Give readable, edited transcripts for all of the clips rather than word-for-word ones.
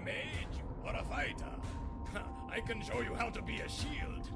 mage or a fighter? I can show you how to be a shield.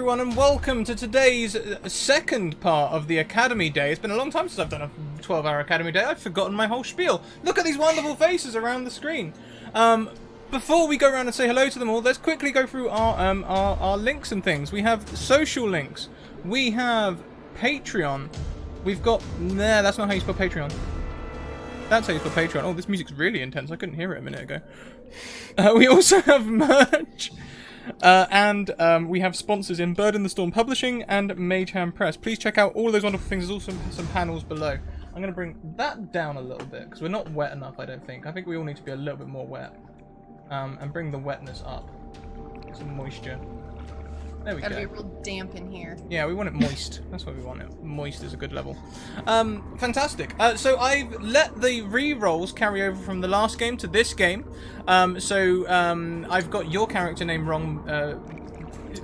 everyone, and welcome to today's second part of the Academy Day. It's been a long time since I've done a 12-hour Academy Day. I've forgotten my whole spiel. Look at these wonderful faces around the screen. Before we go around and say hello to them all, let's quickly go through our links and things. We have social links. We have Patreon. We've got... Nah, that's not how you spell Patreon. That's how you spell Patreon. Oh, this music's really intense. I couldn't hear it a minute ago. We also have merch. And we have sponsors in Bird in the Storm Publishing and Mageham Press. Please check out all those wonderful things. There's also some panels below. I'm going to bring that down a little bit because we're not wet enough, I don't think. I think we all need to be a little bit more wet. And bring the wetness up. Some moisture. There we go. Gotta be real damp in here. Yeah, we want it moist. That's what we want it. Moist is a good level. Fantastic. So I've let the re-rolls carry over from the last game to this game. I've got your character name wrong.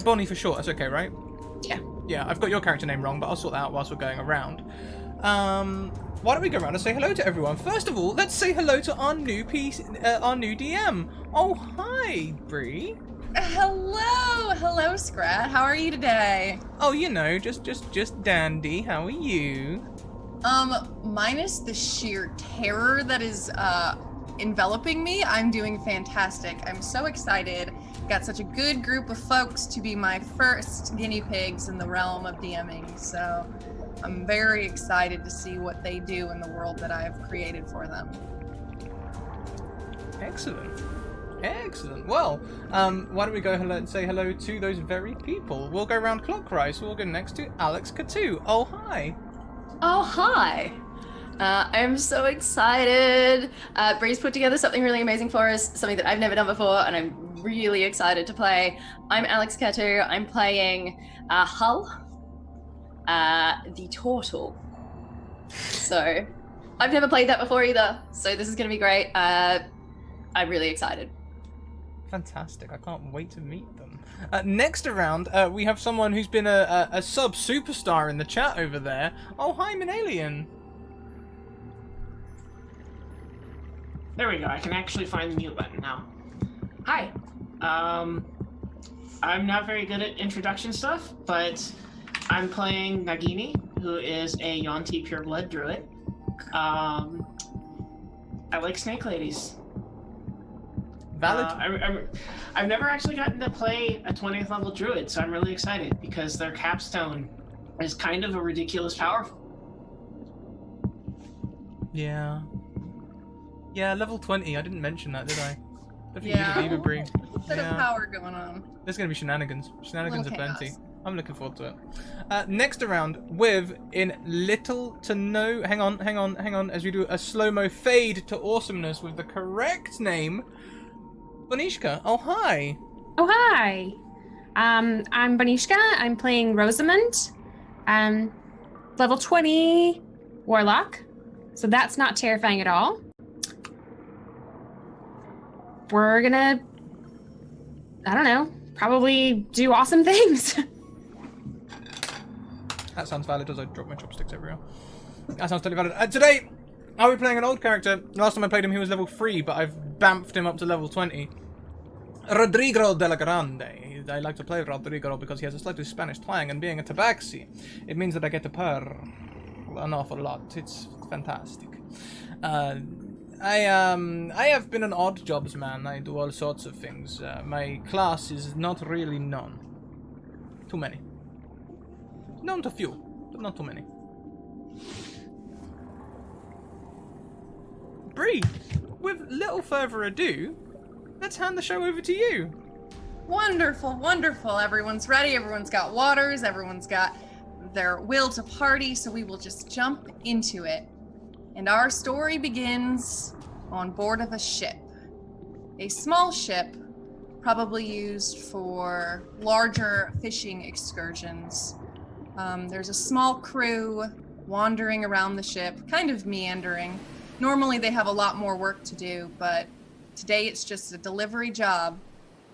Bonnie for short. That's okay, right? Yeah. Yeah, I've got your character name wrong, but I'll sort that out whilst we're going around. Why don't we go around and say hello to everyone? First of all, let's say hello to our new DM. Oh, hi, Bree. Hello, Scrat. How are you today? Oh, you know, just dandy. How are you? Minus the sheer terror that is enveloping me, I'm doing fantastic. I'm so excited. Got such a good group of folks to be my first guinea pigs in the realm of DMing, so I'm very excited to see what they do in the world that I've created for them. Excellent. Excellent. Well, why don't we go and say hello to those very people? We'll go round clockwise. We'll go next to Alex Katu. Oh, hi. Oh, hi. I'm so excited. Bree's put together something really amazing for us, something that I've never done before, and I'm really excited to play. I'm Alex Katu. I'm playing Hull, the turtle. So, I've never played that before either, so this is going to be great. I'm really excited. Fantastic. I can't wait to meet them. Next around, we have someone who's been a sub-superstar in the chat over there. Oh, hi, Manalian. There we go. I can actually find the mute button now. Hi. I'm not very good at introduction stuff, but I'm playing Nagini, who is a Yonti pureblood druid. I like snake ladies. Valid. I've never actually gotten to play a 20th level druid, so I'm really excited because their capstone is kind of a ridiculous powerful. Yeah. Yeah, level 20. I didn't mention that, did I? Yeah. Either, Bree. A bit of power going on. There's going to be shenanigans. Shenanigans Little aplenty. chaos. I'm looking forward to it. Next around, with in little to no... Hang on, as we do a slow-mo fade to awesomeness with the correct name... Bonishka. Oh, hi. Oh, hi. I'm Bonishka. I'm playing Rosamund. Level 20 Warlock. So that's not terrifying at all. We're gonna, I don't know, probably do awesome things. That sounds valid as I drop my chopsticks everywhere. That sounds totally valid. Today, I'll be playing an old character. Last time I played him, he was level 3, but I've bamfed him up to level 20. Rodrigo de la Grande. I like to play Rodrigo because he has a slightly Spanish twang, and being a tabaxi, it means that I get to purr an awful lot. It's fantastic. I have been an odd jobs man. I do all sorts of things. My class is not really known. Too many. Known to few, but not too many. Bree, with little further ado, let's hand the show over to you. Wonderful, wonderful. Everyone's ready. Everyone's got waters. Everyone's got their will to party. So we will just jump into it. And our story begins on board of a ship. A small ship, probably used for larger fishing excursions. There's a small crew wandering around the ship, kind of meandering. Normally they have a lot more work to do, but today it's just a delivery job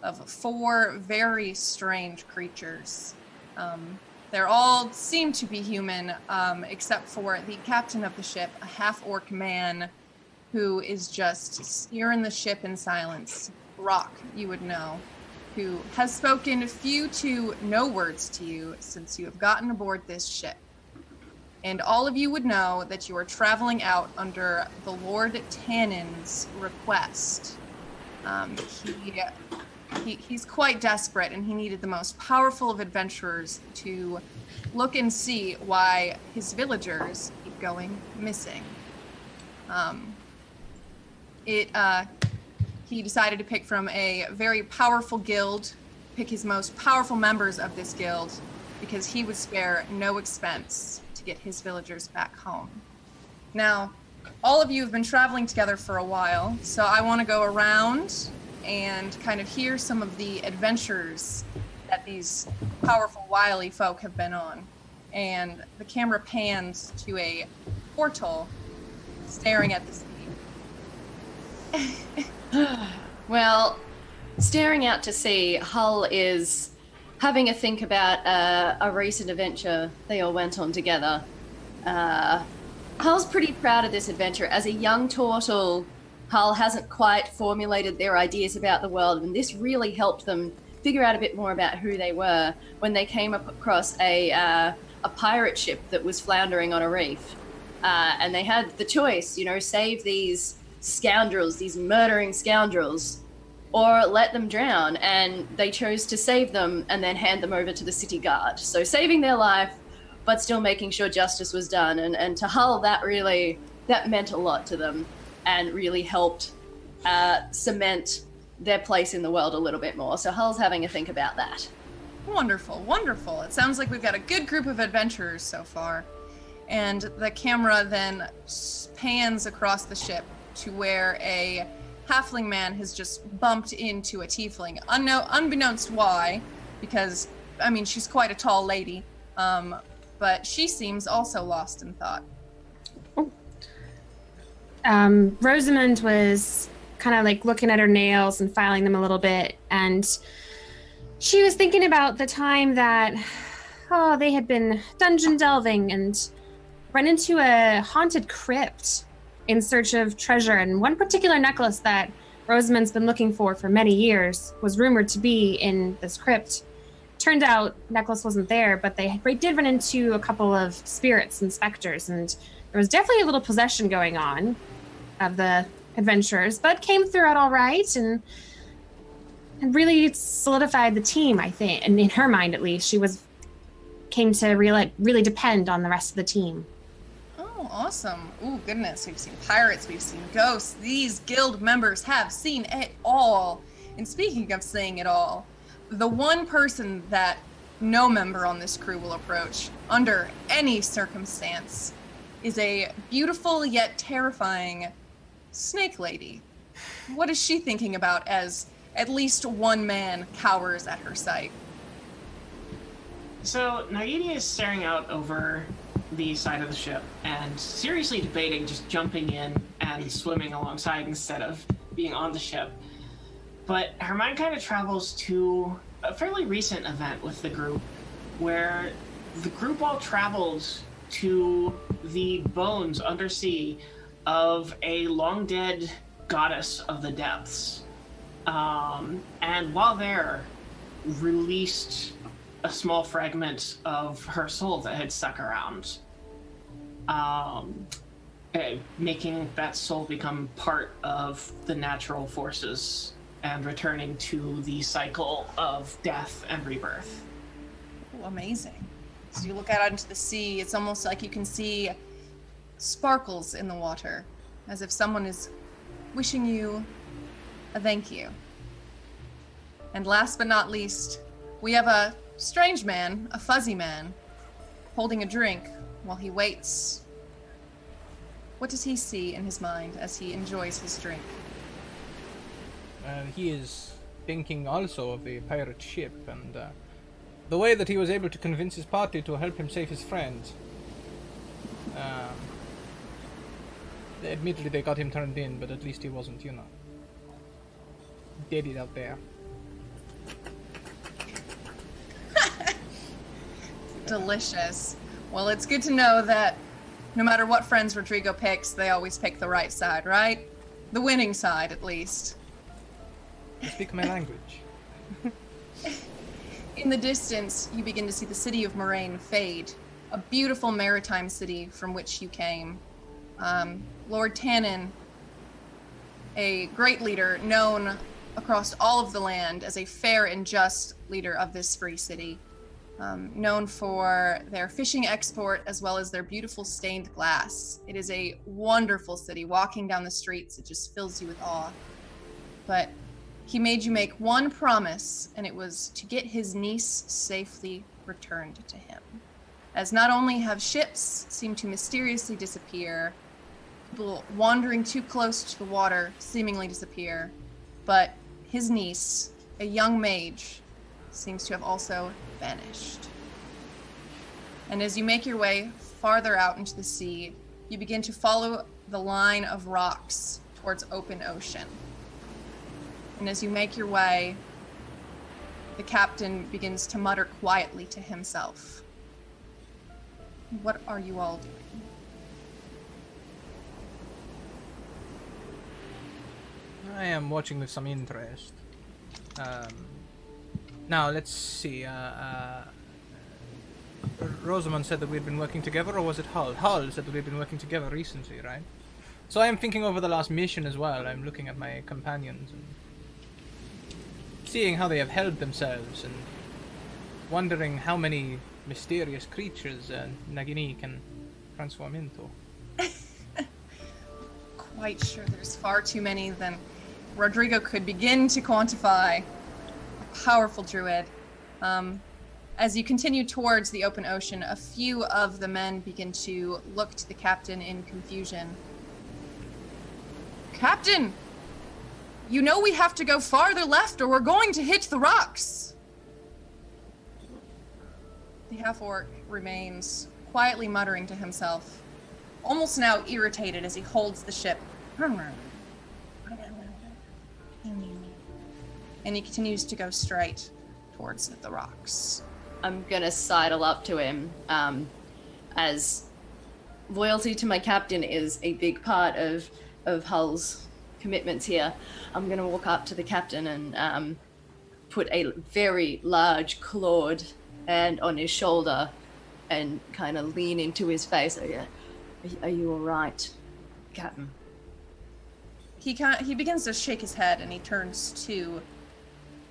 of 4 very strange creatures. They're all seem to be human, except for the captain of the ship, a half-orc man who is just steering the ship in silence. Rock, you would know, who has spoken few to no words to you since you have gotten aboard this ship. And all of you would know that you are traveling out under the Lord Tannen's request. He's quite desperate, and he needed the most powerful of adventurers to look and see why his villagers keep going missing. He decided to pick from a very powerful guild, pick his most powerful members of this guild, because he would spare no expense to get his villagers back home. Now, all of you have been traveling together for a while, so I want to go around and kind of hear some of the adventures that these powerful, wily folk have been on. And the camera pans to a portal staring at the sea. Well, staring out to sea, Hull is having a think about a recent adventure they all went on together. Hull's pretty proud of this adventure. As a young turtle, Hull hasn't quite formulated their ideas about the world, and this really helped them figure out a bit more about who they were when they came across a pirate ship that was floundering on a reef. And they had the choice, save these scoundrels, these murdering scoundrels, or let them drown. And they chose to save them and then hand them over to the city guard. So saving their life, but still making sure justice was done. And to Hull, that meant a lot to them and really helped cement their place in the world a little bit more. So Hull's having a think about that. Wonderful, wonderful. It sounds like we've got a good group of adventurers so far. And the camera then pans across the ship to where a halfling man has just bumped into a tiefling. Unbeknownst why, because, she's quite a tall lady, but she seems also lost in thought. Rosamund was kind of like looking at her nails and filing them a little bit, and she was thinking about the time that they had been dungeon delving and run into a haunted crypt in search of treasure, and one particular necklace that Rosamund's been looking for many years was rumored to be in this crypt. Turned out necklace wasn't there, but they did run into a couple of spirits and specters, and there was definitely a little possession going on of the adventurers, but came through it all right, and really solidified the team, I think. And in her mind, at least, she came to really depend on the rest of the team. Oh, awesome. Ooh, goodness. We've seen pirates, we've seen ghosts. These guild members have seen it all. And speaking of seeing it all, the one person that no member on this crew will approach under any circumstance is a beautiful yet terrifying snake lady. What is she thinking about as at least one man cowers at her sight? So Nagini is staring out over the side of the ship and seriously debating just jumping in and swimming alongside instead of being on the ship. But her mind kind of travels to a fairly recent event with the group where the group all traveled to the bones undersea of a long dead goddess of the depths. And while there, released a small fragment of her soul that had stuck around, making that soul become part of the natural forces and returning to the cycle of death and rebirth. Ooh, amazing. So you look out into the sea, it's almost like you can see sparkles in the water, as if someone is wishing you a thank you. And last but not least, we have a strange man, a fuzzy man, holding a drink while he waits. What does he see in his mind as he enjoys his drink? He is thinking also of the pirate ship and the way that he was able to convince his party to help him save his friend. Admittedly, they got him turned in, but at least he wasn't, dead out there. Delicious. Well, it's good to know that no matter what friends Rodrigo picks, they always pick the right side, right? The winning side, at least. You speak my language. In the distance, you begin to see the city of Moraine fade, a beautiful maritime city from which you came. Lord Tannen, a great leader known across all of the land as a fair and just leader of this free city, known for their fishing export as well as their beautiful stained glass. It is a wonderful city. Walking down the streets, it just fills you with awe. But he made you make one promise, and it was to get his niece safely returned to him. As not only have ships seem to mysteriously disappear, people wandering too close to the water seemingly disappear, but his niece, a young mage, seems to have also vanished. And as you make your way farther out into the sea, you begin to follow the line of rocks towards open ocean. And as you make your way, the captain begins to mutter quietly to himself. What are you all doing? I am watching with some interest. Now, let's see. Rosamund said that we'd been working together, or was it Hull? Hull said that we'd been working together recently, right? So I am thinking over the last mission as well. I'm looking at my companions and seeing how they have held themselves and wondering how many mysterious creatures Nagini can transform into. Quite sure there's far too many than Rodrigo could begin to quantify. A powerful druid. As you continue towards the open ocean, a few of the men begin to look to the captain in confusion. Captain! You know we have to go farther left or we're going to hit the rocks! The half-orc remains quietly muttering to himself, almost now irritated as he holds the ship. And he continues to go straight towards the rocks. I'm gonna sidle up to him, as loyalty to my captain is a big part of Hull's commitments here. I'm gonna walk up to the captain and put a very large clawed hand on his shoulder and kind of lean into his face. Are you all right, Captain? He begins to shake his head and he turns to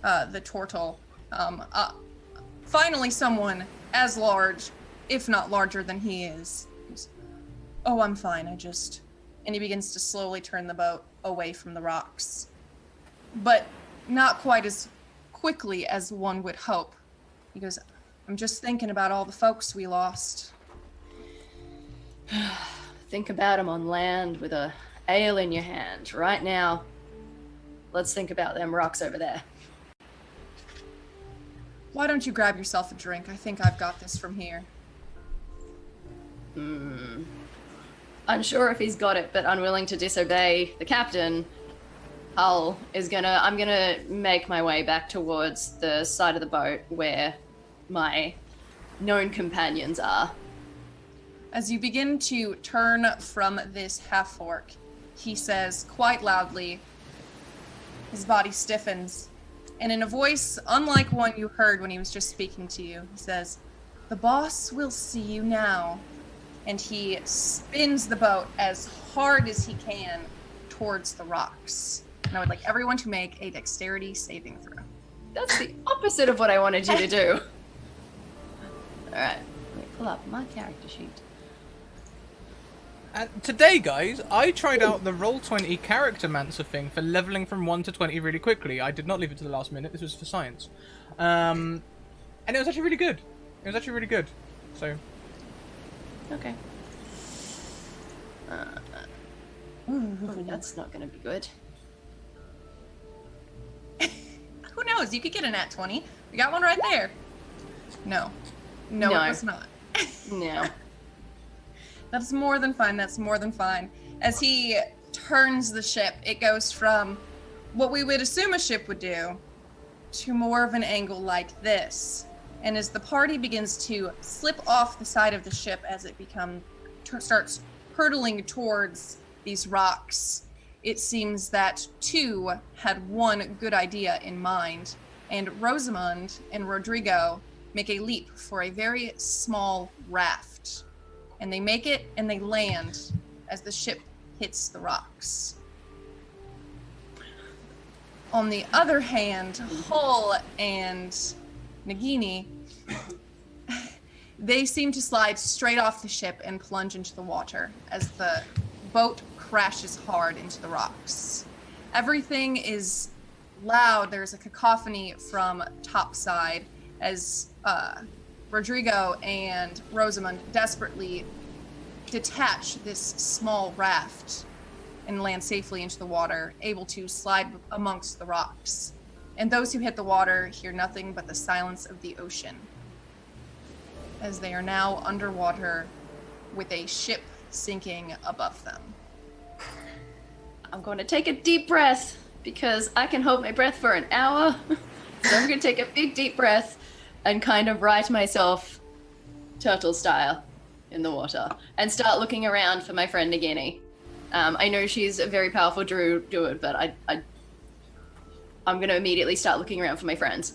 the turtle. Finally, someone as large, if not larger than he is. Oh, I'm fine. And he begins to slowly turn the boat away from the rocks, but not quite as quickly as one would hope. He goes, I'm just thinking about all the folks we lost. Think about him on land with a ale in your hand. Right now, let's think about them rocks over there. Why don't you grab yourself a drink? I think I've got this from here. Unsure if he's got it, but unwilling to disobey the captain, I'm gonna make my way back towards the side of the boat where my known companions are. As you begin to turn from this half-orc, he says quite loudly, his body stiffens, and in a voice unlike one you heard when he was just speaking to you, he says, "The boss will see you now." And he spins the boat as hard as he can towards the rocks. And I would like everyone to make a dexterity saving throw. That's the opposite of what I wanted you to do. Alright, let me pull up my character sheet. Today, guys, I tried out the Roll20 Character Mancer thing for leveling from 1 to 20 really quickly. I did not leave it to the last minute. This was for science. And it was actually really good. So... Okay. That's not gonna be good. Who knows? You could get a nat 20. We got one right there. No, it was not. No. That's more than fine. As he turns the ship, it goes from what we would assume a ship would do to more of an angle like this. And as the party begins to slip off the side of the ship as it starts hurtling towards these rocks, it seems that two had one good idea in mind. and Rosamund and Rodrigo make a leap for a very small raft. And they make it and they land as the ship hits the rocks. On the other hand, Hull and Nagini, they seem to slide straight off the ship and plunge into the water as the boat crashes hard into the rocks. Everything is loud. There's a cacophony from topside as Rodrigo and Rosamund desperately detach this small raft and land safely into the water, able to slide amongst the rocks. And those who hit the water hear nothing but the silence of the ocean, as they are now underwater with a ship sinking above them. I'm going to take a deep breath because I can hold my breath for an hour. So I'm going to take a big deep breath and kind of right myself turtle style in the water and start looking around for my friend Nagini. I know she's a very powerful druid, but I'm going to immediately start looking around for my friends.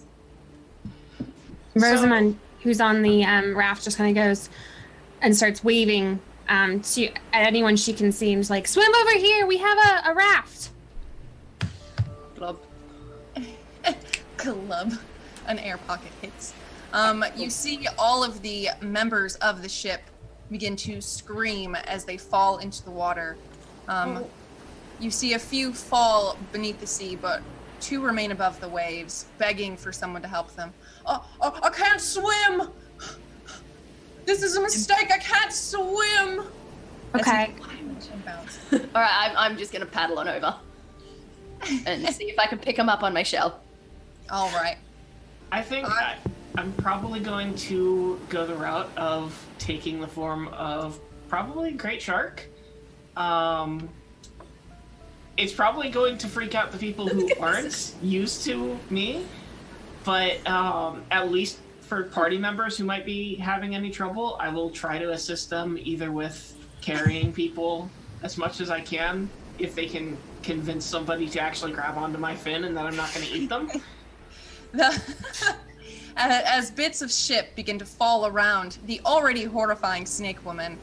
Rosamund, who's on the raft, just kind of goes and starts waving to anyone she can see, and is like, swim over here, we have a raft. Glub. Club. An air pocket hits. You see all of the members of the ship begin to scream as they fall into the water. You see a few fall beneath the sea, but 2 remain above the waves, begging for someone to help them. I can't swim! This is a mistake, I can't swim! Okay. All right, I'm just going to paddle on over and see if I can pick them up on my shell. All right. I think I'm probably going to go the route of taking the form of probably Great Shark. It's probably going to freak out the people who aren't used to me, but at least for party members who might be having any trouble, I will try to assist them either with carrying people as much as I can, if they can convince somebody to actually grab onto my fin and that I'm not going to eat them. As bits of ship begin to fall around the already horrifying snake woman,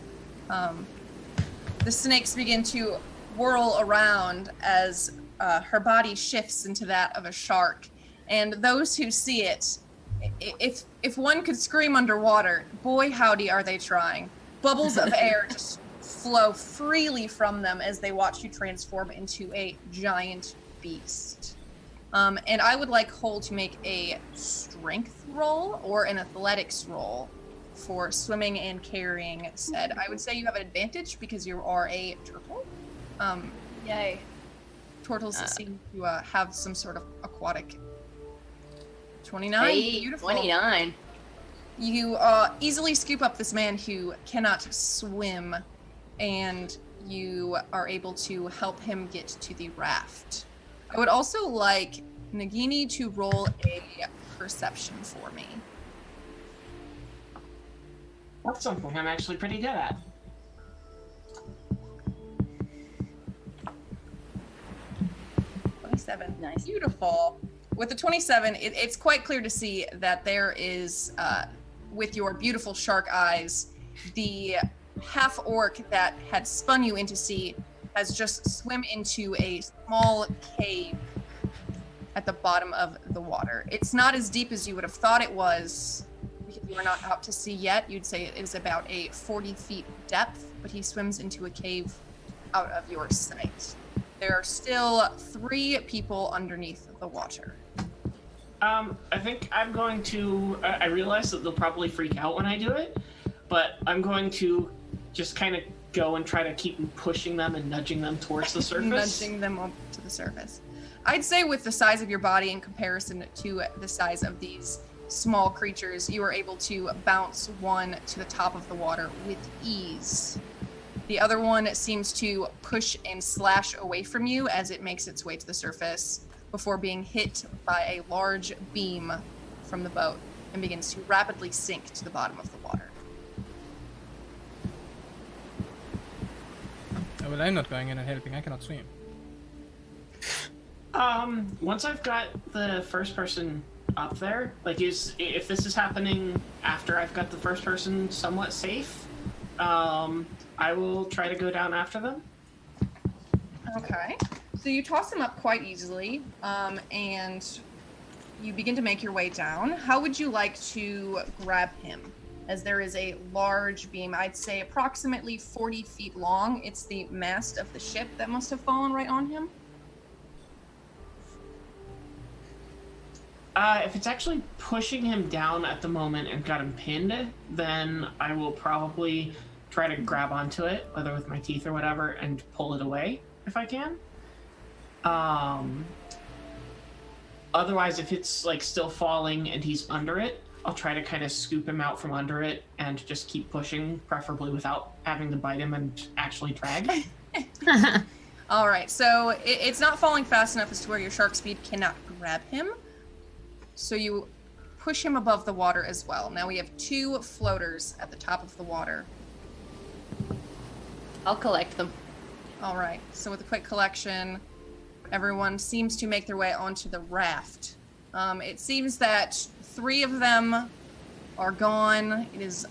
the snakes begin to whirl around as her body shifts into that of a shark. And those who see it, if one could scream underwater, boy howdy are they trying. Bubbles of air just flow freely from them as they watch you transform into a giant beast. And I would like Hull to make a strength roll or an athletics roll for swimming and carrying said. I would say you have an advantage because you are a turtle. Yay. Turtles seem to have some sort of aquatic. 29. Hey, Beautiful. 29. You easily scoop up this man who cannot swim, and you are able to help him get to the raft. I would also like Nagini to roll a perception for me. That's something I'm actually pretty good at. 27. Nice. Beautiful. With the 27, it's quite clear to see that there is, with your beautiful shark eyes, the half-orc that had spun you into sea has just swim into a small cave at the bottom of the water. It's not as deep as you would have thought it was, because you are not out to sea yet. You'd say it is about a 40 feet depth, but he swims into a cave out of your sight. There are still 3 people underneath the water. I think I'm going to, I realize that they'll probably freak out when I do it, but I'm going to just kind of go and try to keep pushing them and nudging them towards the surface. Nudging them up to the surface. I'd say with the size of your body in comparison to the size of these small creatures, you are able to bounce one to the top of the water with ease. The other one seems to push and slash away from you as it makes its way to the surface before being hit by a large beam from the boat and begins to rapidly sink to the bottom of the water. Oh, well, I'm not going in and helping. I cannot swim. Once I've got the first person up there? Like, if this is happening after I've got the first person somewhat safe, I will try to go down after them. Okay. So you toss him up quite easily, and you begin to make your way down. How would you like to grab him? As there is a large beam, I'd say approximately 40 feet long. It's the mast of the ship that must have fallen right on him. If it's actually pushing him down at the moment and got him pinned, then I will probably try to grab onto it, whether with my teeth or whatever, and pull it away if I can. Otherwise, if it's like still falling and he's under it, I'll try to kind of scoop him out from under it and just keep pushing, preferably without having to bite him and actually drag. All right, so it's not falling fast enough as to where your shark speed cannot grab him. So you push him above the water as well. Now we have 2 floaters at the top of the water. I'll collect them. All right, so with a quick collection, everyone seems to make their way onto the raft. It seems that 3 of them are gone. It is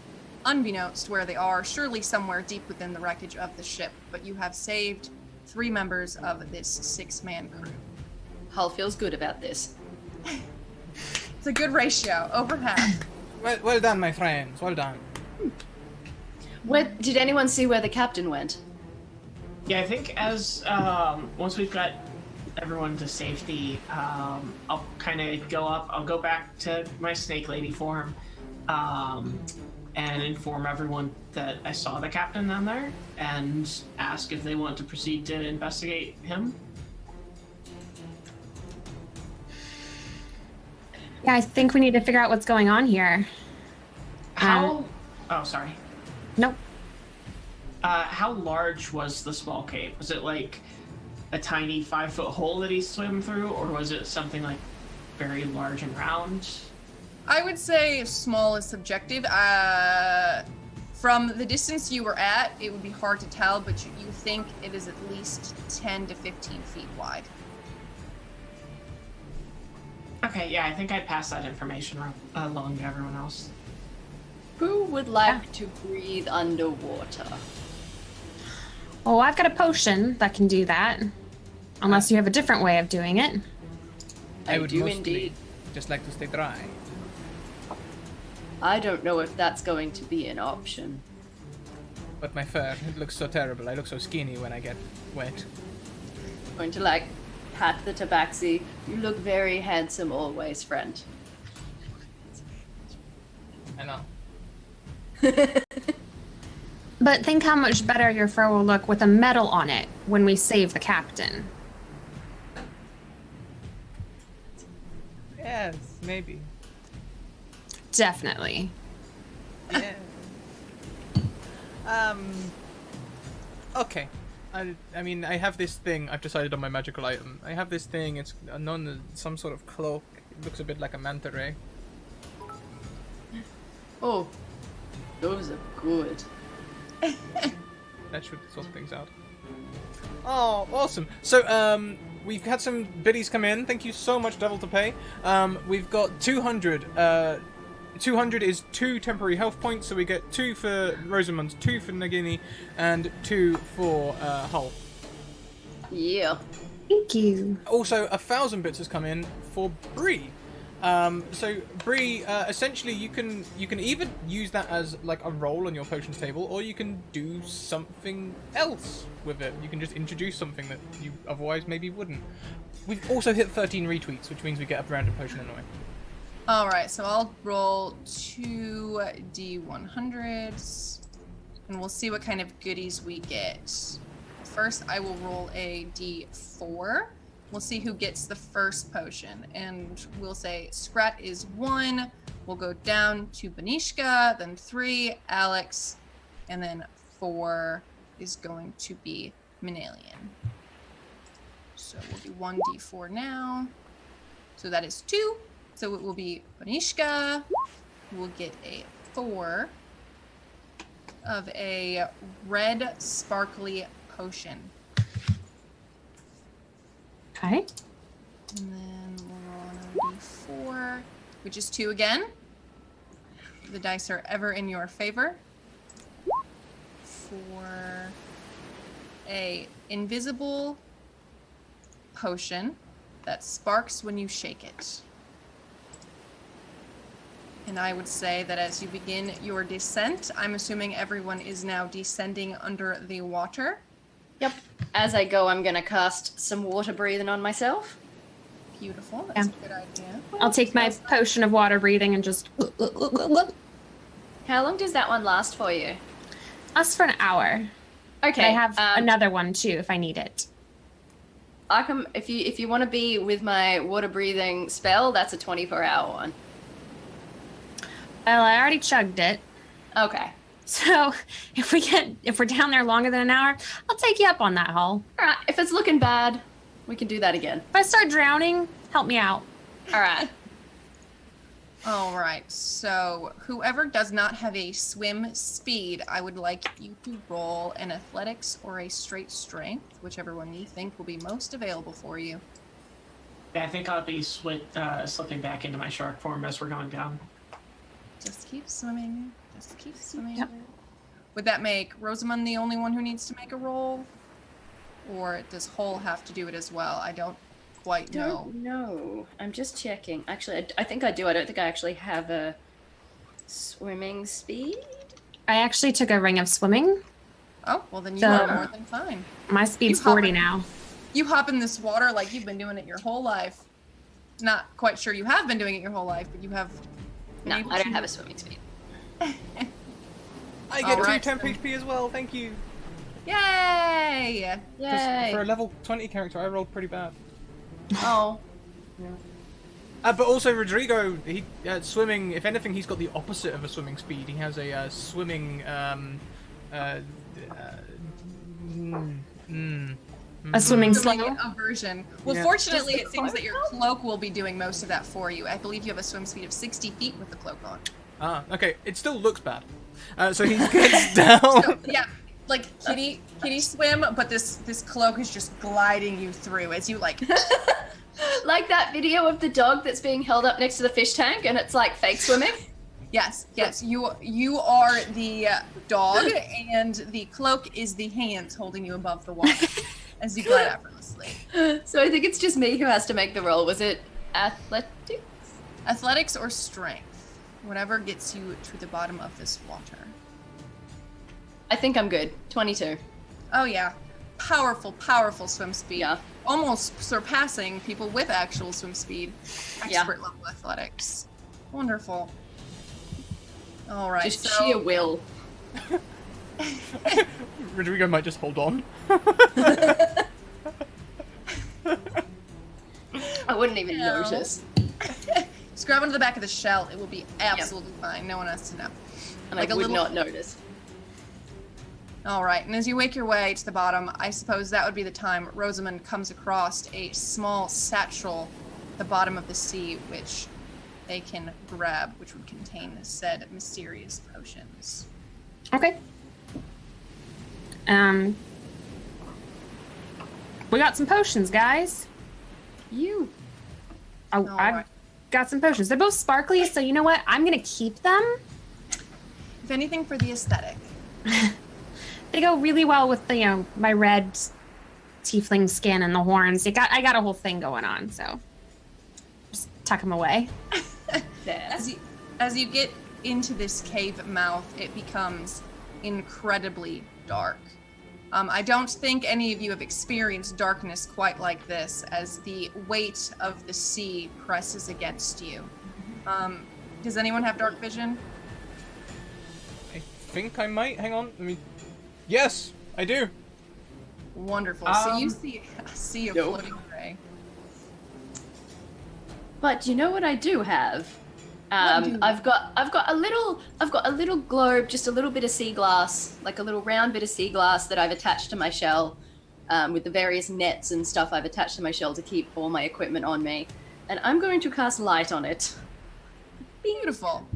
unbeknownst where they are, surely somewhere deep within the wreckage of the ship, but you have saved 3 members of this 6-man crew. Hull feels good about this. It's a good ratio, over half. Well done, my friends. Well done. Did anyone see where the captain went? Yeah, I think as once we've got everyone to safety, I'll kind of go up. I'll go back to my snake lady form and inform everyone that I saw the captain down there and ask if they want to proceed to investigate him. Yeah, I think we need to figure out what's going on here. How? Oh, sorry. Nope. How large was the small cave? Was it like a tiny 5-foot hole that he swam through, or was it something like very large and round? I would say small is subjective. From the distance you were at, it would be hard to tell, but you think it is at least 10 to 15 feet wide. Okay, yeah, I think I'd pass that information along to everyone else. Who would like to breathe underwater? Oh, I've got a potion that can do that. Unless you have a different way of doing it. I would do mostly indeed. just like to stay dry. I don't know if that's going to be an option. But my fur, it looks so terrible. I look so skinny when I get wet. Going to like pat the tabaxi. You look very handsome always, friend. I know. But think how much better your fur will look with a medal on it when we save the captain. Yes, maybe. Definitely. Yeah. Okay. I mean, I have this thing. I've decided on my magical item. I have this thing. It's known as some sort of cloak. It looks a bit like a manta ray. Oh, those are good. That should sort things out. Oh, awesome. So, we've had some biddies come in. Thank you so much, Devil to Pay. We've got 200. 200 is 2 temporary health points, so we get 2 for Rosamund, 2 for Nagini, and 2 for Hull. Yeah. Thank you. Also, 1,000 bits has come in for Bree. So Bree, essentially, you can either use that as like a roll on your potions table, or you can do something else with it. You can just introduce something that you otherwise maybe wouldn't. We've also hit 13 retweets, which means we get a random potion annoying. All right, so I'll roll 2 D100s, and we'll see what kind of goodies we get. First, I will roll a D4. We'll see who gets the first potion, and we'll say Scrat is 1. We'll go down to Banishka, then 3, Alex, and then 4 is going to be Minalian. So we'll do 1d4 now. So that is 2. So it will be Banishka, who will get a 4 of a red sparkly potion. Okay. And then we'll roll another d4. which is 2 again. The dice are ever in your favor. For a invisible potion that sparks when you shake it. And I would say that as you begin your descent, I'm assuming everyone is now descending under the water. Yep. As I go, I'm gonna cast some water breathing on myself. Beautiful. That's a good idea. I'll take my potion of water breathing and just How long does that one last for you? us for an hour. Okay. But I have another one too if I need it. Arkham, if you want to be with my water breathing spell, that's a 24-hour one. Well, I already chugged it. Okay. So if we're down there longer than an hour, I'll take you up on that, Hull. All right. If it's looking bad, we can do that again. If I start drowning, help me out. All right. All right. So whoever does not have a swim speed, I would like you to roll an athletics or a straight strength, whichever one you think will be most available for you. Yeah, I think I'll be slipping back into my shark form as we're going down. Just keep swimming. Just keep swimming. Yep. Would that make Rosamund the only one who needs to make a roll? Or does Hull have to do it as well? I don't quite know. Don't know. I'm just checking. Actually, I think I do. I don't think I actually have a swimming speed. I actually took a ring of swimming. Oh, well then you So- are more than fine. My speed's You hop 40 in. now. You hop in this water like you've been doing it your whole life. Not quite sure you have been doing it your whole life, but you have... No, able I don't to- have a swimming speed. I get Alright, 2 temp so- HP as well, thank you. Yay! 'Cause Yay! for a level 20 character, I rolled pretty bad. Oh, But also Rodrigo, he swimming. If anything, he's got the opposite of a swimming speed. He has a swimming. A swimming slow. Swimming aversion. Well, Yeah. fortunately, it seems that your cloak will be doing most of that for you. I believe you have a swim speed of 60 feet with the cloak on. Okay. It still looks bad. So he gets down. So, yeah, like kitty swim, but this cloak is just gliding you through as you like. like that video of the dog that's being held up next to the fish tank, and it's like fake swimming. Yes, you are the dog, and the cloak is the hands holding you above the water as you glide effortlessly. So I think it's just me who has to make the roll. Was it athletics? Athletics or strength, whatever gets you to the bottom of this water. I think I'm good. 22. Oh yeah, powerful swim speed. Yeah. Almost surpassing people with actual swim speed. Yeah. Expert level athletics. Wonderful. All right. Just so, sheer will. Rodrigo might just hold on. I wouldn't even No. notice. Just grab onto the back of the shell. It will be absolutely fine. No one has to know. And Like I a would little- not notice. All right, and as you make your way to the bottom, I suppose that would be the time Rosamund comes across a small satchel at the bottom of the sea, which they can grab, which would contain said mysterious potions. Okay. We got some potions, guys. You. Oh, All I've right. got some potions. They're both sparkly, so you know what? I'm gonna keep them. If anything, for the aesthetic. They go really well with the, my red tiefling skin and the horns. I got a whole thing going on, so just tuck them away. There. As you get into this cave mouth, it becomes incredibly dark. I don't think any of you have experienced darkness quite like this, as the weight of the sea presses against you. Does anyone have dark vision? I think I might. Hang on. Let me. Yes, I do. Wonderful. So you see a sea of Nope. floating gray. But you know what I do have? What do you- I've got a little globe, just a little bit of sea glass, like a little round bit of sea glass that I've attached to my shell, with the various nets and stuff I've attached to my shell to keep all my equipment on me. And I'm going to cast light on it. Beautiful.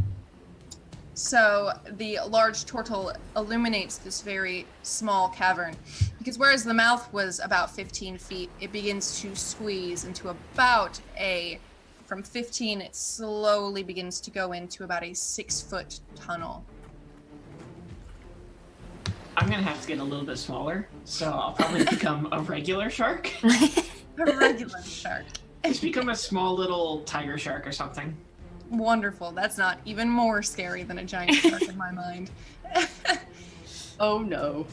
So the large turtle illuminates this very small cavern, because whereas the mouth was about 15 feet, it begins to squeeze into about from 15, it slowly begins to go into about a 6-foot tunnel. I'm gonna have to get a little bit smaller, so I'll probably become a regular shark. A regular shark. Just become a small little tiger shark or something. Wonderful. That's not even more scary than a giant shark in my mind. Oh no.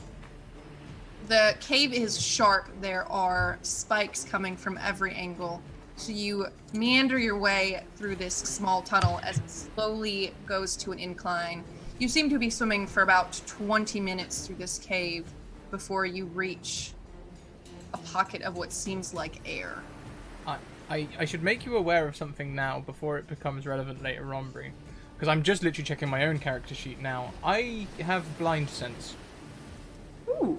The cave is sharp. There are spikes coming from every angle. So you meander your way through this small tunnel as it slowly goes to an incline. You seem to be swimming for about 20 minutes through this cave before you reach a pocket of what seems like air. I should make you aware of something now before it becomes relevant later on, Bree. Because I'm just literally checking my own character sheet now. I have blind sense. Ooh.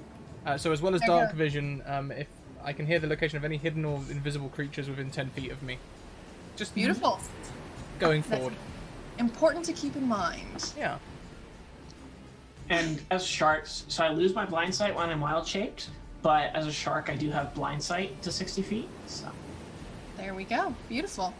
So as well as dark vision, if I can hear the location of any hidden or invisible creatures within 10 feet of me. Just Beautiful. Going That's forward. important to keep in mind. Yeah. And as sharks, so I lose my blind sight when I'm wild shaped, but as a shark, I do have blind sight to 60 feet. So There we go. Beautiful.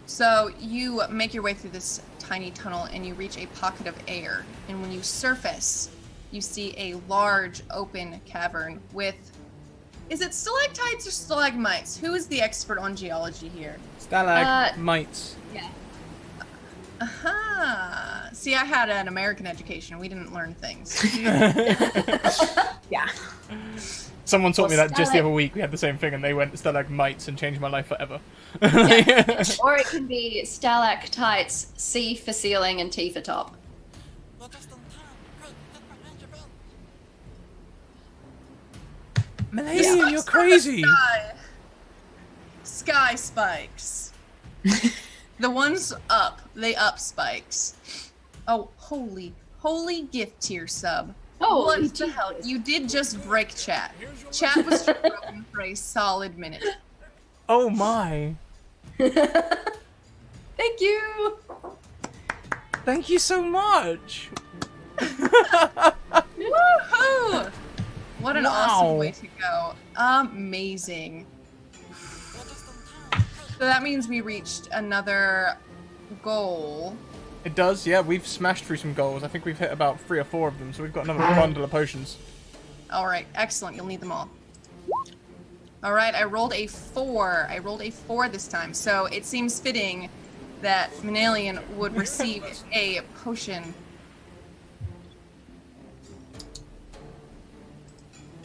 So you make your way through this tiny tunnel and you reach a pocket of air. And when you surface, you see a large open cavern with... Is it stalactites or stalagmites? Who is the expert on geology here? Stalagmites. Yeah. Aha. See, I had an American education. We didn't learn things. Yeah. Someone taught me Well, that just the other week. We had the same thing, and they went stalagmites and changed my life forever. Yeah. Or it can be stalactites, C for ceiling and T for top. Malaysian, you're crazy. Sky spikes. The ones up, they up spikes. Oh, holy gift tier sub. Holy What the hell? You did just break chat. Chat was broken for a solid minute. Oh my. Thank you. Thank you so much. Woohoo! What an awesome Wow. way to go. Amazing. So that means we reached another goal. It does, yeah. We've smashed through some goals. I think we've hit about 3 or 4 of them, so we've got another bundle of potions. Alright, excellent. You'll need them all. Alright, I rolled a 4. I rolled a 4 this time, so it seems fitting that Manalian would receive a potion.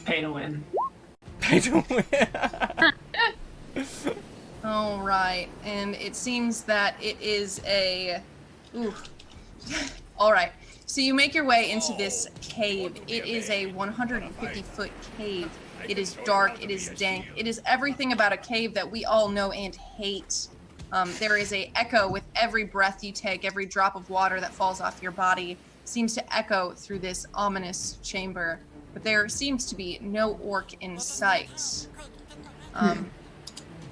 pay to win. Pay to win. Alright, and it seems that it is a... Ooh. Alright, so you make your way into this cave. It is a 150-foot cave. It is dark, it is dank, it is everything about a cave that we all know and hate. There is a echo with every breath you take, every drop of water that falls off your body seems to echo through this ominous chamber. But there seems to be no orc in sight.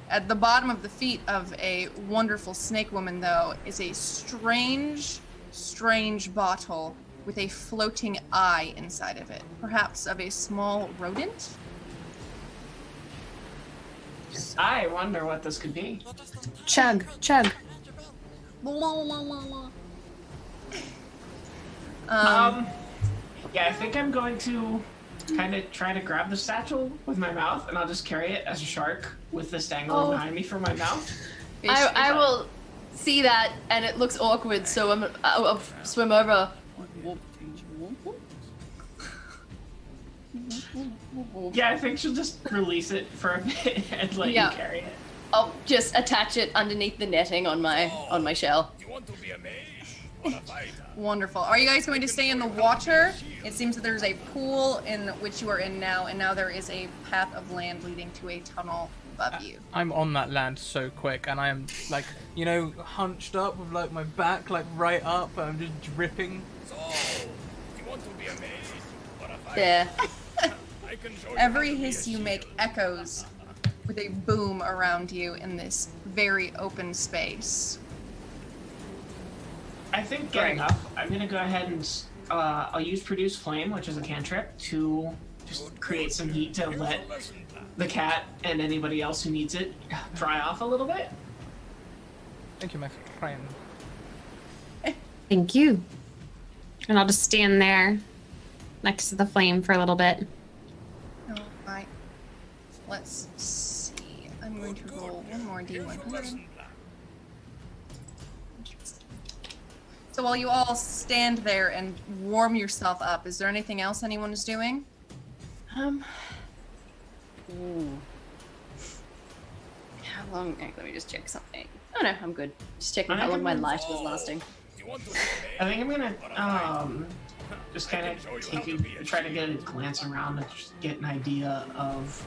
At the bottom of the feet of a wonderful snake woman, though, is a strange bottle with a floating eye inside of it. Perhaps of a small rodent? I wonder what this could be. Chug. Yeah, I think I'm going to kind of try to grab the satchel with my mouth, and I'll just carry it as a shark with this dangling behind me from my mouth. I will see that, and it looks awkward, so I'll swim over. Yeah, I think she'll just release it for a bit and let Yeah. you carry it. I'll just attach it underneath the netting on my shell. You want to be a mage? What a fighter. Wonderful. Are you guys going to stay in the water? It seems that there's a pool in which you are in now, and now there is a path of land leading to a tunnel above you. I'm on that land so quick, and I am, like, you know, hunched up with, like, my back, like, right up, and I'm just dripping. So, you want to be a mage? What a fighter. There. I can show you Every how to be hiss a you shield. make echoes with a boom around you in this very open space. I think getting up, I'm gonna go ahead and I'll use Produce Flame, which is a cantrip, to just create some heat to let the cat and anybody else who needs it dry off a little bit. Thank you, my friend. Thank you. And I'll just stand there next to the flame for a little bit. Alright. Let's see. I'm going to roll one more D100. So while you all stand there and warm yourself up, is there anything else anyone is doing? Ooh. How long? Let me just check something. Oh no, I'm good. Just checking how long my light was lasting. I think I'm gonna just kind of try to get a glance around and just get an idea of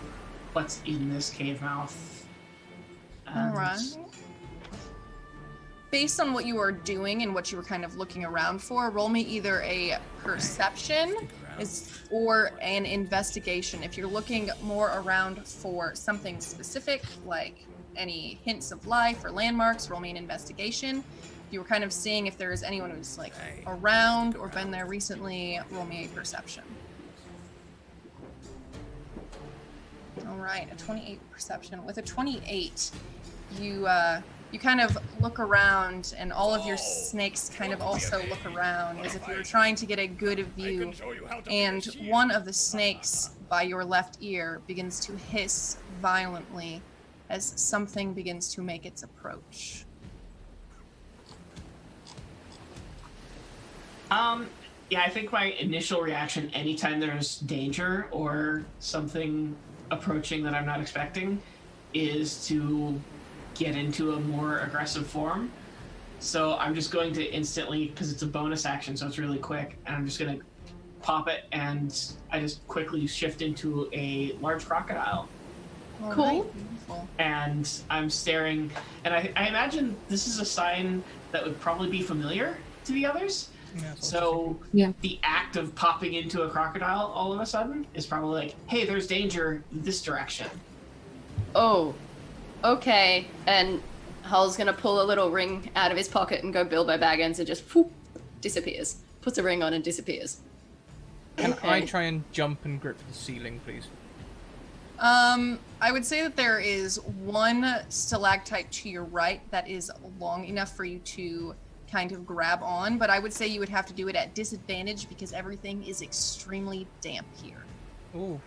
what's in this cave mouth. Alright. Based on what you are doing and what you were kind of looking around for, roll me either a perception or an investigation. If you're looking more around for something specific, like any hints of life or landmarks, roll me an investigation. If you were kind of seeing if there is anyone who's like around or been there recently, roll me a perception. All right, a 28 perception. With a 28, you kind of look around, and all of your snakes kind of also look around as if you were trying to get a good view. And one of the snakes by your left ear begins to hiss violently as something begins to make its approach. Yeah, I think my initial reaction anytime there's danger or something approaching that I'm not expecting is to get into a more aggressive form. So I'm just going to instantly, because it's a bonus action, so it's really quick, and I'm just going to pop it, and I just quickly shift into a large crocodile. Cool. Beautiful. And I'm staring, and I imagine this is a sign that would probably be familiar to the others. Yeah, So Yeah. the act of popping into a crocodile all of a sudden is probably like, hey, there's danger this direction. Oh, okay. And Hull's gonna pull a little ring out of his pocket and go Bilbo Baggins and just whoop, disappears. Puts a ring on and disappears. Can Okay. I try and jump and grip the ceiling, please? I would say that there is one stalactite to your right that is long enough for you to kind of grab on, but I would say you would have to do it at disadvantage because everything is extremely damp here. Ooh,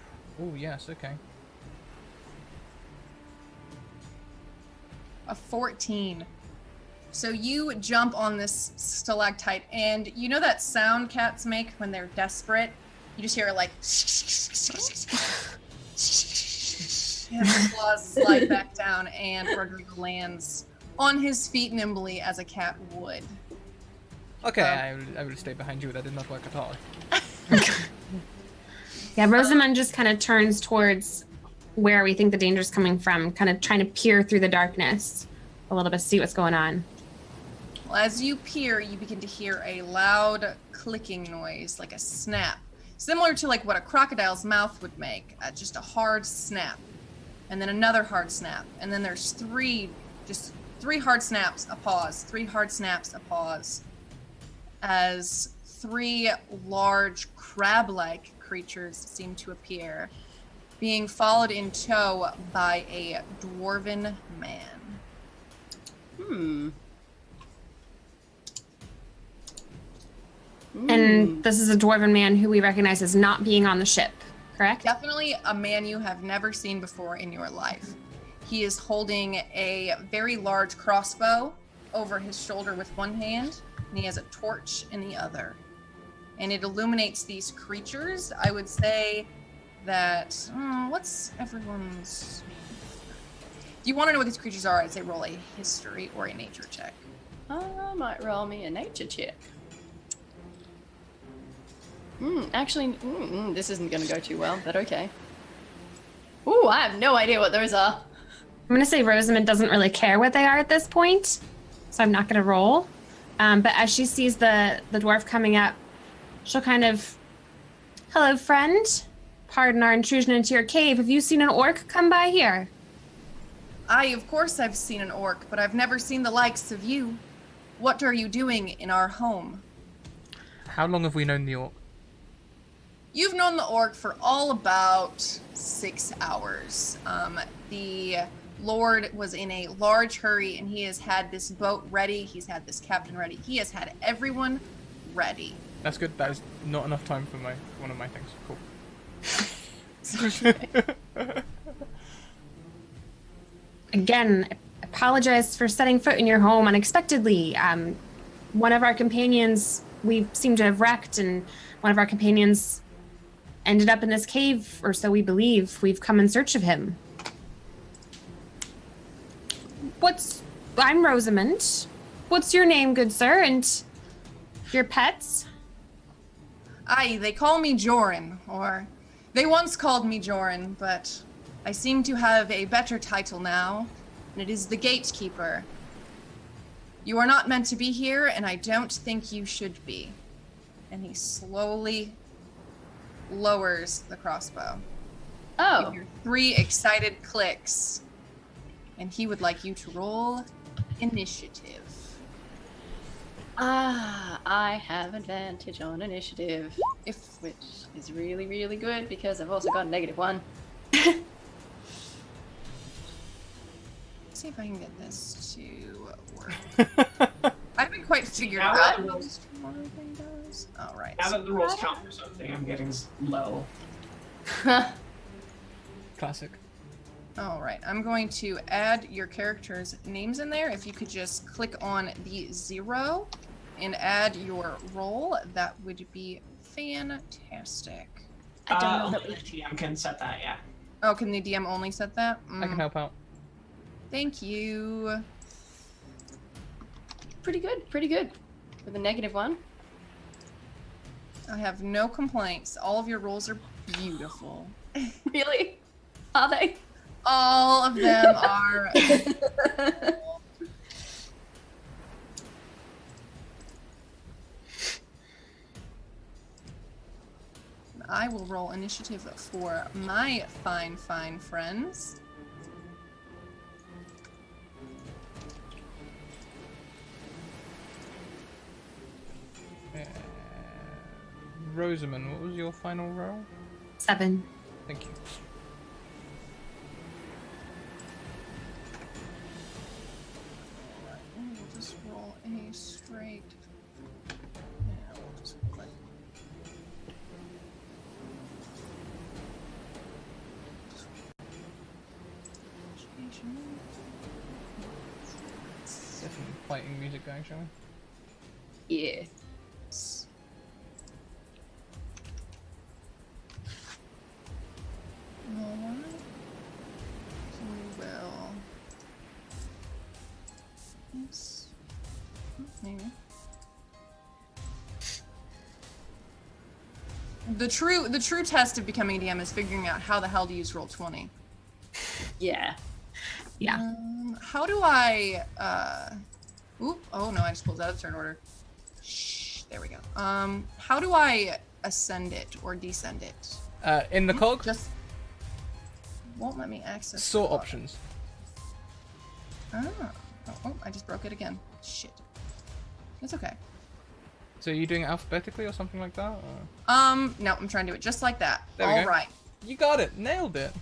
yes, okay. A 14. So you jump on this stalactite, and you know that sound cats make when they're desperate? You just hear it like... and the claws slide back down, and Rodrigo lands on his feet nimbly as a cat would. Okay, I will stay behind you. That did not work at all. Yeah, Rosamund just kind of turns towards where we think the danger's coming from, kind of trying to peer through the darkness a little bit, see what's going on. Well, as you peer, you begin to hear a loud clicking noise, like a snap, similar to like what a crocodile's mouth would make, just a hard snap, and then another hard snap, and then there's three hard snaps, a pause, 3 hard snaps, a pause, as 3 large crab-like creatures seem to appear, being followed in tow by a dwarven man. And this is a dwarven man who we recognize as not being on the ship, correct? Definitely a man you have never seen before in your life. He is holding a very large crossbow over his shoulder with one hand, and he has a torch in the other. And it illuminates these creatures. I would say that, what's everyone's... If you want to know what these creatures are, I'd say roll a history or a nature check. I might roll me a nature check. Actually, this isn't going to go too well, but okay. Ooh, I have no idea what those are. I'm going to say Rosamund doesn't really care what they are at this point, so I'm not going to roll. But as she sees the dwarf coming up, she'll kind of, hello, friend. Pardon our intrusion into your cave. Have you seen an orc come by here? Of course I've seen an orc, but I've never seen the likes of you. What are you doing in our home? How long have we known the orc? You've known the orc for all about 6 hours. The lord was in a large hurry, and he has had this boat ready. He's had this captain ready. He has had everyone ready. That's good. That is not enough time for one of my things. Cool. Again, apologize for setting foot in your home unexpectedly. One of our companions we seem to have wrecked, and one of our companions ended up in this cave, or so we believe. We've come in search of him. I'm Rosamond. What's your name, good sir, and your pets? Aye, they call me Joran, or they once called me Joran, but I seem to have a better title now, and it is the Gatekeeper. You are not meant to be here, and I don't think you should be. And he slowly lowers the crossbow. Oh. You hear 3 excited clicks, and he would like you to roll initiative. I have advantage on initiative, which is really, really good because I've also got a -1. Let's see if I can get this to work. I haven't quite figured out Now what this thing does. All right. Now that the rolls count for something, I'm getting low. Classic. All right. I'm going to add your characters' names in there. If you could just click on the 0 and add your roll, that would be fantastic. I don't know that Only the GM can set that, yeah. Oh, can the DM only set that? I can help out. Thank you. Pretty good, pretty good. With a -1. I have no complaints. All of your rolls are beautiful. Really? Are they? All of them are. I will roll initiative for my fine friends. Rosamond, what was your final roll? 7. Thank you. Alright, we'll just roll a straight. Yeah, we'll just click. Get some fighting music going, shall we? Yeah. Alright. So we will. Yes. Maybe. The true test of becoming a DM is figuring out how the hell to use Roll20. Yeah. Yeah. How do I oop, oh no, I just pulled out of turn order. Shh, there we go. How do I ascend it or descend it? In the cog, Just won't let me access sort the cog. options. Oh, I just broke it again. Shit. It's okay. So are you doing it alphabetically or something like that? Or? No, I'm trying to do it just like that. There we All go. right. You got it. Nailed it.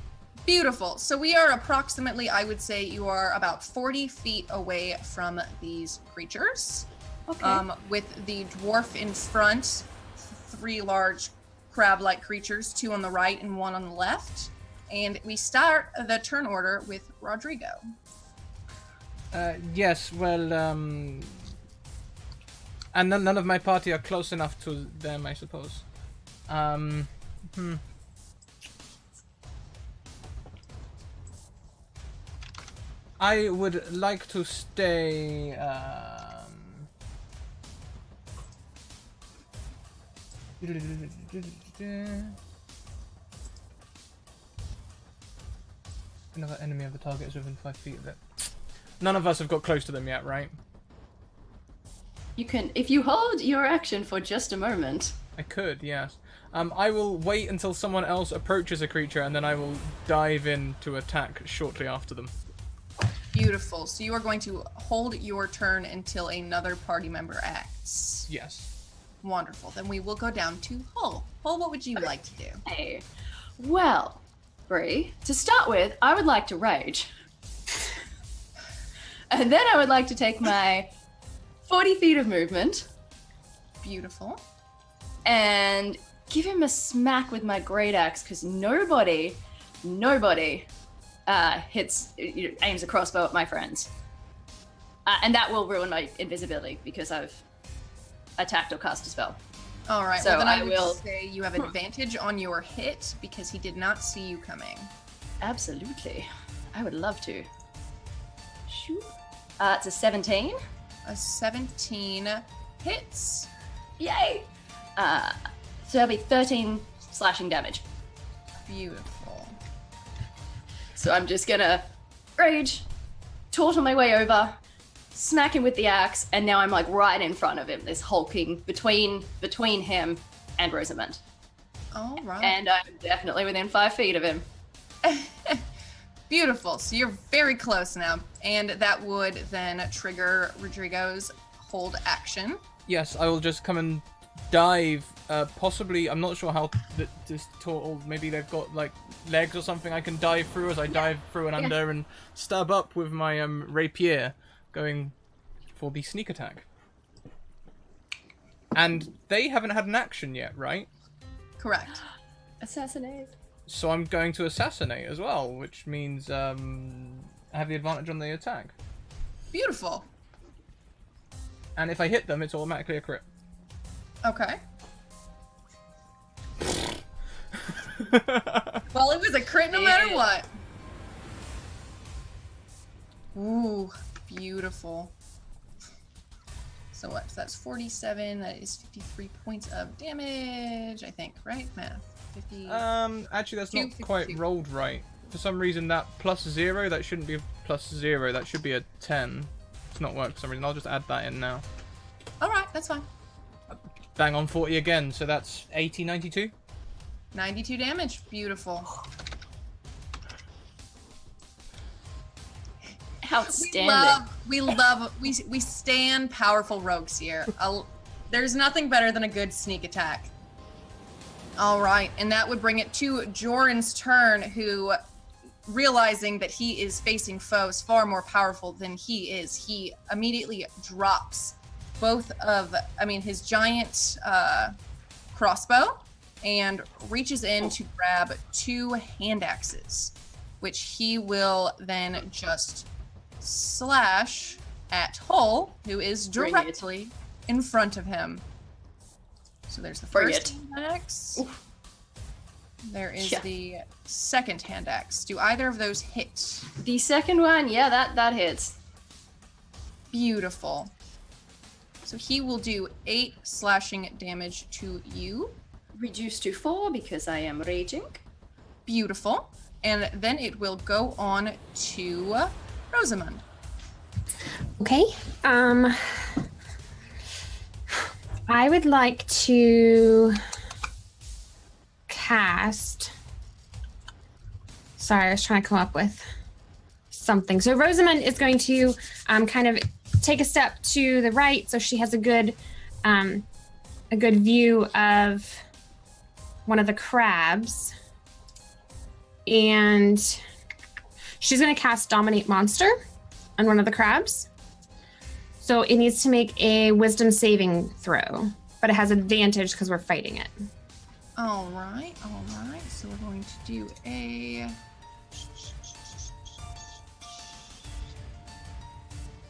Beautiful. So we are approximately, I would say you are about 40 feet away from these creatures. Okay. With the dwarf in front, 3 large crab-like creatures, 2 on the right and 1 on the left. And we start the turn order with Rodrigo. Yes, well, and none of my party are close enough to them, I suppose. I would like to stay, another enemy of the target is within 5 feet of it. None of us have got close to them yet, right? You can, if you hold your action for just a moment. I could, yes. I will wait until someone else approaches a creature, and then I will dive in to attack shortly after them. Beautiful. So you are going to hold your turn until another party member acts. Yes. Wonderful. Then we will go down to Hull. Hull, what would you like to do? Hey. Well, Bree, to start with, I would like to rage. And then I would like to take my 40 feet of movement Beautiful. and give him a smack with my great axe, because nobody aims a crossbow at my friends. And that will ruin my invisibility because I've attacked or cast a spell. All right. So well, then I I would will- say you have advantage on your hit because he did not see you coming. Absolutely. I would love to. Shoot. It's a 17. A 17 hits. Yay! So that'll be 13 slashing damage. Beautiful. So I'm just gonna rage, tortle my way over, smack him with the axe, and now I'm like right in front of him, this hulking between him and Rosamund. All right. And I'm definitely within 5 feet of him. Beautiful. So you're very close now. And that would then trigger Rodrigo's hold action. Yes, I will just come and dive. Possibly, I'm not sure how this turtle. Maybe they've got like legs or something. I can dive through as I dive through and under and stab up with my rapier, going for the sneak attack. And they haven't had an action yet, right? Correct. Assassinate. So I'm going to assassinate as well, which means I have the advantage on the attack. Beautiful. And if I hit them, it's automatically a crit. Okay. Well, it was a crit no matter what. Ooh, beautiful. So what? So that's 47. That is 53 points of damage, I think, right? Math. 50. Actually, that's not 52. quite rolled right. For some reason, that +0, that shouldn't be a +0. That should be a 10. It's not worked for some reason. I'll just add that in now. All right, that's fine. Bang on 40 again, so that's 80, 92. 92 damage. Beautiful. Outstanding. We stand powerful rogues here. There's nothing better than a good sneak attack. All right, and that would bring it to Joran's turn, who, realizing that he is facing foes far more powerful than he is, he immediately drops his giant crossbow and reaches in to grab 2 hand axes, which he will then just slash at Hull, who is directly in front of him. So there's the first hand axe. Oof. There is the second hand axe. Do either of those hit? The second one, yeah, that hits. Beautiful. So he will do 8 slashing damage to you. Reduced to 4 because I am raging. Beautiful. And then it will go on to Rosamund. Okay. I would like to cast. Sorry, I was trying to come up with something. So Rosamund is going to kind of take a step to the right, so she has a good view of one of the crabs, and she's going to cast Dominate Monster on one of the crabs. So it needs to make a wisdom saving throw, but it has advantage because we're fighting it. All right. So we're going to do a...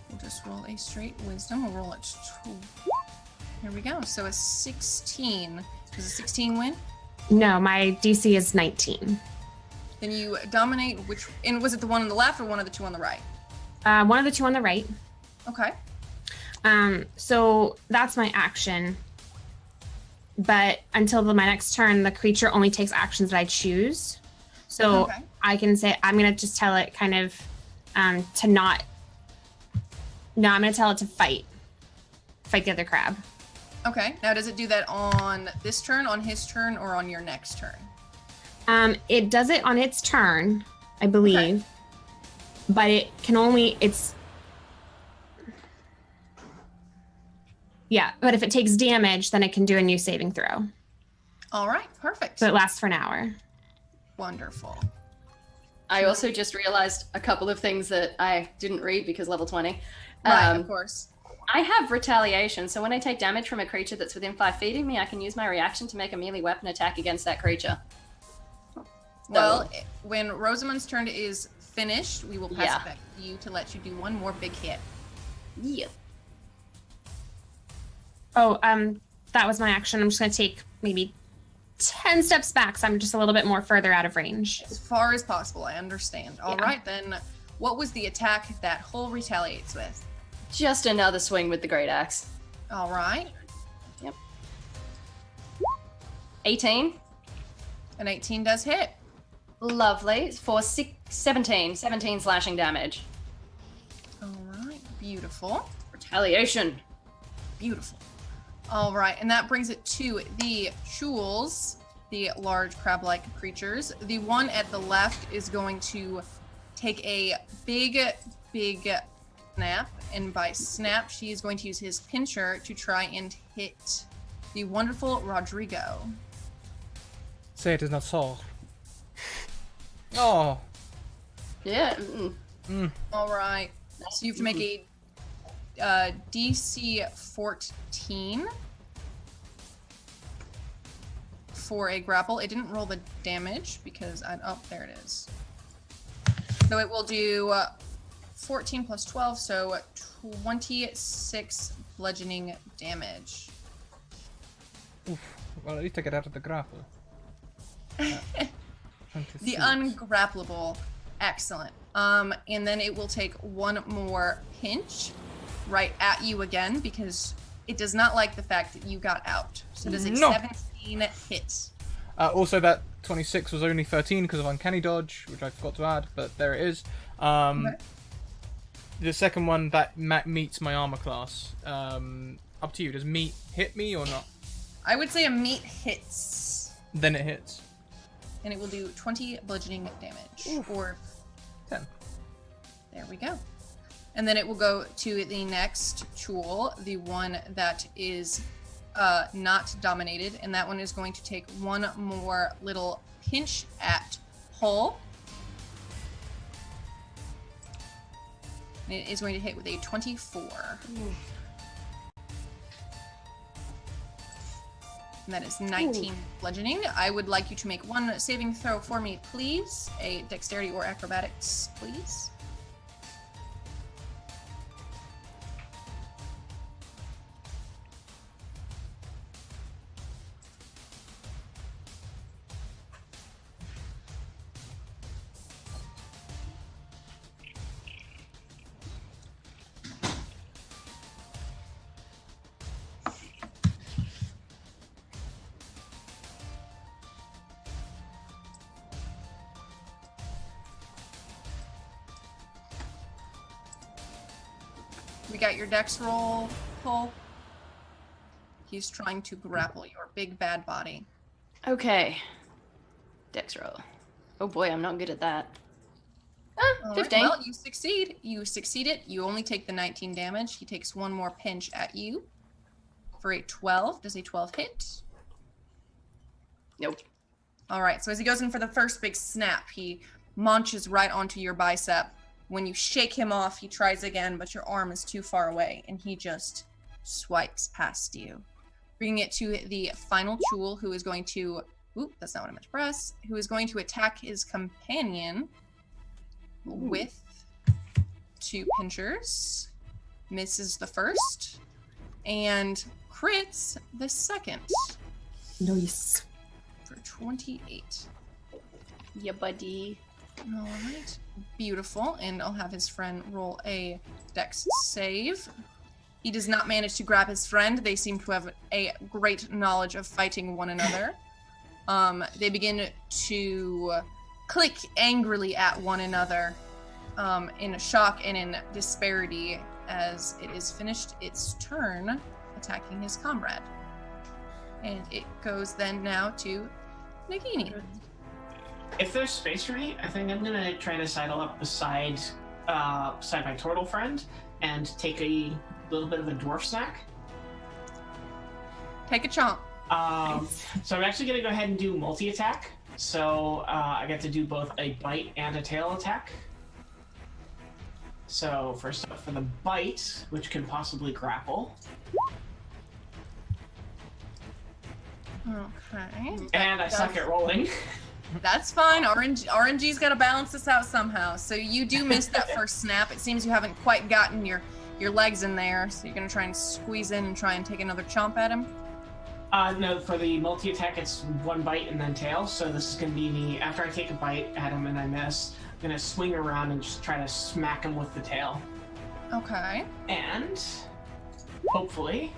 We'll just roll a straight wisdom. We'll roll it. Here we go. So a 16. Does a 16 win? No, my DC is 19. Then you dominate which... And was it the one on the left or one of the 2 on the right? One of the 2 on the right. Okay. So that's my action. But until my next turn, the creature only takes actions that I choose. So Okay. I can say, I'm going to just tell it kind of to not... No, I'm going to tell it to fight the other crab. Okay. Now, does it do that on this turn, on his turn, or on your next turn? It does it on its turn, I believe. Okay. But it can only... Yeah, but if it takes damage, then it can do a new saving throw. All right. Perfect. So it lasts for an hour. Wonderful. I also just realized a couple of things that I didn't read because level 20. Right, of course. I have retaliation, so when I take damage from a creature that's within 5 feet of me, I can use my reaction to make a melee weapon attack against that creature. Well, when Rosamund's turn is finished, we will pass Yeah. it back to you to let you do one more big hit. Yeah. Oh, that was my action. I'm just gonna take maybe 10 steps back, so I'm just a little bit more further out of range. As far as possible, I understand. All Yeah. right, then. What was the attack that Hull retaliates with? Just another swing with the great axe. All right. 18. An 18 does hit. Lovely. For 17 slashing damage. All right. Beautiful. Retaliation. Beautiful. All right, and that brings it to the Chules, the large crab-like creatures. The one at the left is going to take a big snap, and by snap, she is going to use his pincher to try and hit the wonderful Rodrigo. Say it is not so. Oh. Yeah. All right, so you have to make a DC 14 for a grapple. It didn't roll the damage because there it is. So it will do 14 plus 12, so 26 bludgeoning damage. Oof. Well, at least I get out of the grapple. The ungrappleable. Excellent. And then it will take one more pinch right at you again because it does not like the fact that you got out. So does a No. 17 hit? Also, that 26 was only 13 because of Uncanny Dodge, which I forgot to add, but there it is. Okay. The second one, that meets my armor class. Up to you. Does meat hit me or not? I would say a meat hits. Then it hits. And it will do 20 bludgeoning damage. Oof. Or 10. there we go. And then it will go to the next Chul, the one that is not dominated, and that one is going to take one more little pinch at Hull. And it is going to hit with a 24. And that is 19 bludgeoning. I would like you to make one saving throw for me, please. A dexterity or acrobatics, please. We got your dex roll, Hull. He's trying to grapple your big bad body. Okay. Dex roll. Oh boy, I'm not good at that. All right, 15. well, you succeed. You succeed it. You only take the 19 damage. He takes one more pinch at you for a 12. Does a 12 hit? Nope. All right, so as he goes in for the first big snap, he launches right onto your bicep. When you shake him off, he tries again, but your arm is too far away, and he just swipes past you. Bringing it to the final Chul, who is going to... Oop, that's not what I meant to press. Who is going to attack his companion with 2 pinchers. Misses the first, and crits the second Nice. for 28. Yeah, buddy. All right, beautiful. And I'll have his friend roll a dex save. He does not manage to grab his friend. They seem to have a great knowledge of fighting one another. They begin to click angrily at one another in shock and in disparity as it is finished its turn attacking his comrade. And it goes then now to Nagini. If there's space for me, I think I'm gonna try to sidle up beside my turtle friend and take a little bit of a dwarf snack. Take a chomp. So I'm actually gonna go ahead and do multi-attack So I get to do both a bite and a tail attack. So first up for the bite, which can possibly grapple. Okay. And I suck at rolling. That's fine. RNG's got to balance this out somehow. So you do miss that first snap. It seems you haven't quite gotten your legs in there. So you're going to try and squeeze in and try and take another chomp at him? No, for the multi-attack, it's one bite and then tail. So this is going to be me, after I take a bite at him and I miss, I'm going to swing around and just try to smack him with the tail. Okay. And hopefully...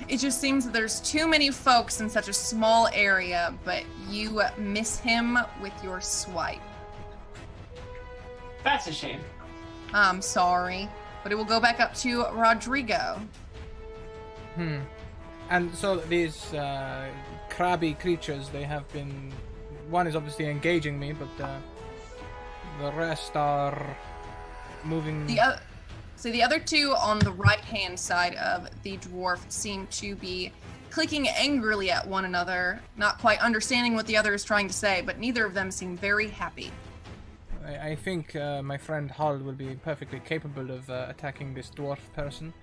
It just seems that there's too many folks in such a small area, but you miss him with your swipe. That's a shame. I'm sorry, but it will go back up to Rodrigo. And so these crabby creatures, they have been... One is obviously engaging me, but the rest are moving... So the other two on the right-hand side of the dwarf seem to be clicking angrily at one another, not quite understanding what the other is trying to say, but neither of them seem very happy. I think my friend Hull will be perfectly capable of attacking this dwarf person.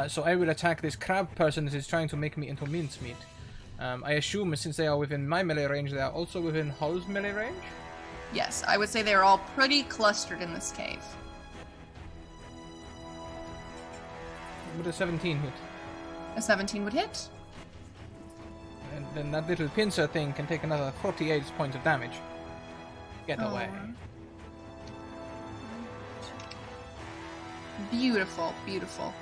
So I will attack this crab person that is trying to make me into mincemeat. I assume since they are within my melee range, they are also within Hull's melee range? Yes, I would say they're all pretty clustered in this cave. Would a 17 hit? A 17 would hit. And then that little pincer thing can take another 48 points of damage. Get away. Beautiful, beautiful.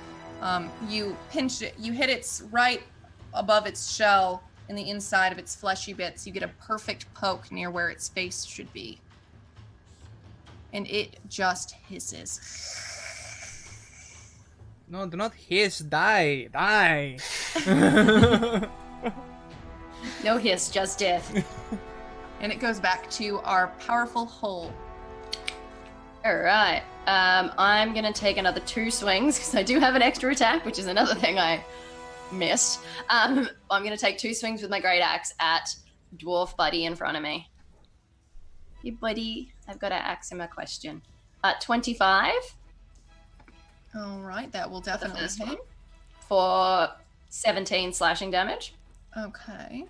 You pinch it, you hit it right above its shell in the inside of its fleshy bits. You get a perfect poke near where its face should be. And it just hisses. No, do not hiss. Die. Die. No hiss, just death. And it goes back to our powerful hole. All right. I'm going to take another 2 swings because I do have an extra attack, which is another thing I missed. I'm going to take 2 swings with my great axe at dwarf buddy in front of me. Hey, buddy. I've got to ask him a question. 25. All right, that will definitely hit. For 17 slashing damage. Okay.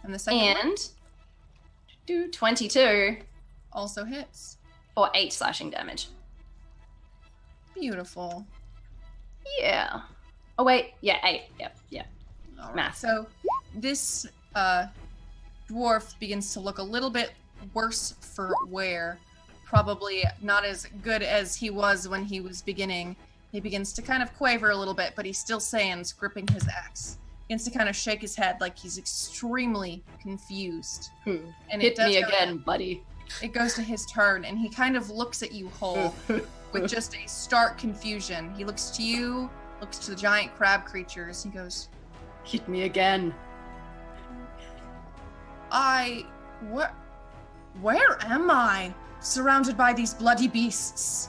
And the second one? And 22 also hits. for 8 slashing damage. Beautiful. Yeah. Oh, wait. Yeah, 8. Yep. All right. Math. So this dwarf begins to look a little bit worse for wear. Probably not as good as he was when he was beginning. He begins to kind of quaver a little bit, but he still stands, gripping his axe. He begins to kind of shake his head like he's extremely confused. And Hit me again, buddy. It goes to his turn, and he kind of looks at you whole with just a stark confusion. He looks to you, looks to the giant crab creatures. He goes, Hit me again. Where am I? Surrounded by these bloody beasts.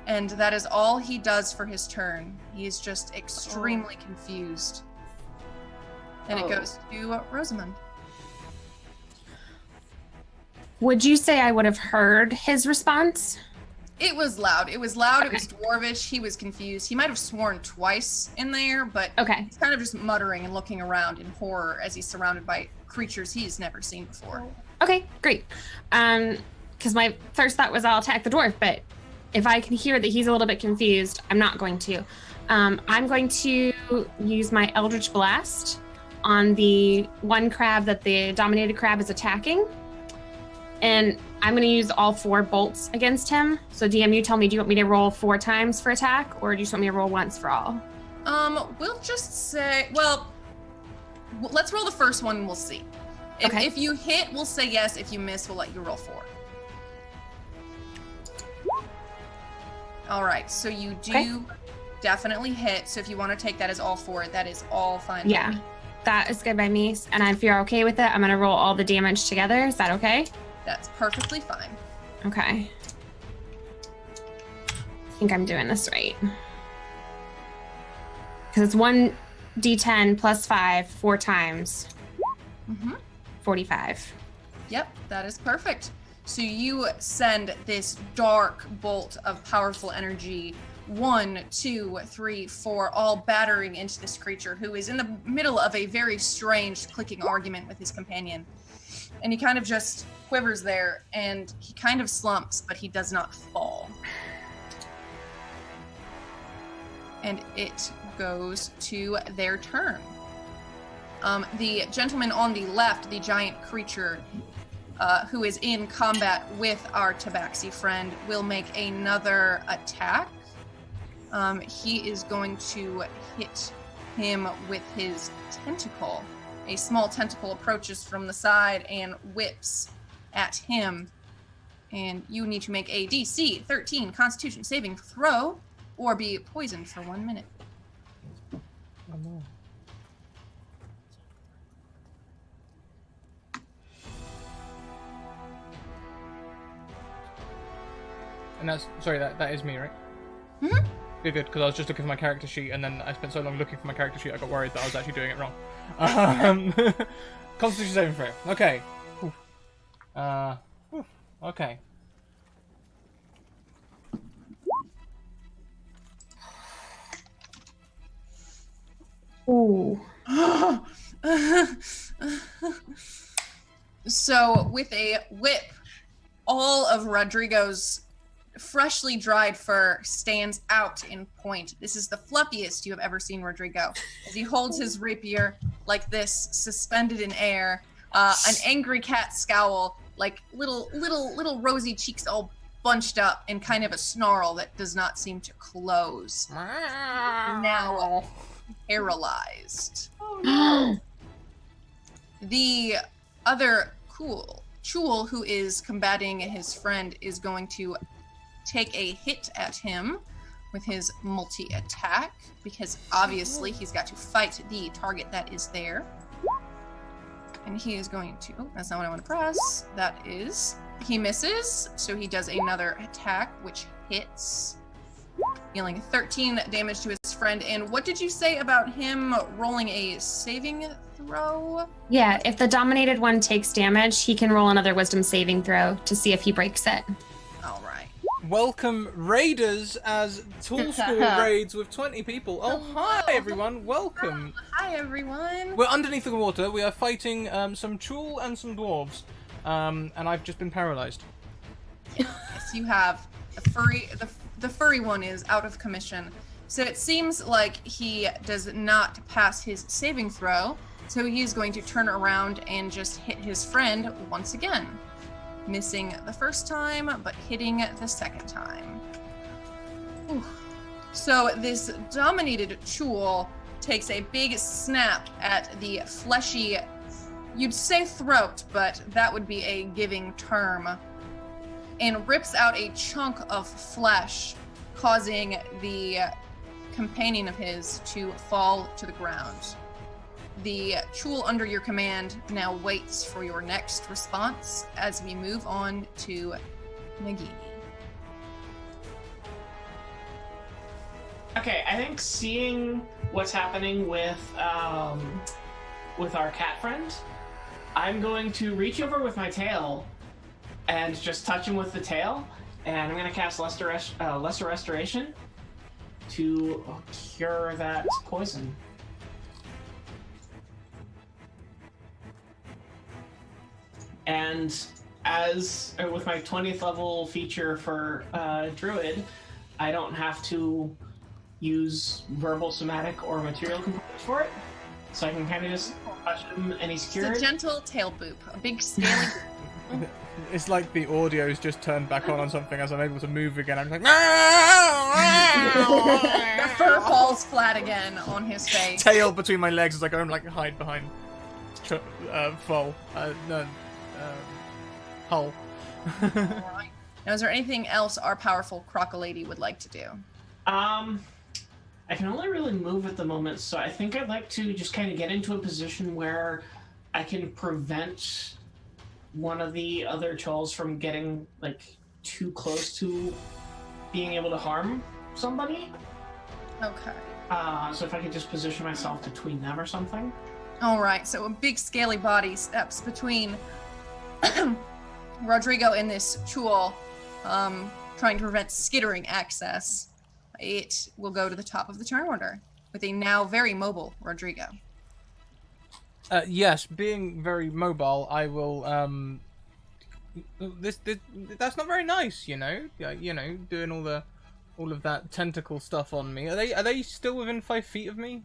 And that is all he does for his turn. He is just extremely confused. And it goes to Rosamund. Would you say I would have heard his response? It was loud. It was loud. It was dwarvish. He was confused. He might have sworn twice in there, but Okay. he's kind of just muttering and looking around in horror as he's surrounded by creatures he's never seen before. Okay, great. Because my first thought was I'll attack the dwarf, but if I can hear that he's a little bit confused, I'm not going to. I'm going to use my Eldritch Blast on the one crab that the dominated crab is attacking. And I'm going to use all 4 bolts against him. So DM, you tell me, do you want me to roll 4 times for attack, or do you just want me to roll once for all? We'll just say, well, let's roll the first one and we'll see. If you hit, we'll say yes. If you miss, we'll let you roll 4. All right, so you do definitely hit. So if you want to take that as all 4, that is all fine. Yeah, that is good by me. And if you're okay with it, I'm going to roll all the damage together. Is that okay? That's perfectly fine. Okay. I think I'm doing this right. Because it's D10 plus 5 4 times. Mm-hmm. 45. Yep, that is perfect. So you send this dark bolt of powerful energy, 1, 2, 3, 4, all battering into this creature who is in the middle of a very strange clicking argument with his companion. And he kind of just quivers there, and he kind of slumps, but he does not fall. And it goes to their turn. The gentleman on the left, the giant creature who is in combat with our Tabaxi friend, will make another attack. He is going to hit him with his tentacle. A small tentacle approaches from the side and whips at him. And you need to make a DC 13 Constitution saving throw or be poisoned for 1 minute. Oh, no. And that's, sorry, that is me, right? Mm-hmm. Good, because I was just looking for my character sheet, and then I spent so long looking for my character sheet, I got worried that I was actually doing it wrong. Constitution saving throw. Okay. Okay. Ooh. So, with a whip, all of Rodrigo's freshly dried fur stands out in point. This is the fluffiest you have ever seen Rodrigo. As he holds his rapier like this, suspended in air, an angry cat scowl, like little rosy cheeks all bunched up, and kind of a snarl that does not seem to close. Now paralyzed. Oh no. The other Chul, who is combating his friend, is going to take a hit at him with his multi-attack, because obviously he's got to fight the target that is there. And he is going to... Oh, that's not what I want to press. That is... He misses, so he does another attack, which hits, dealing 13 damage to his friend. And what did you say about him rolling a saving throw? Yeah, if the dominated one takes damage, he can roll another wisdom saving throw to see if he breaks it. All right. Welcome Raiders as Tool School raids with 20 people. Oh, hi everyone, welcome. Hi everyone. We're underneath the water. We are fighting some Chul and some dwarves. And I've just been paralyzed. Yes, you have. The furry one is out of commission. So it seems like he does not pass his saving throw. So he's going to turn around and just hit his friend once again. Missing the first time, but hitting the second time. Whew. So this dominated Chul takes a big snap at the fleshy, you'd say throat, but that would be a giving term, and rips out a chunk of flesh, causing the companion of his to fall to the ground. The Chul under your command now waits for your next response as we move on to Nagini. Okay, I think seeing what's happening with our cat friend, I'm going to reach over with my tail and just touch him with the tail, and I'm going to cast Lesser Restoration to cure that poison. And as with my 20th level feature for Druid, I don't have to use verbal, somatic, or material components for it. So I can kind of just touch him and he's cured. It's a gentle tail boop, a big scaly boop. It's like the audio's just turned back on something as I'm able to move again. I'm like, The fur falls flat again on his face. tail between my legs as I go and like hide behind foal. Hull. Alright. Now, is there anything else our powerful Crocolady would like to do? I can only really move at the moment, so I think I'd like to just kind of get into a position where I can prevent one of the other trolls from getting like too close to being able to harm somebody. Okay. So if I could just position myself between them or something. All right. So a big scaly body steps between Rodrigo and this tool, trying to prevent skittering access. It will go to the top of the turn order with a now very mobile Rodrigo. Yes, being very mobile, I will. That's not very nice, you know. Doing all of that tentacle stuff on me. Are they still within 5 feet of me?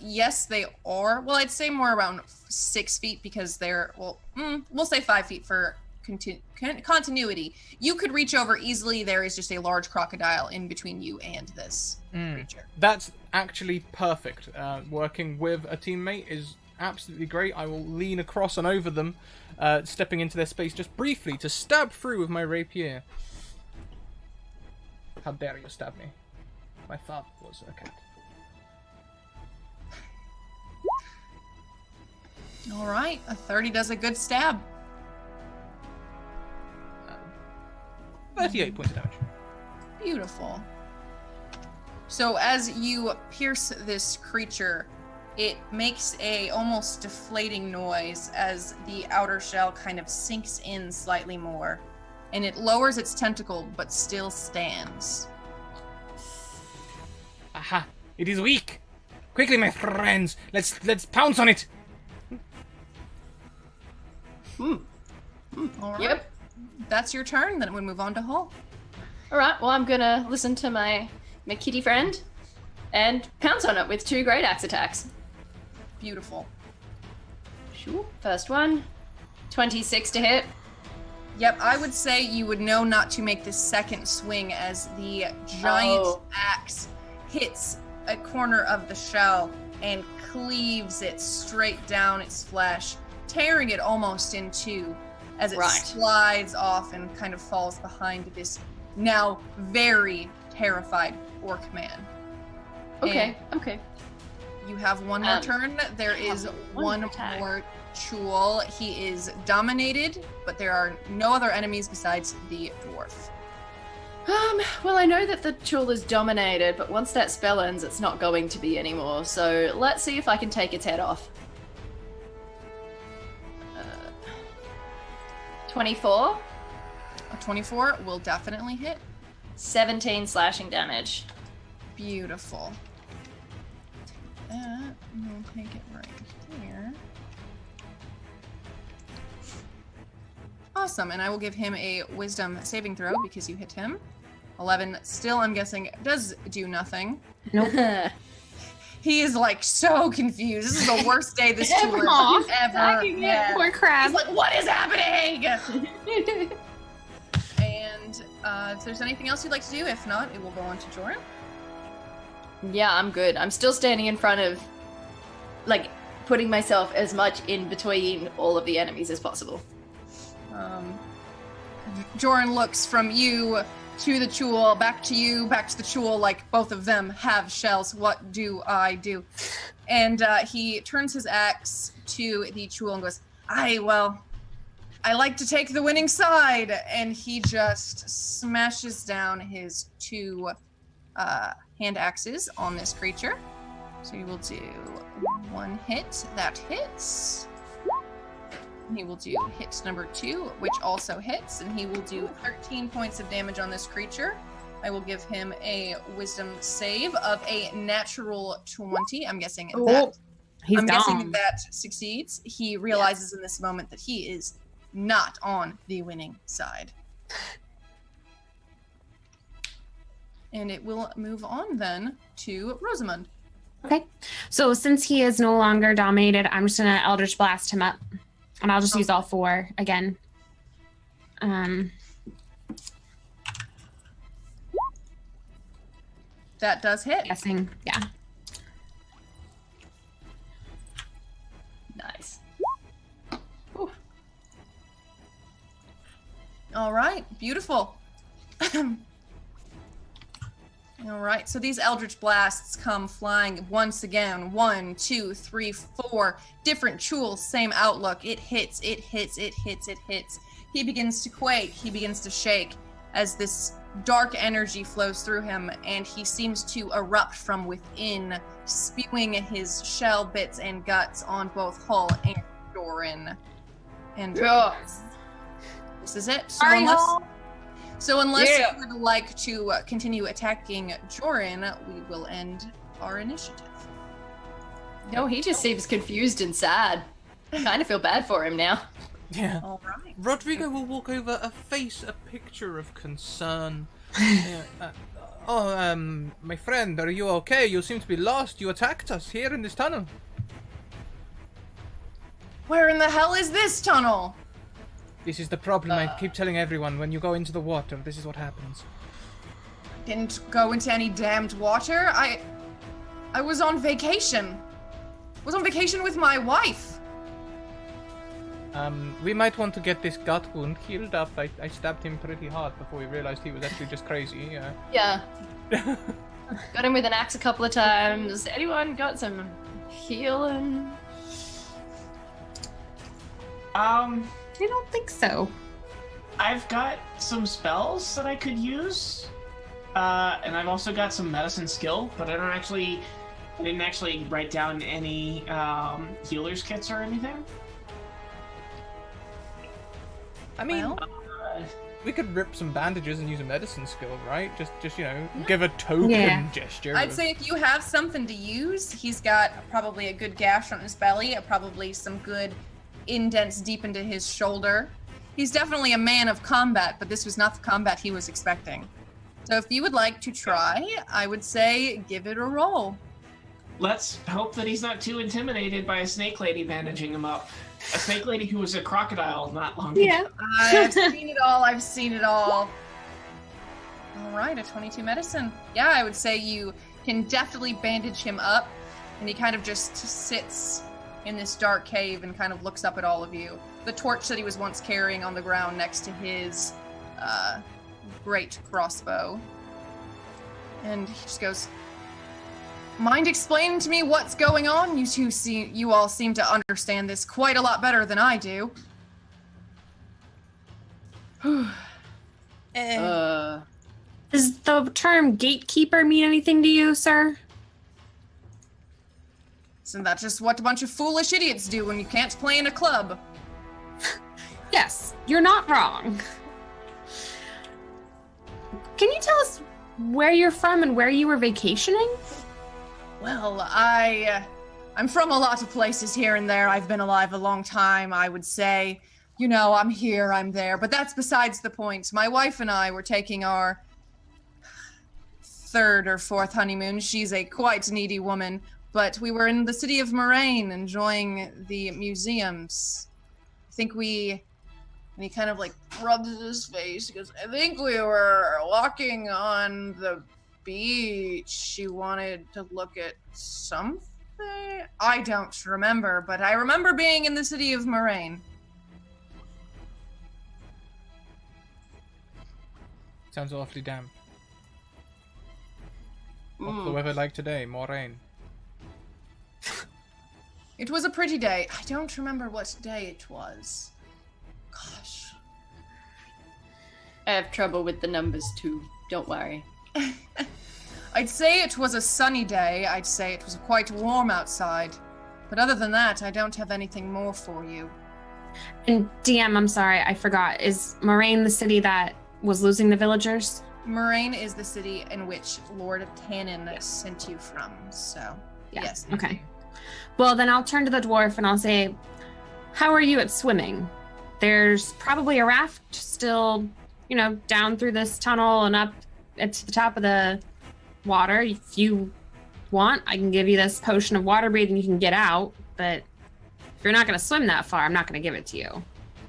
Yes, they are. Well, I'd say more around 6 feet because they're, we'll say 5 feet for continuity. You could reach over easily. There is just a large crocodile in between you and this creature. That's actually perfect. Working with a teammate is absolutely great. I will lean across and over them, stepping into their space just briefly to stab through with my rapier. How dare you stab me? My thought was a cat. All right, a 30 does a good stab. 38 points of damage. Beautiful. So as you pierce this creature, it makes a almost deflating noise as the outer shell kind of sinks in slightly more, and it lowers its tentacle but still stands. Aha! It is weak. Quickly, my friends, let's pounce on it. All right. Yep. That's your turn. Then we move on to Hull. All right. Well, I'm gonna listen to my kitty friend and pounce on it with 2 great axe attacks. Beautiful. Sure. First one, 26 to hit. Yep, I would say you would know not to make the second swing as the giant axe hits a corner of the shell and cleaves it straight down its flesh, tearing it almost in two as it slides off and kind of falls behind this now very terrified orc man. Okay, and okay. You have one more turn. There is one more Chul. He is dominated, but there are no other enemies besides the dwarf. Well, I know that the Chul is dominated, but once that spell ends, it's not going to be anymore. So let's see if I can take its head off. 24. A 24 will definitely hit. 17 slashing damage. Beautiful. That, we'll take it right here. Awesome, and I will give him a wisdom saving throw because you hit him. 11 still, I'm guessing, does do nothing. Nope. He is like so confused. This is the worst day this tour has ever had. Poor crab. He's like, what is happening? And if there's anything else you'd like to do, if not, it will go on to Joran. Yeah, I'm good. I'm still standing in front of, like, putting myself as much in between all of the enemies as possible. Joran looks from you to the Chul, back to you, back to the Chul, like both of them have shells. What do I do? And he turns his axe to the Chul and goes, I like to take the winning side. And he just smashes down his 2 hand axes on this creature. So he will do 1 hit. That hits. He will do hit number 2, which also hits, and he will do 13 points of damage on this creature. I will give him a wisdom save of a natural 20. I'm guessing guessing that succeeds. He realizes in this moment that he is not on the winning side. And it will move on then to Rosamund. Okay. So since he is no longer dominated, I'm just going to Eldritch Blast him up. And I'll just use all 4 again. That does hit. Guessing, yeah. Nice. All right, beautiful. All right, so these Eldritch Blasts come flying once again. 1, 2, 3, 4 different Chuls, same outlook. It hits, it hits, it hits, it hits. He begins to quake, he begins to shake. as this dark energy flows through him, and he seems to erupt from within, spewing his shell bits and guts on both Hull and Doran. And this is it. So unless you would like to continue attacking Joran, we will end our initiative. No, he just seems confused and sad. I kind of feel bad for him now. Yeah. All right. Rodrigo will walk over, a picture of concern. My friend, are you okay? You seem to be lost. You attacked us here in this tunnel. Where in the hell is this tunnel? This is the problem. I keep telling everyone, when you go into the water, this is what happens. Didn't go into any damned water. I was on vacation. Was on vacation with my wife. We might want to get this gut wound healed up. I stabbed him pretty hard before we realized he was actually just crazy. Yeah. Got him with an axe a couple of times. Anyone got some healing? I don't think so. I've got some spells that I could use, and I've also got some medicine skill, but I didn't actually write down any healer's kits or anything. I mean, we could rip some bandages and use a medicine skill, right? Just give a token gesture. I'd say if you have something to use, he's got probably a good gash on his belly, probably some good indents deep into his shoulder. He's definitely a man of combat, but this was not the combat he was expecting. So if you would like to try, I would say give it a roll. Let's hope that he's not too intimidated by a snake lady bandaging him up. A snake lady who was a crocodile not long ago. Yeah. I've seen it all. All right, a 22 medicine. Yeah, I would say you can definitely bandage him up, and he kind of just sits in this dark cave and kind of looks up at all of you. The torch that he was once carrying on the ground next to his great crossbow. And he just goes, mind explaining to me what's going on? You all seem to understand this quite a lot better than I do. Does the term gatekeeper mean anything to you, sir? Isn't that just what a bunch of foolish idiots do when you can't play in a club? Yes, you're not wrong. Can you tell us where you're from and where you were vacationing? Well, I'm from a lot of places here and there. I've been alive a long time, I would say. You know, I'm here, I'm there, but that's besides the point. My wife and I were taking our third or fourth honeymoon. She's a quite needy woman, but we were in the city of Moraine enjoying the museums. I think and he kind of like rubs his face. He goes, I think we were walking on the beach. She wanted to look at something. I don't remember, but I remember being in the city of Moraine. Sounds awfully damp. What's the weather like today? More rain. It was a pretty day. I don't remember what day it was. Gosh. I have trouble with the numbers too. Don't worry. I'd say it was a sunny day. I'd say it was quite warm outside. But other than that, I don't have anything more for you. And DM, I'm sorry, I forgot. Is Moraine the city that was losing the villagers? Moraine is the city in which Lord Tannen sent you from, so Yeah. yes. Okay. Well, then I'll turn to the dwarf and I'll say, how are you at swimming? There's probably a raft still, down through this tunnel and up to the top of the water. If you want, I can give you this potion of water breathing. You can get out, but if you're not going to swim that far, I'm not going to give it to you.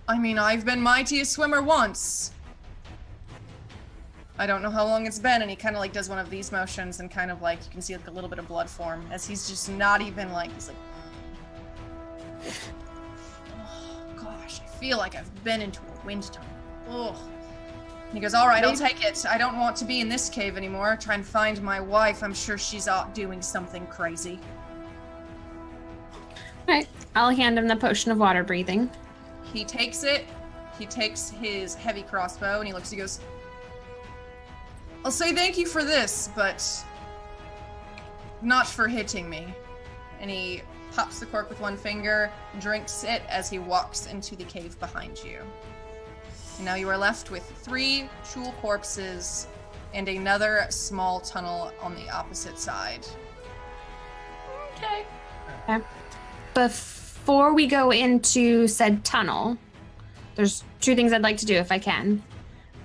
I mean, I've been mightiest swimmer once. I don't know how long it's been, and he kind of does one of these motions, and kind of you can see a little bit of blood form as he's just not even he's like, oh gosh, I feel like I've been into a wind tunnel. Ugh. And he goes, all right, I'll take it. I don't want to be in this cave anymore. Try and find my wife. I'm sure she's out doing something crazy. All right, I'll hand him the potion of water breathing. He takes it. He takes his heavy crossbow, and he looks. He goes, I'll say thank you for this, but not for hitting me. And he pops the cork with one finger, drinks it as he walks into the cave behind you. And now you are left with 3 Chul corpses and another small tunnel on the opposite side. Okay. Before we go into said tunnel, there's 2 things I'd like to do if I can.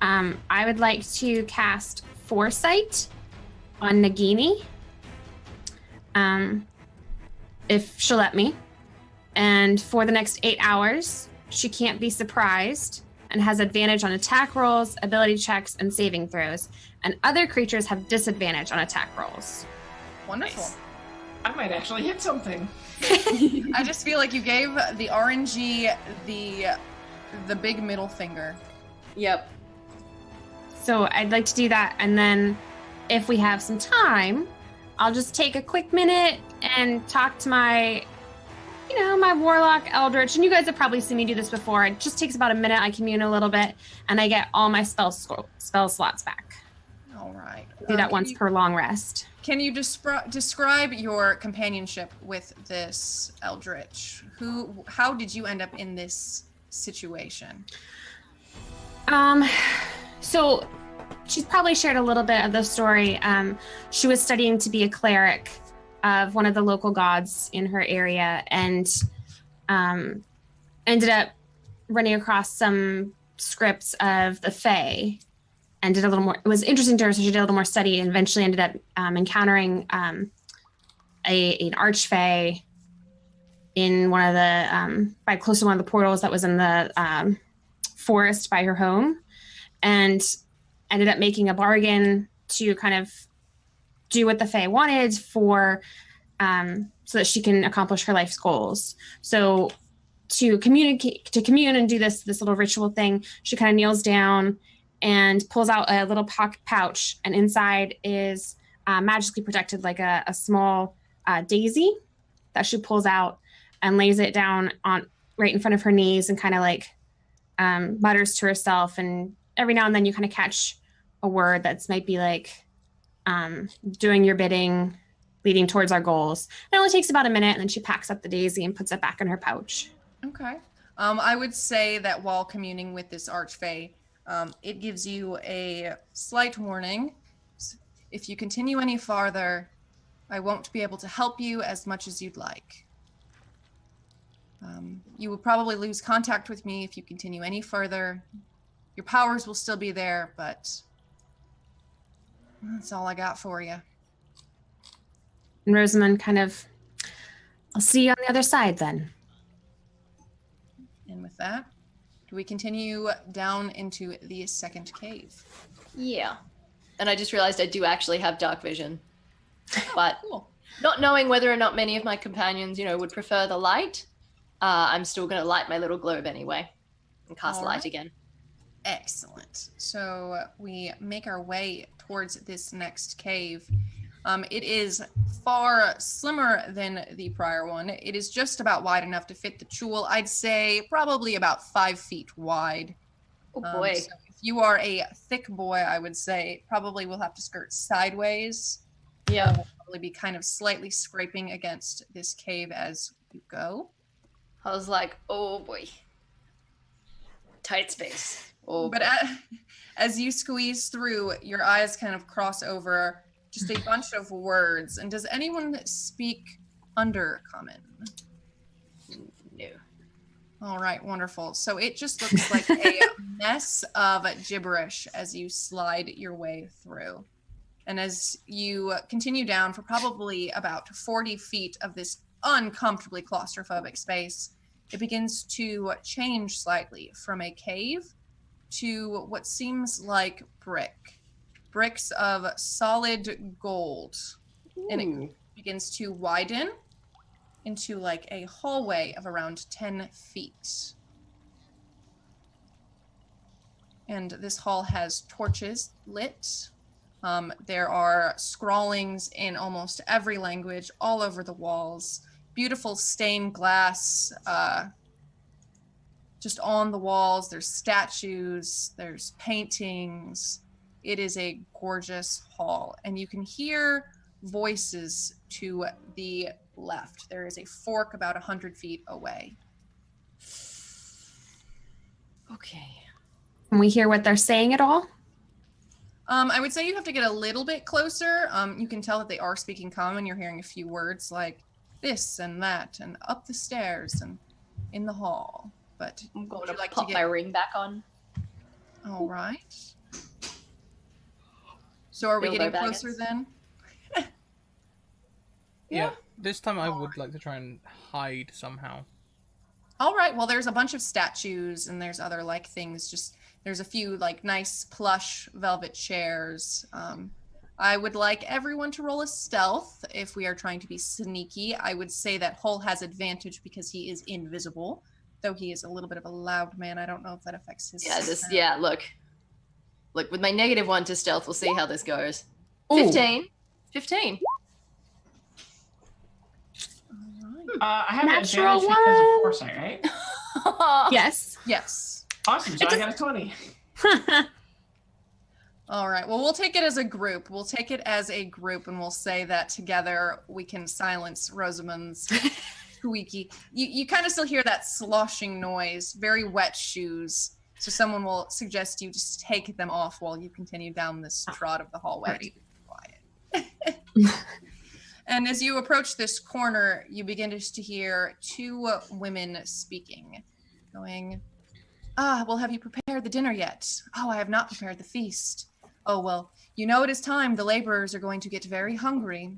I would like to cast Foresight on Nagini, if she'll let me. And for the next 8 hours, she can't be surprised and has advantage on attack rolls, ability checks, and saving throws. And other creatures have disadvantage on attack rolls. Wonderful. Nice. I might actually hit something. I just feel like you gave the RNG the big middle finger. Yep. So I'd like to do that, and then if we have some time, I'll just take a quick minute and talk to my warlock eldritch. And you guys have probably seen me do this before. It just takes about a minute. I commune a little bit, and I get all my spell slots back. All right. Do that once per long rest. Can you describe your companionship with this eldritch? How did you end up in this situation? So she's probably shared a little bit of the story. She was studying to be a cleric of one of the local gods in her area, and ended up running across some scripts of the Fae and did a little more. It was interesting to her, so she did a little more study and eventually ended up encountering an archfey in one of the by close to one of the portals that was in the forest by her home, and ended up making a bargain to kind of do what the Fae wanted for so that she can accomplish her life's goals. So to commune and do this little ritual thing, she kind of kneels down and pulls out a little pouch, and inside is magically protected like a small daisy that she pulls out and lays it down on right in front of her knees and kind of like mutters to herself. And every now and then you kind of catch a word that's might be like doing your bidding, leading towards our goals. It only takes about a minute, and then she packs up the daisy and puts it back in her pouch. Okay. I would say that while communing with this archfey, it gives you a slight warning. If you continue any farther, I won't be able to help you as much as you'd like. You will probably lose contact with me if you continue any further. Your powers will still be there, but that's all I got for you. And Rosamund kind of, I'll see you on the other side then. And with that, do we continue down into the second cave? Yeah. And I just realized I do actually have dark vision. But Cool. not knowing whether or not many of my companions, would prefer the light, I'm still going to light my little globe anyway and cast All light right. again. Excellent. So we make our way towards this next cave. It is far slimmer than the prior one. It is just about wide enough to fit the Chul. I'd say probably about 5 feet wide. Oh boy. So if you are a thick boy, I would say probably will have to skirt sideways. Yeah. Will probably be kind of slightly scraping against this cave as you go. I was like, oh boy. Tight space. Oh, But as you squeeze through, your eyes kind of cross over just a bunch of words. And does anyone speak Undercommon? no. All right, wonderful. So it just looks like a mess of gibberish as you slide your way through. And as you continue down for probably about 40 feet of this uncomfortably claustrophobic space, it begins to change slightly from a cave to what seems like bricks of solid gold. And it begins to widen into like a hallway of around 10 feet. And this hall has torches lit. There are scrawlings in almost every language all over the walls. Beautiful stained glass just on the walls. There's statues, there's paintings. It is a gorgeous hall, and you can hear voices to the left. There is a fork about 100 feet away. Okay. Can we hear what they're saying at all? I would say you have to get a little bit closer. You can tell that they are speaking common. You're hearing a few words like this and that, and up the stairs and in the hall. But I'm going would to you like pop to my get... ring back on. All right. So are we Bilbo getting closer Baggins. then? Yeah. This time I would like to try and hide somehow. All right. Well, there's a bunch of statues and there's other like things. Just there's a few like nice plush velvet chairs. I would like everyone to roll a stealth if we are trying to be sneaky. I would say that Hull has advantage because he is invisible, though he is a little bit of a loud man. I don't know if that affects his. Yeah, look, with my -1 to stealth, we'll see how this goes. Ooh. 15. 15. I have Natural advantage because of one. foresight, right? Yes. Yes. Awesome. So I got a 20. All right. Well, we'll take it as a group. We'll take it as a group, and we'll say that together we can silence Rosamund's squeaky. You kind of still hear that sloshing noise, very wet shoes. So someone will suggest you just take them off while you continue down this trot of the hallway. Right. Quiet. And as you approach this corner, you begin just to hear two women speaking, going, well, have you prepared the dinner yet? Oh, I have not prepared the feast. Oh, well, you know it is time. The laborers are going to get very hungry.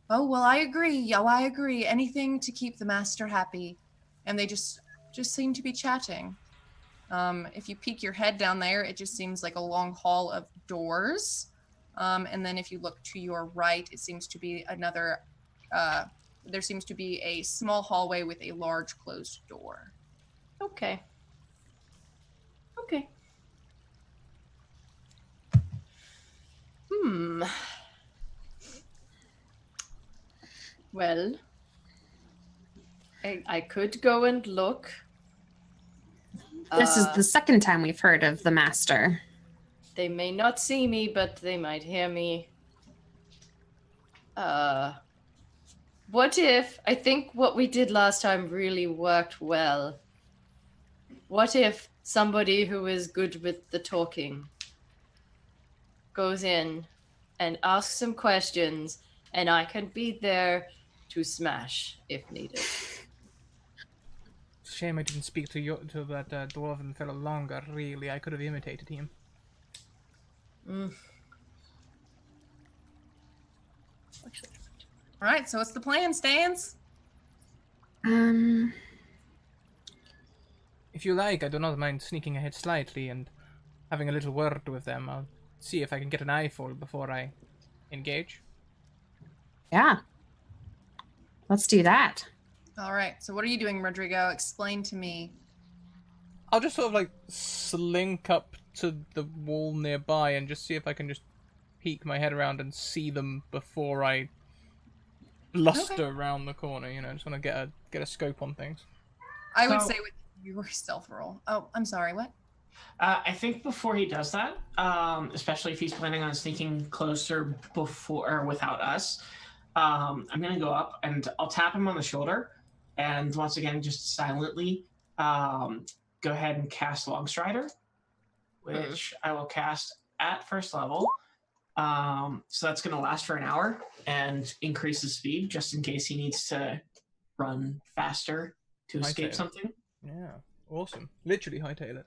Oh, well, I agree. Oh, I agree. Anything to keep the master happy. And they just seem to be chatting. If you peek your head down there, it just seems like a long hall of doors. And then if you look to your right, it seems to be another, there seems to be a small hallway with a large closed door. Okay. Okay. Well, I could go and look. This is the second time we've heard of the master. They may not see me, but they might hear me. What if, I think what we did last time really worked well. What if somebody who is good with the talking goes in and asks some questions, and I can be there to smash if needed? Shame I didn't speak to that dwarven fellow longer, really. I could have imitated him. All right, so what's the plan, Stans? If you like, I do not mind sneaking ahead slightly and having a little word with them. I'll see if I can get an eyeful before I engage. Yeah. Let's do that. All right, so what are you doing, Rodrigo? Explain to me. I'll just sort of like slink up to the wall nearby and just see if I can just peek my head around and see them before I bluster around the corner. You know, I just want to get a scope on things. I would say with your stealth roll. Oh, I'm sorry, what? I think before he does that, especially if he's planning on sneaking closer before or without us, I'm going to go up and I'll tap him on the shoulder. And once again, just silently go ahead and cast Longstrider, which I will cast at first level. So that's going to last for an hour and increase his speed just in case he needs to run faster to escape something. Yeah, awesome. Literally hightail it.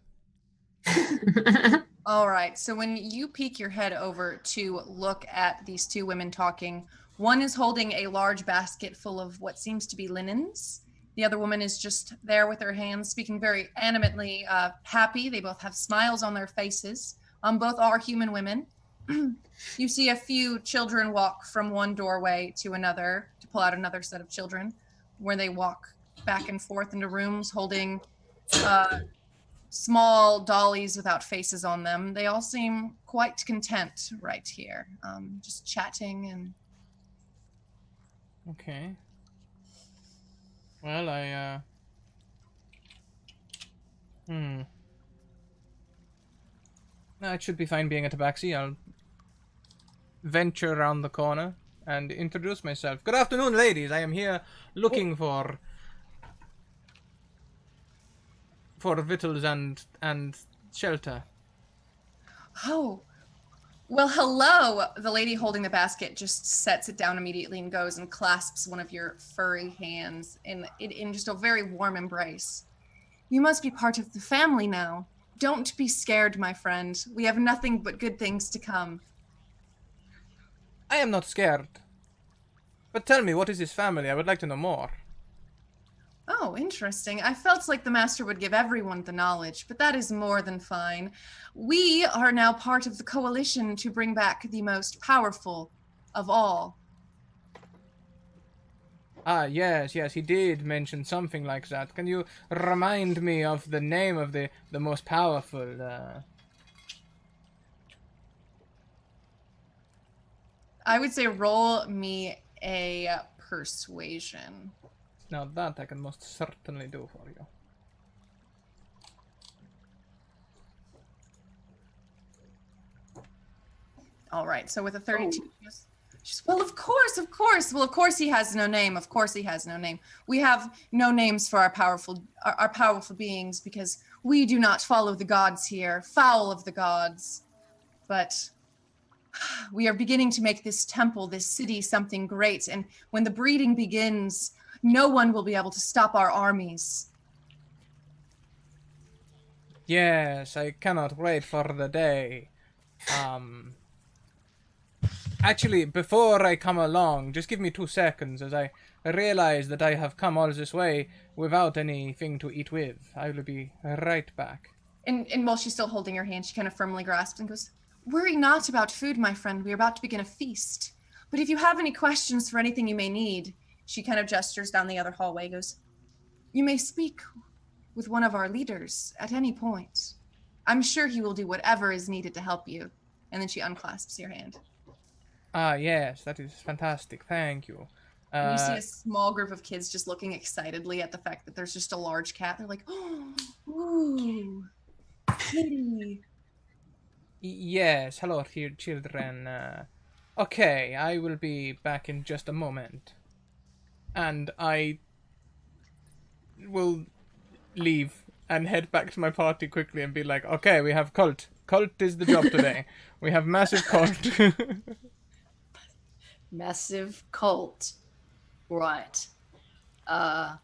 All right, so when you peek your head over to look at these two women talking, one is holding a large basket full of what seems to be linens. The other woman is just there with her hands, speaking very animately, happy. They both have smiles on their faces. Both are human women. You see a few children walk from one doorway to another to pull out another set of children, where they walk back and forth into rooms holding small dollies without faces on them. They all seem quite content right here, just chatting and... Okay. Well, No, it should be fine being a tabaxi. I'll venture around the corner and introduce myself. Good afternoon, ladies. I am here looking for victuals and shelter. Oh, well, hello. The lady holding the basket just sets it down immediately and goes and clasps one of your furry hands in just a very warm embrace. You must be part of the family now. Don't be scared, my friend. We have nothing but good things to come. I am not scared. But tell me, what is this family? I would like to know more. Oh, interesting. I felt like the master would give everyone the knowledge, but that is more than fine. We are now part of the coalition to bring back the most powerful of all. Ah, yes, he did mention something like that. Can you remind me of the name of the most powerful? I would say roll me a persuasion. Now that I can most certainly do for you. All right, so with a 32, well, of course. Well, of course he has no name. Of course he has no name. We have no names for our powerful beings because we do not follow the gods here, foul of the gods. But we are beginning to make this temple, this city, something great. And when the breeding begins, no one will be able to stop our armies. Yes, I cannot wait for the day. Actually, before I come along, just give me 2 seconds as I realize that I have come all this way without anything to eat with. I will be right back. And while she's still holding your hand, she kind of firmly grasps and goes, "Worry not about food, my friend. We are about to begin a feast. But if you have any questions for anything you may need," she kind of gestures down the other hallway, goes, "You may speak with one of our leaders at any point. I'm sure he will do whatever is needed to help you." And then she unclasps your hand. Ah, yes, that is fantastic. Thank you. And you see a small group of kids just looking excitedly at the fact that there's just a large cat. They're like, "Oh, ooh, kitty." Yes, hello here, children. Okay, I will be back in just a moment. And I will leave and head back to my party quickly and be like, okay, we have cult. Cult is the job today. We have massive cult. Massive cult. Right. I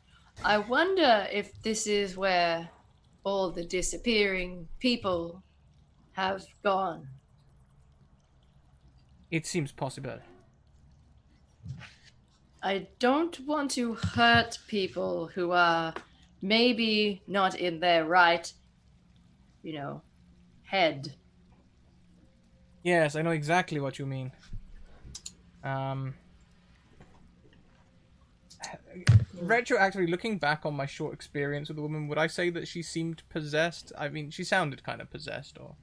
wonder if this is where all the disappearing people have gone. It seems possible. I don't want to hurt people who are maybe not in their right, head. Yes, I know exactly what you mean. Retroactively, looking back on my short experience with the woman, would I say that she seemed possessed? I mean, she sounded kind of possessed or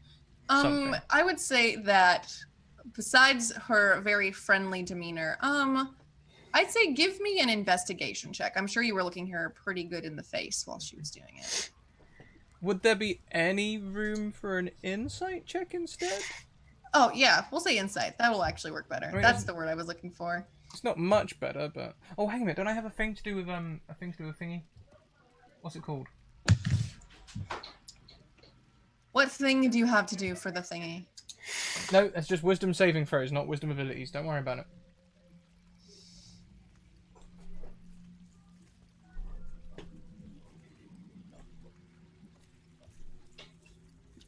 something. I would say that besides her very friendly demeanor, I'd say give me an investigation check. I'm sure you were looking her pretty good in the face while she was doing it. Would there be any room for an insight check instead? Oh, yeah, we'll say insight. That will actually work better. I mean, that's the word I was looking for. It's not much better, but... Oh, hang on a minute. Don't I have a thing to do with, thingy? What's it called? What thing do you have to do for the thingy? No, it's just wisdom saving throws, not wisdom abilities. Don't worry about it.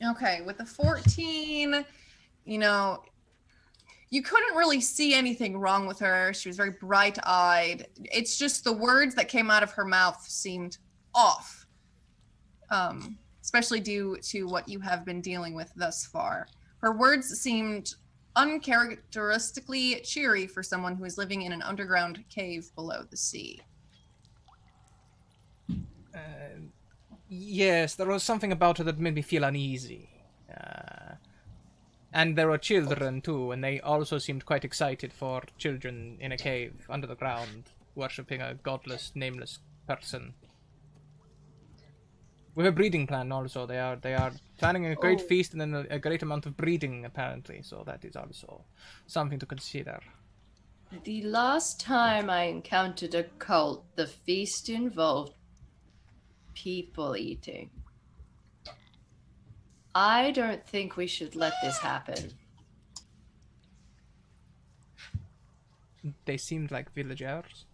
Okay, with the 14, you couldn't really see anything wrong with her. She was very bright-eyed. It's just the words that came out of her mouth seemed off, especially due to what you have been dealing with thus far. Her words seemed uncharacteristically cheery for someone who is living in an underground cave below the sea. Yes, there was something about her that made me feel uneasy. And there were children, too, and they also seemed quite excited for children in a cave under the ground, worshipping a godless, nameless person. We have a breeding plan also. They are planning a great feast and then a great amount of breeding apparently. So that is also something to consider. The last time I encountered a cult, the feast involved people eating. I don't think we should let this happen. They seemed like villagers.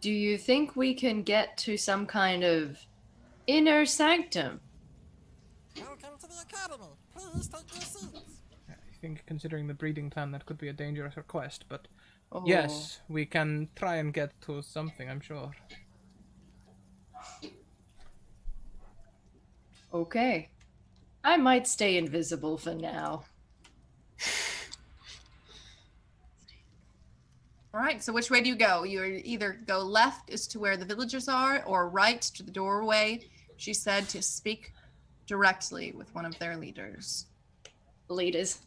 Do you think we can get to some kind of inner sanctum? Welcome to the academy. Please take your seats. I think considering the breeding plan, that could be a dangerous request, but Oh. yes, we can try and get to something, I'm sure. Okay. I might stay invisible for now. All right, so which way do you go? You either go left as to where the villagers are or right to the doorway. She said to speak directly with one of their leaders. Leaders.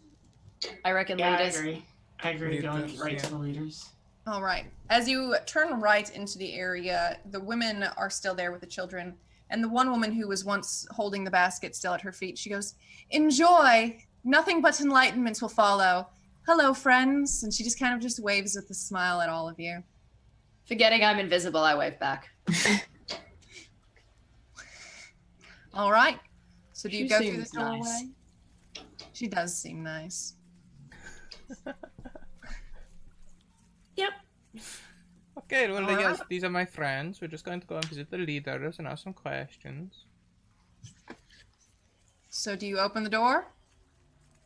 I reckon Yeah, leaders. I agree. Going Leaders, right yeah. to the leaders. All right. As you turn right into the area, the women are still there with the children. And the one woman who was once holding the basket still at her feet, she goes, "Enjoy. Nothing but enlightenment will follow. Hello, friends." And she just kind of just waves with a smile at all of you. Forgetting I'm invisible, I wave back. All right. So do you She go through seems the doorway? nice. She does seem nice. Yep. Okay, well, All yes, right. these are my friends. We're just going to go and visit the leaders and ask some questions. So do you open the door?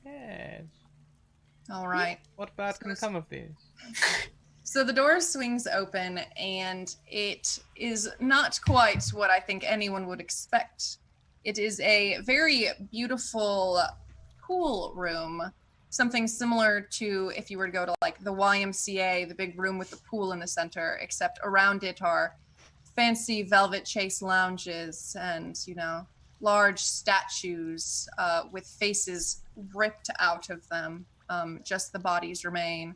Yes. All right. What bad can come of this? So the door swings open, and it is not quite what I think anyone would expect. It is a very beautiful pool room, something similar to if you were to go to like the YMCA, the big room with the pool in the center, except around it are fancy velvet chase lounges and, you know, large statues with faces ripped out of them. Just the bodies remain.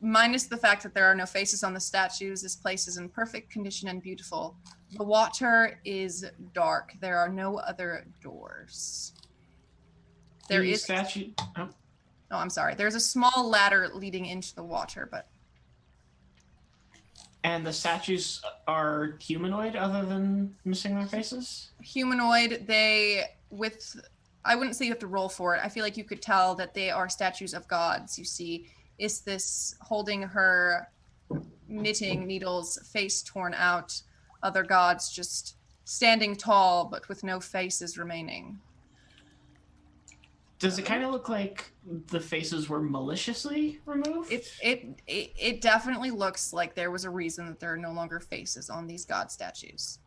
Minus the fact that there are no faces on the statues, this place is in perfect condition and beautiful. The water is dark. There are no other doors. There The is. statue. Oh, Oh, I'm sorry. There's a small ladder leading into the water, but and the statues are humanoid, other than missing their faces. humanoid. I wouldn't say you have to roll for it. I feel like you could tell that they are statues of gods. You see Isthis holding her knitting needles, face torn out. Other gods just standing tall, but with no faces remaining. Does it kind of look like the faces were maliciously removed? It definitely looks like there was a reason that there are no longer faces on these god statues.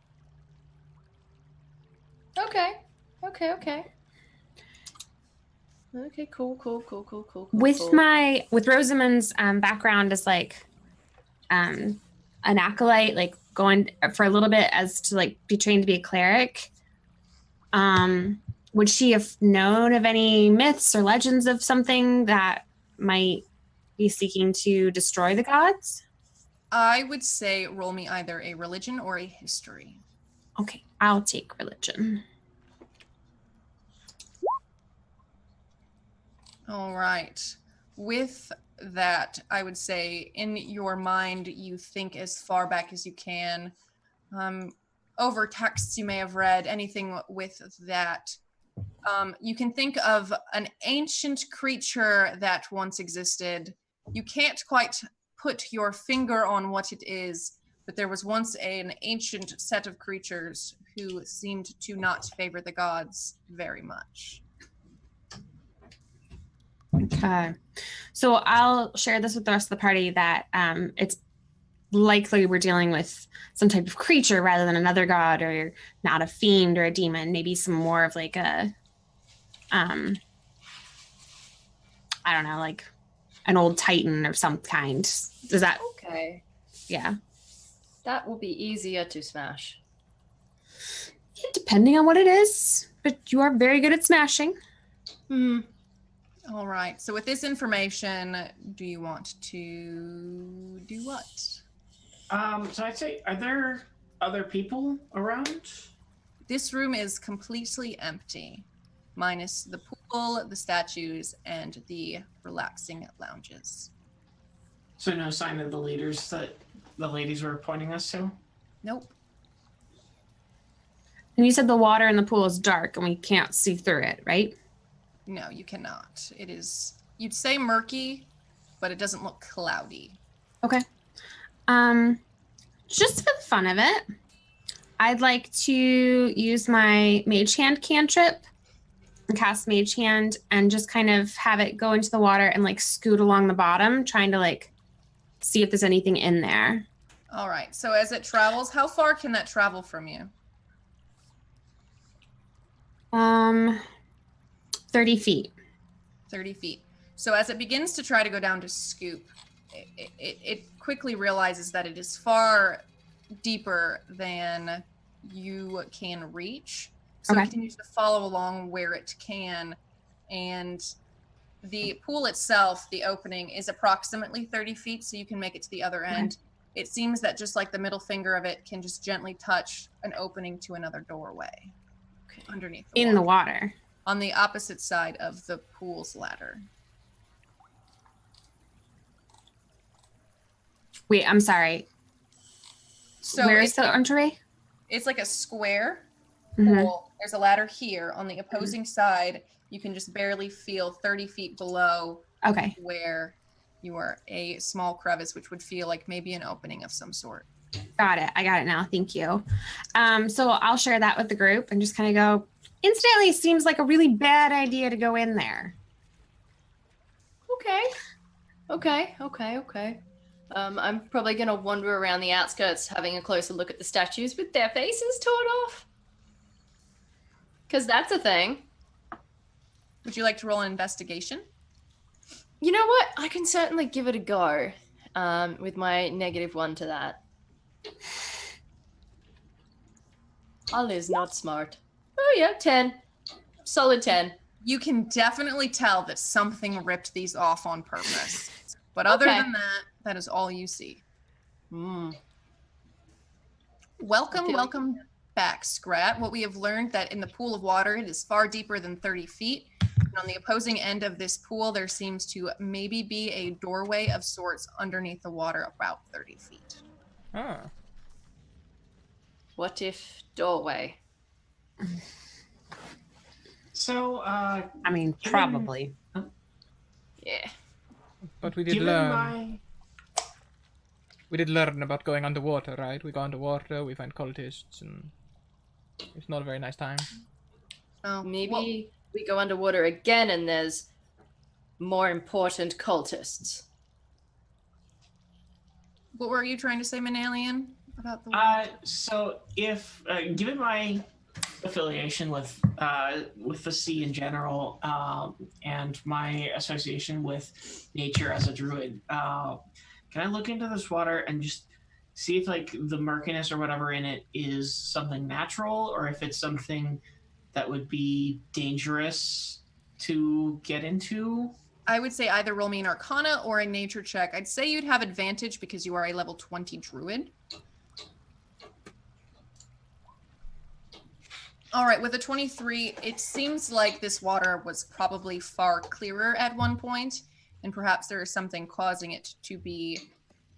Okay. Okay, cool. With Rosamund's background as like an acolyte, like going for a little bit as to like be trained to be a cleric, would she have known of any myths or legends of something that might be seeking to destroy the gods? I would say roll me either a religion or a history. Okay, I'll take religion. All right. With that, I would say in your mind, you think as far back as you can. Over texts you may have read, anything with that. You can think of an ancient creature that once existed. You can't quite put your finger on what it is, but there was once an ancient set of creatures who seemed to not favor the gods very much. Okay. So I'll share this with the rest of the party that it's likely we're dealing with some type of creature rather than another god, or not a fiend or a demon, maybe some more of like a I don't know, like an old titan of some kind. Is that Okay. yeah. That will be easier to smash. Depending on what it is, but you are very good at smashing. All right. So with this information, do you want to do what? So I'd say, are there other people around? This room is completely empty, minus the pool, the statues, and the relaxing lounges. So no sign of the leaders that the ladies were pointing us to? Nope. And you said the water in the pool is dark and we can't see through it, right? No, you cannot. It is, you'd say murky, but it doesn't look cloudy. Okay. Just for the fun of it, I'd like to use my Mage Hand cantrip and cast Mage Hand and just kind of have it go into the water and like scoot along the bottom, trying to like see if there's anything in there. All right. So as it travels, how far can that travel from you? 30 feet. 30 feet. So as it begins to try to go down to scoop, it quickly realizes that it is far deeper than you can reach. So Okay. it continues to follow along where it can. And the pool itself, the opening, is approximately 30 feet, so you can make it to the other end. It seems that just like the middle finger of it can just gently touch an opening to another doorway underneath In the water. on the opposite side of the pool's ladder. Wait, I'm sorry. So Where's the entryway? it's like a square Mhm. pool. There's a ladder here. On the opposing side, you can just barely feel 30 feet below Okay. where you are a small crevice, which would feel like maybe an opening of some sort. Got it. I got it now. Thank you. So I'll share that with the group and just kind of go, instantly seems like a really bad idea to go in there. Okay. I'm probably going to wander around the outskirts having a closer look at the statues with their faces torn off. Because that's a thing. Would you like to roll an investigation? You know what? I can certainly give it a go with my -1 to that. All is not smart. Oh, yeah, 10. Solid 10. You can definitely tell that something ripped these off on purpose. But other Okay. than that, that is all you see. Mm. Welcome back, Scrat. What we have learned that in the pool of water, it is far deeper than 30 feet. And on the opposing end of this pool, there seems to maybe be a doorway of sorts underneath the water about 30 feet. Ah. What if doorway? So, I mean, Given- probably. Yeah. But we did given learn. my... We did learn about going underwater, right? We go underwater, we find cultists, and it's not a very nice time. Oh, Maybe we go underwater again and there's more important cultists. what were you trying to say, Manalian, about the So if, given my affiliation with the sea in general, and my association with nature as a druid, can I look into this water and just see if like the murkiness or whatever in it is something natural, or if it's something that would be dangerous to get into? I would say either roll me an Arcana or a Nature check. I'd say you'd have advantage because you are a level 20 druid. All right, with a 23, it seems like this water was probably far clearer at one point, and perhaps there is something causing it to be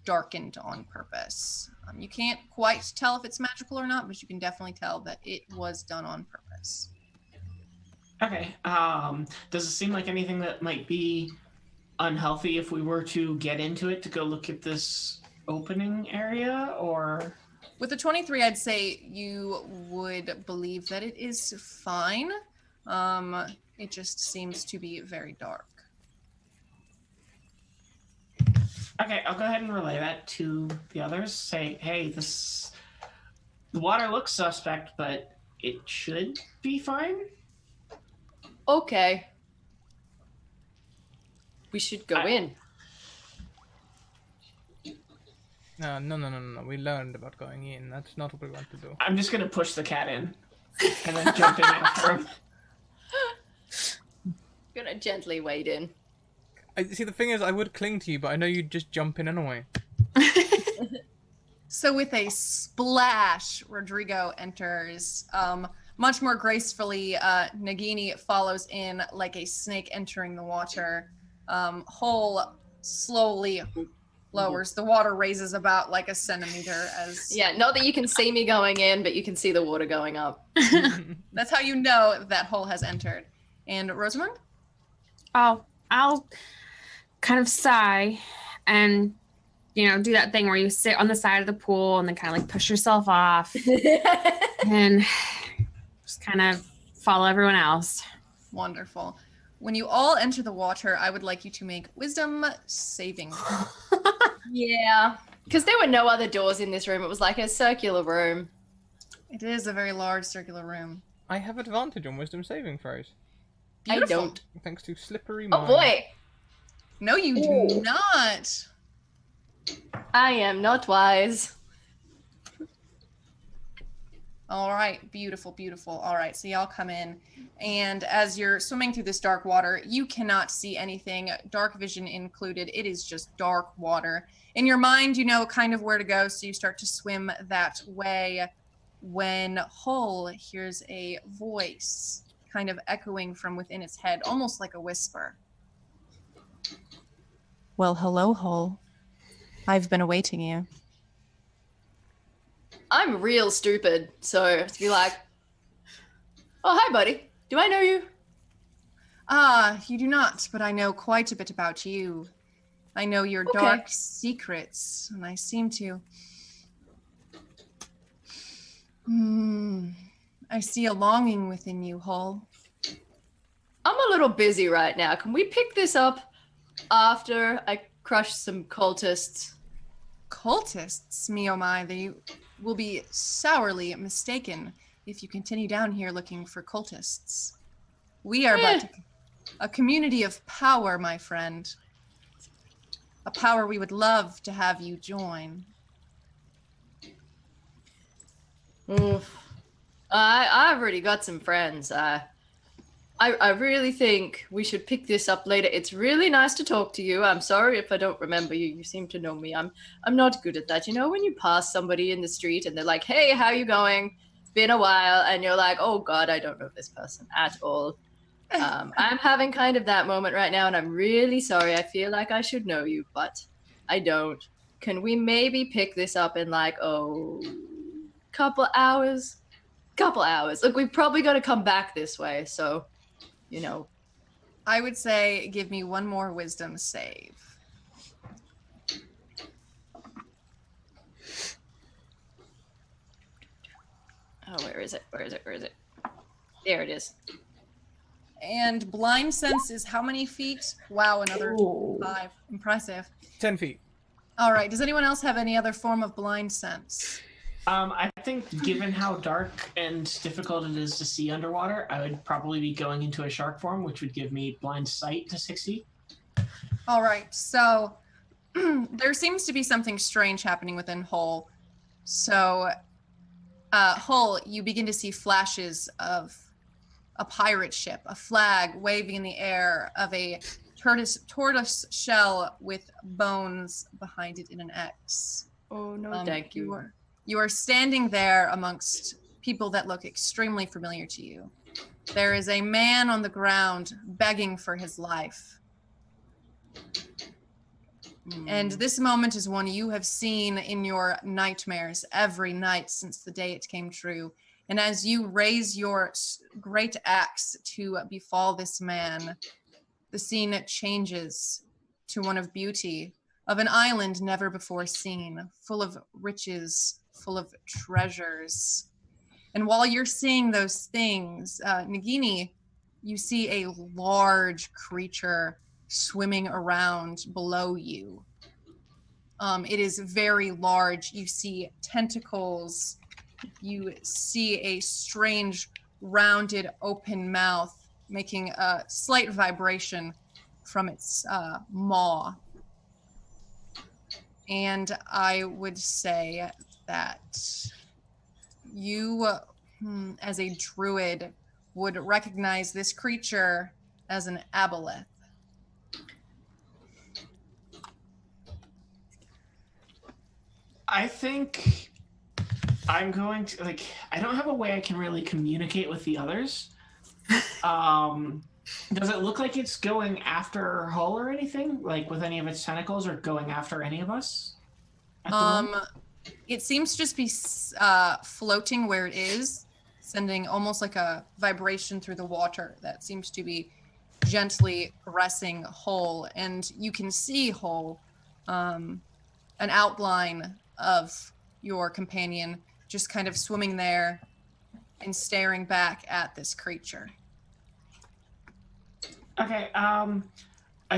darkened on purpose. You can't quite tell if it's magical or not, but you can definitely tell that it was done on purpose. Okay. Does it seem like anything that might be unhealthy if we were to get into it to go look at this opening area, or? With the 23, I'd say you would believe that it is fine. It just seems to be very dark. Okay, I'll go ahead and relay that to the others. Say, hey, the water looks suspect, but it should be fine. Okay. We should go in. No. We learned about going in. That's not what we want to do. I'm just gonna push the cat in and then jump in after him. Gonna gently wade in. See, the thing is, I would cling to you, but I know you'd just jump in anyway. So with a splash, Rodrigo enters. Much more gracefully, Nagini follows in like a snake entering the water. Hole slowly lowers. The water raises about like a centimeter as... Yeah, not that you can see me going in, but you can see the water going up. That's how you know that Hole has entered. And Rosamund? Oh, I'll kind of sigh and, you know, do that thing where you sit on the side of the pool and then kind of like push yourself off and just kind of follow everyone else. Wonderful. When you all enter the water, I would like you to make wisdom saving. Yeah, because there were no other doors in this room. It was like a circular room. It is a very large circular room. I have advantage on wisdom saving throws. Beautiful. I don't. Thanks to slippery Oh mind. boy, No, you do not. I am not wise. All right, beautiful, beautiful. All right, so y'all come in, and as you're swimming through this dark water, you cannot see anything, dark vision included. It is just dark water. In your mind, you know kind of where to go, so you start to swim that way when Hull hears a voice kind of echoing from within its head, almost like a whisper. Well, hello, Hull. I've been awaiting you. I'm real stupid, so to be like, oh, hi, buddy. Do I know you? Ah, you do not, but I know quite a bit about you. I know your Okay. dark secrets, and I seem to... I see a longing within you, Hull. I'm a little busy right now. Can we pick this up after I crush some cultists? Cultists, me oh my, they will be sourly mistaken if you continue down here looking for cultists. We are but a community of power, my friend. A power we would love to have you join. I've already got some friends. I really think we should pick this up later. It's really nice to talk to you. I'm sorry if I don't remember you. You seem to know me. I'm not good at that. You know, when you pass somebody in the street and they're like, "Hey, how you going? It's been a while," and you're like, "Oh God, I don't know this person at all." I'm having kind of that moment right now, and I'm really sorry. I feel like I should know you, but I don't. Can we maybe pick this up in like couple hours? Couple hours. Look, we've probably got to come back this way, so. You know, I would say give me one more wisdom save. oh, where is it? There it is. And blind sense is how many feet? Wow, another 5. Impressive. 10 feet. All right. Does anyone else have any other form of blind sense? I think given how dark and difficult it is to see underwater, I would probably be going into a shark form, which would give me blind sight to 6 feet. All right. So there seems to be something strange happening within Hull. So Hull, you begin to see flashes of a pirate ship, a flag waving in the air of a tortoise shell with bones behind it in an X. Oh, no, thank you. You are standing there amongst people that look extremely familiar to you. There is a man on the ground begging for his life. And this moment is one you have seen in your nightmares every night since the day it came true. And as you raise your great axe to befall this man, the scene changes to one of beauty, of an island never before seen, full of riches, full of treasures. And while you're seeing those things, Nagini, you see a large creature swimming around below you. It is very large. You see tentacles. You see a strange, rounded, open mouth making a slight vibration from its maw. And I would say that you, as a druid, would recognize this creature as an aboleth. I think I'm going to, like, I don't have a way I can really communicate with the others. Does it look like it's going after Hull or anything? Like with any of its tentacles, or going after any of us? At the moment? It seems to just be floating where it is, sending almost like a vibration through the water that seems to be gently caressing Hull, and you can see Hull, an outline of your companion just kind of swimming there and staring back at this creature. Okay, I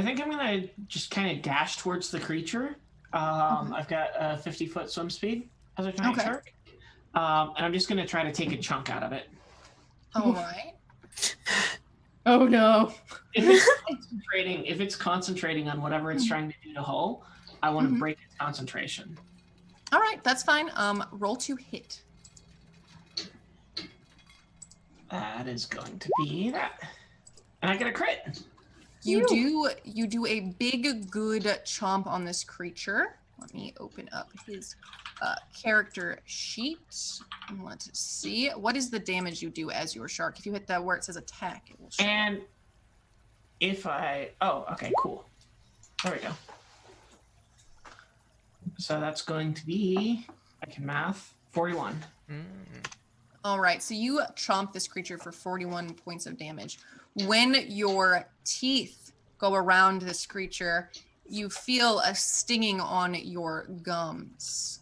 think I'm gonna just kind of dash towards the creature. I've got a 50-foot swim speed as a giant shark. And I'm just gonna try to take a chunk out of it. All right. Oh no. If it's concentrating on whatever it's trying to do to Hull, I want to break its concentration. All right, that's fine. Roll to hit. That is going to be that. And I get a crit. You do a big good chomp on this creature. Let me open up his character sheet. I want to see what is the damage you do as your shark. If you hit that where it says attack, it will show. And if okay, cool. There we go. So that's going to be, I can math, 41. All right, so you chomp this creature for 41 points of damage. When your teeth go around this creature, you feel a stinging on your gums.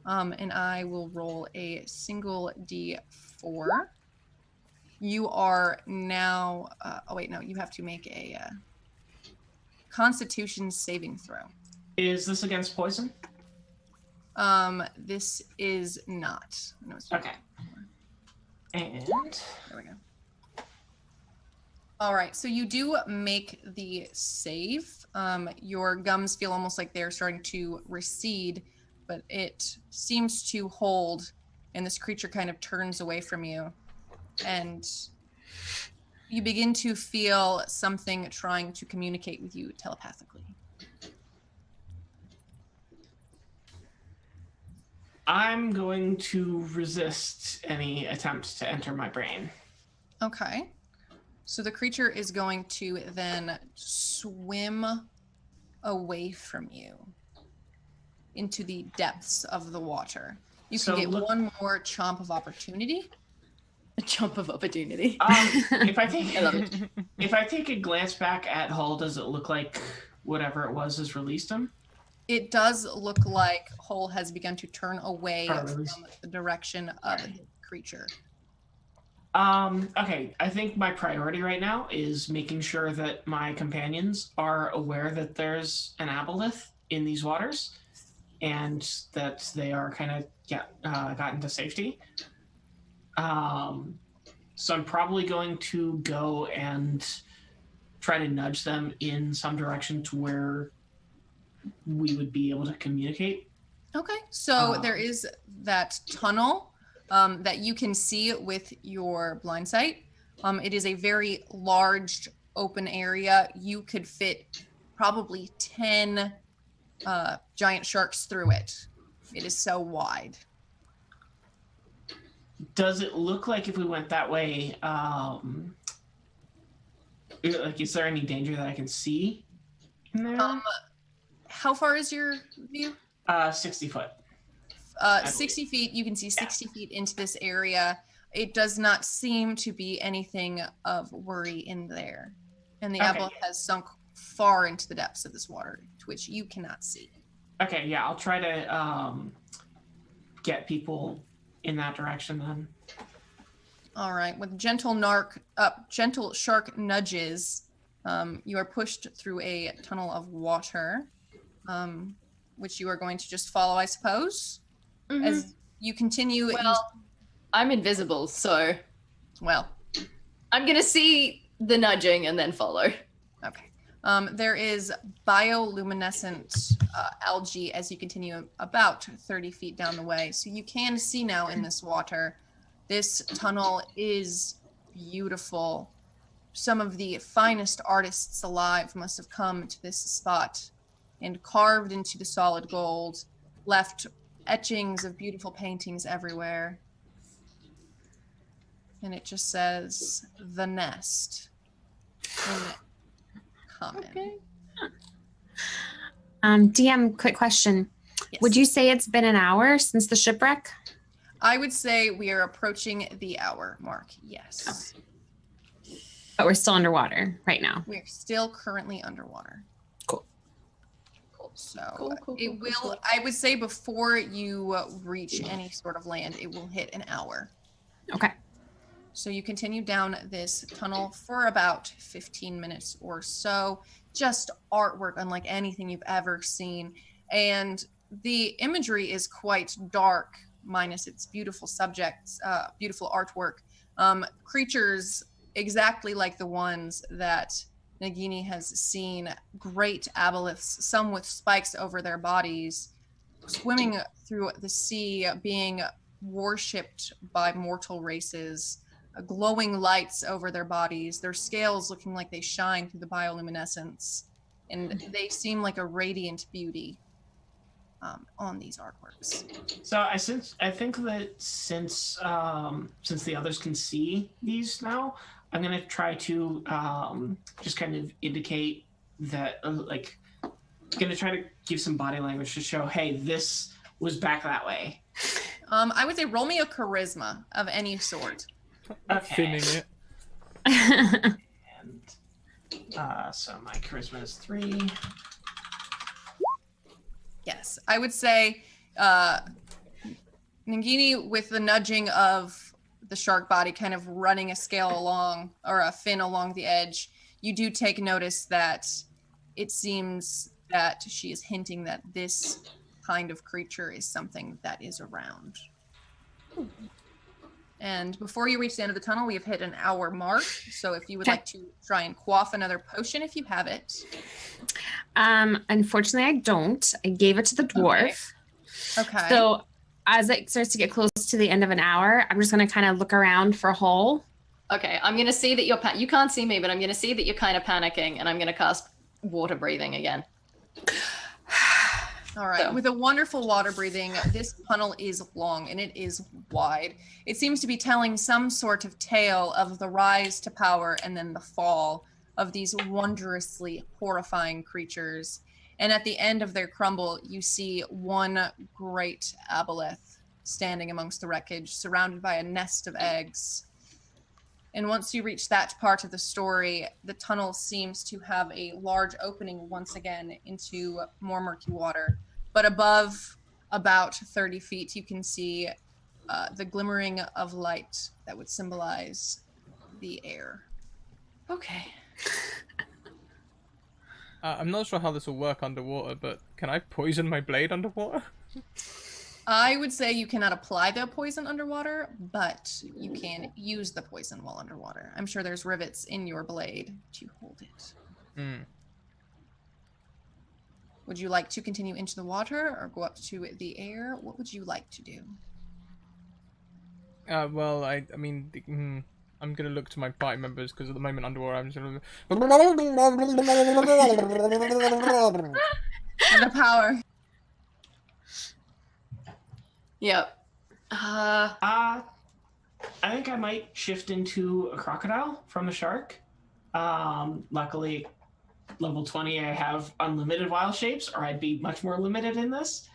And I will roll a single D4. You are now, you have to make a Constitution saving throw. Is this against poison? This is not. No, it's Okay. And there we go. All right, so you do make the save. Your gums feel almost like they're starting to recede, but it seems to hold, and this creature kind of turns away from you, and you begin to feel something trying to communicate with you telepathically. I'm going to resist any attempt to enter my brain. Okay. So the creature is going to then swim away from you into the depths of the water. You can get one more chomp of opportunity. A chomp of opportunity. If I take I love it. If I take a glance back at Hull, does it look like whatever it was has released him? It does look like Hull has begun to turn away from release. the direction of the creature. Okay, I think my priority right now is making sure that my companions are aware that there's an aboleth in these waters and that they are kind of gotten to safety. So I'm probably going to go and try to nudge them in some direction to where we would be able to communicate. Okay, so there is that tunnel that you can see with your blind sight. It is a very large open area. You could fit probably 10 giant sharks through it. It is so wide. Does it look like if we went that way, is there any danger that I can see in there? How far is your view? 60 foot. 60 feet. You can see 60 feet into this area. It does not seem to be anything of worry in there. And the aboleth has sunk far into the depths of this water, to which you cannot see. Okay, yeah, I'll try to get people in that direction then. All right. With gentle shark nudges, you are pushed through a tunnel of water, which you are going to just follow, I suppose. Mm-hmm. As you continue. Well, I'm invisible, so. Well. I'm going to see the nudging and then follow. Okay. There is bioluminescent algae as you continue about 30 feet down the way. So you can see now in this water. This tunnel is beautiful. Some of the finest artists alive must have come to this spot and carved into the solid gold left etchings of beautiful paintings everywhere. And it just says, "The Nest" in common. Okay. DM, quick question. Yes. Would you say it's been an hour since the shipwreck? I would say we are approaching the hour mark, yes. But we're still underwater right now. We're still currently underwater. Cool. So Cool. I would say before you reach any sort of land, it will hit an hour. Okay. So you continue down this tunnel for about 15 minutes or so. Just artwork unlike anything you've ever seen. And the imagery is quite dark, minus its beautiful subjects, beautiful artwork. Creatures exactly like the ones that Nagini has seen. Great aboleths, some with spikes over their bodies, swimming through the sea, being worshipped by mortal races. Glowing lights over their bodies, their scales looking like they shine through the bioluminescence, and they seem like a radiant beauty on these artworks. So I think that since the others can see these now, I'm gonna try to just kind of indicate that gonna try to give some body language to show, hey, this was back that way. I would say roll me a charisma of any sort. Okay. Finning it. And so my charisma is 3. Yes, I would say Nangini, with the nudging of the shark body kind of running a scale along, or a fin along the edge, you do take notice that it seems that she is hinting that this kind of creature is something that is around. And before you reach the end of the tunnel, we have hit an hour mark. So if you would like to try and quaff another potion, if you have it. Unfortunately, I don't. I gave it to the dwarf. Okay. So as it starts to get close to the end of an hour, I'm just going to kind of look around for a hole. Okay, I'm gonna see that you're you can't see me, but I'm gonna see that you're kind of panicking, and I'm gonna cast water breathing again. All right. So. With a wonderful water breathing, this tunnel is long and it is wide. It seems to be telling some sort of tale of the rise to power and then the fall of these wondrously horrifying creatures. And at the end of their crumble, you see one great aboleth standing amongst the wreckage, surrounded by a nest of eggs. And once you reach that part of the story, the tunnel seems to have a large opening once again into more murky water. But above about 30 feet, you can see the glimmering of light that would symbolize the air. Okay. I'm not sure how this will work underwater, but can I poison my blade underwater? I would say you cannot apply the poison underwater, but you can use the poison while underwater. I'm sure there's rivets in your blade to hold it. Hmm. Would you like to continue into the water or go up to the air? What would you like to do? Well, I mean, I'm gonna look to my party members because at the moment underwater I'm just gonna. The power. Yep. I think I might shift into a crocodile from a shark. Luckily, level 20, I have unlimited wild shapes, or I'd be much more limited in this.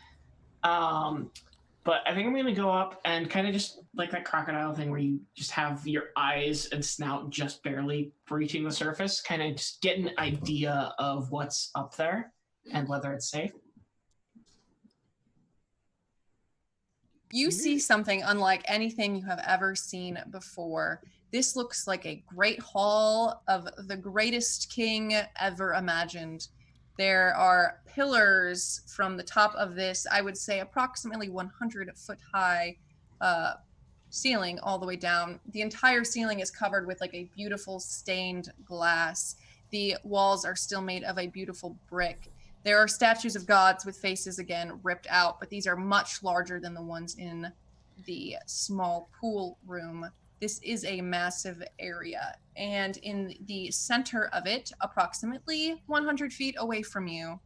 But I think I'm going to go up and kind of just like that crocodile thing where you just have your eyes and snout just barely breaching the surface, kind of just get an idea of what's up there and whether it's safe. You see something unlike anything you have ever seen before. This looks like a great hall of the greatest king ever imagined. There are pillars from the top of this, I would say approximately 100-foot high ceiling all the way down. The entire ceiling is covered with like a beautiful stained glass. The walls are still made of a beautiful brick. There are statues of gods with faces again ripped out, but these are much larger than the ones in the small pool room. This is a massive area, and in the center of it, approximately 100 feet away from you,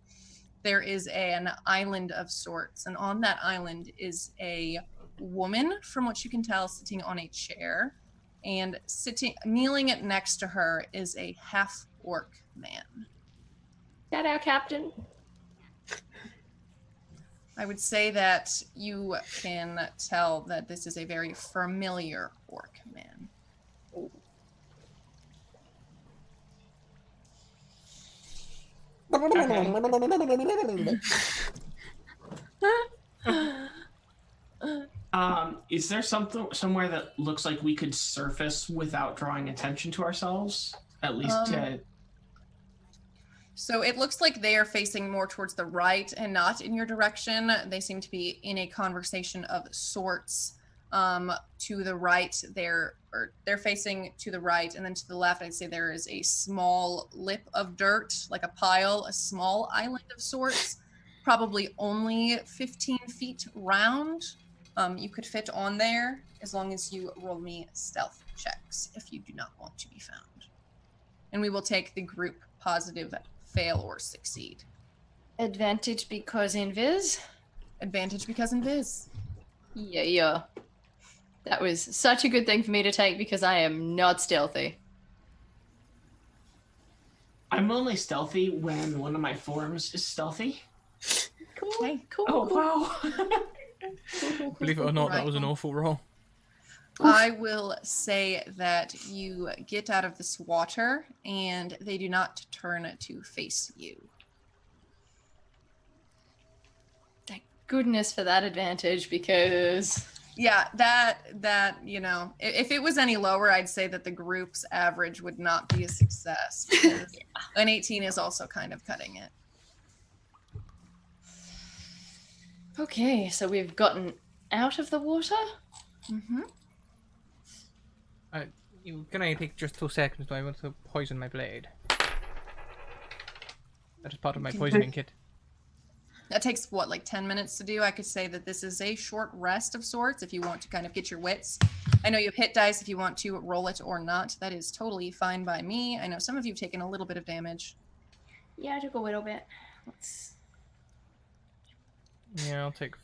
there is an island of sorts, and on that island is a woman, from what you can tell, sitting on a chair, and kneeling next to her is a half-orc man. Shout out, Captain. I would say that you can tell that this is a very familiar orc man. Is there somewhere that looks like we could surface without drawing attention to ourselves? At least to... So it looks like they are facing more towards the right and not in your direction. They seem to be in a conversation of sorts. To the right, they're facing to the right, and then to the left, I'd say there is a small lip of dirt, like a pile, a small island of sorts, probably only 15 feet round. You could fit on there as long as you roll me stealth checks if you do not want to be found. And we will take the group positive fail or succeed. Advantage because invis. Advantage because invis. Yeah. That was such a good thing for me to take because I am not stealthy. I'm only stealthy when one of my forms is stealthy. Cool. Okay. Cool. Oh, cool. wow. Believe it or not, Right. that was an awful roll. I will say that you get out of this water and they do not turn to face you. Thank goodness for that advantage because... Yeah, that if it was any lower, I'd say that the group's average would not be a success. Because an 18 is also kind of cutting it. Okay, so we've gotten out of the water? Mm-hmm. Can I take just 2 seconds? Do I want to poison my blade? That is part of my poisoning kit. That takes, what, like 10 minutes to do? I could say that this is a short rest of sorts if you want to kind of get your wits. I know you have hit dice if you want to roll it or not. That is totally fine by me. I know some of you have taken a little bit of damage. Yeah, I took a little bit. Let's... Yeah, I'll take...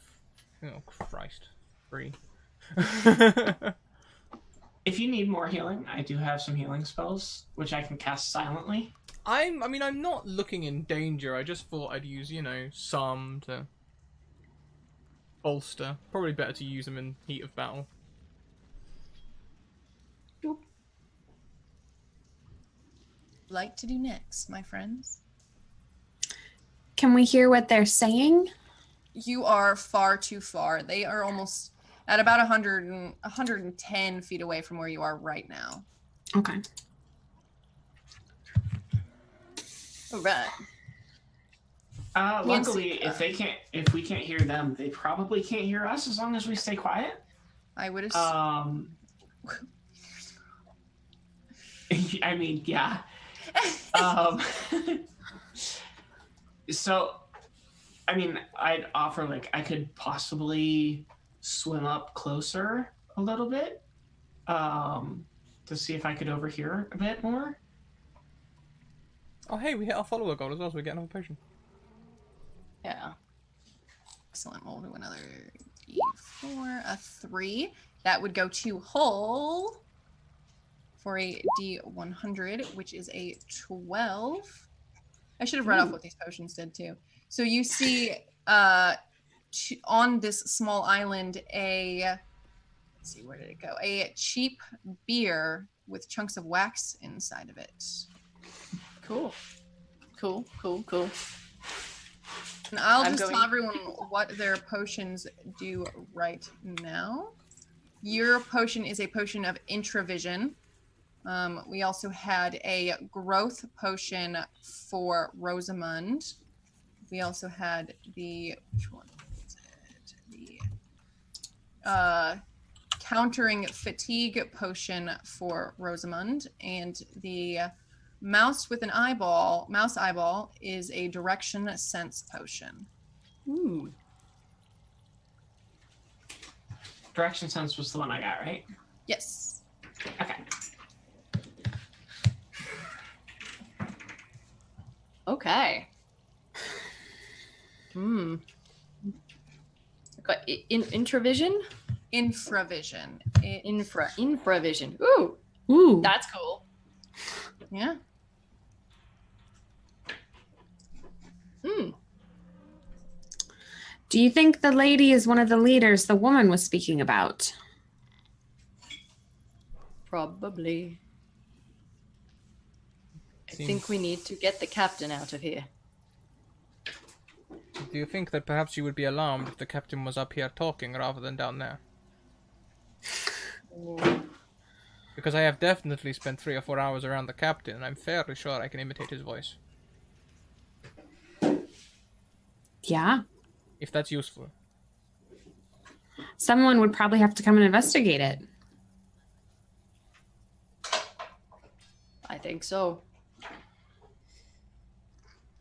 Oh, Christ. 3. If you need more healing, I do have some healing spells, which I can cast silently. I'm not looking in danger. I just thought I'd use, some to bolster. Probably better to use them in heat of battle. Like to do next, my friends? Can we hear what they're saying? You are far too far. They are almost at about 110 feet away from where you are right now. Okay. All right. Luckily, if we can't hear them, they probably can't hear us as long as we stay quiet. I would assume. I mean, yeah. So, I mean, I'd offer, I could possibly swim up closer a little bit to see if I could overhear a bit more. Oh, hey, we hit our follower goal as well, so we get another potion. Yeah. Excellent. We'll do another D4, a 3. That would go to Hull for a D100, which is a 12. I should have read off what these potions did too. So you see on this small island let's see, where did it go? A cheap beer with chunks of wax inside of it. Cool. And I'll just tell everyone what their potions do right now. Your potion is a potion of intravision. We also had a growth potion for Rosamund. We also had which one is it? The countering fatigue potion for Rosamund, and the mouse eyeball is a direction sense potion. Ooh. Direction sense was the one I got, right? Yes. Okay. Okay. Hmm. Got intravision? Infravision. Infravision. Ooh, Ooh. that's cool. Yeah. Hmm. Do you think the lady is one of the leaders the woman was speaking about? Probably. I think we need to get the captain out of here. Do you think that perhaps you would be alarmed if the captain was up here talking rather than down there? Because I have definitely spent 3 or 4 hours around the captain, and I'm fairly sure I can imitate his voice. Yeah. If that's useful. Someone would probably have to come and investigate it. I think so.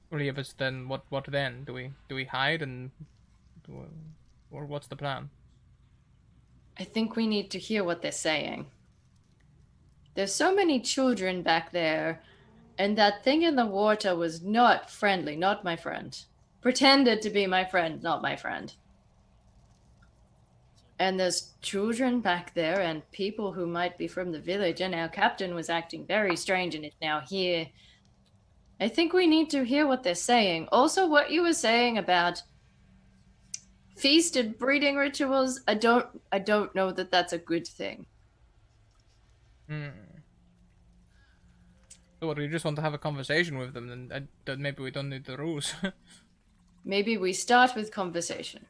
Well, yeah, but then what then? Do we hide or what's the plan? I think we need to hear what they're saying. There's so many children back there, and that thing in the water was not friendly, not my friend. Pretended to be my friend, not my friend. And there's children back there and people who might be from the village, and our captain was acting very strange and is now here. I think we need to hear what they're saying. Also, what you were saying about feast and breeding rituals, I don't know that that's a good thing. So what, do you just want to have a conversation with them, then maybe we don't need the rules. Maybe we start with conversation.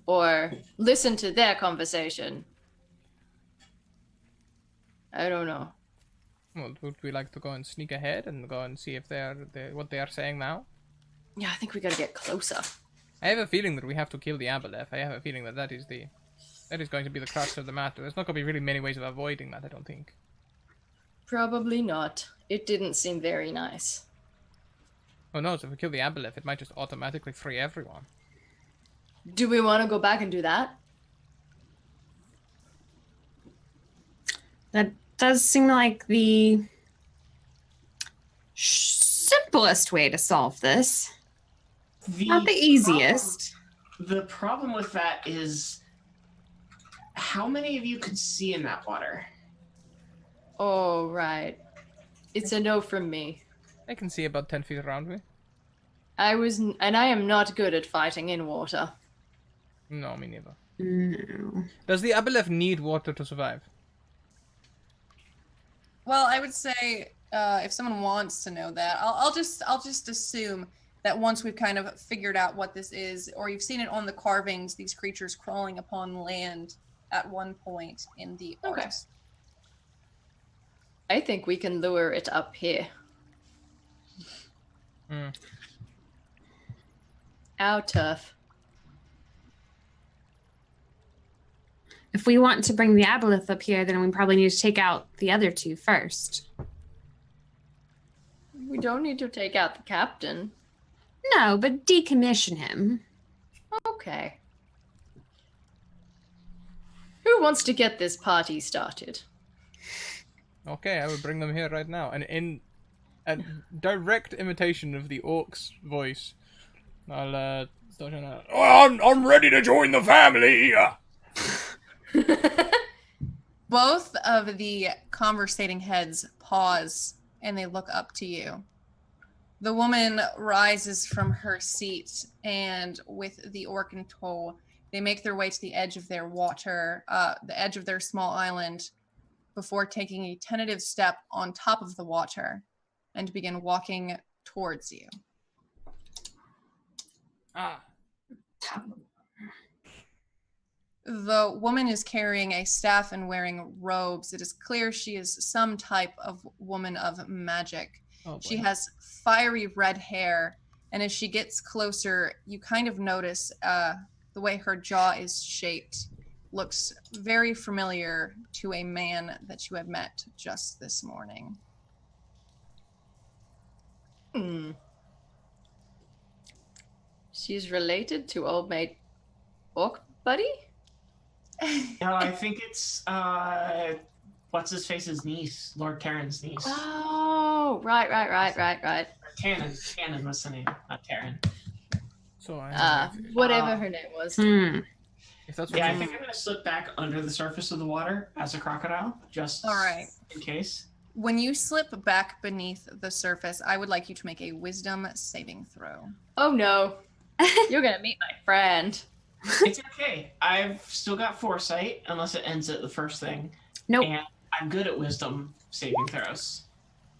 Or listen to their conversation. I don't know. Well, would we like to go and sneak ahead and go and see if what they are saying now? Yeah, I think we gotta get closer. I have a feeling that we have to kill the Aboleth. I have a feeling that that is going to be the crux of the matter. There's not going to be really many ways of avoiding that, I don't think. Probably not. It didn't seem very nice. Oh no, so if we kill the Aboleth, it might just automatically free everyone. Do we want to go back and do that? That does seem like the simplest way to solve this. Not the easiest. The problem with that is, how many of you could see in that water? Oh, right. It's a no from me. I can see about 10 feet around me. I am not good at fighting in water. No, me neither. No. Does the Aboleth need water to survive? Well, I would say if someone wants to know that, I'll just assume that once we've kind of figured out what this is, or you've seen it on the carvings, these creatures crawling upon land at one point in the Okay. art. I think we can lure it up here. How tough. If we want to bring the Aboleth up here, then we probably need to take out the other two first. We don't need to take out the captain. No, but decommission him. Okay. Who wants to get this party started? Okay, I will bring them here right now. And in a direct imitation of the orc's voice, I'll start shouting out, Oh, I'm ready to join the family. Both of the conversating heads pause and they look up to you. The woman rises from her seat, and with the orc in tow, they make their way to the edge of their the edge of their small island, before taking a tentative step on top of the water and begin walking towards you. The woman is carrying a staff and wearing robes. It is clear she is some type of woman of magic. Oh, She boy. has fiery red hair, and as she gets closer, you kind of notice the way her jaw is shaped. Looks very familiar to a man that you had met just this morning. She's related to old mate Orc Buddy? No, I think it's what's his face's niece, Lord Taryn's niece. Oh, right. Tannen was the name, not Taryn. So I have, Whatever her name was. if that's what Yeah, I you think I'm gonna slip back under the surface of the water as a crocodile, just All right. in case. When you slip back beneath the surface, I would like you to make a wisdom saving throw. Oh no. You're gonna meet my friend. It's okay. I've still got foresight, unless it ends at the first thing. Nope. And I'm good at wisdom saving throws.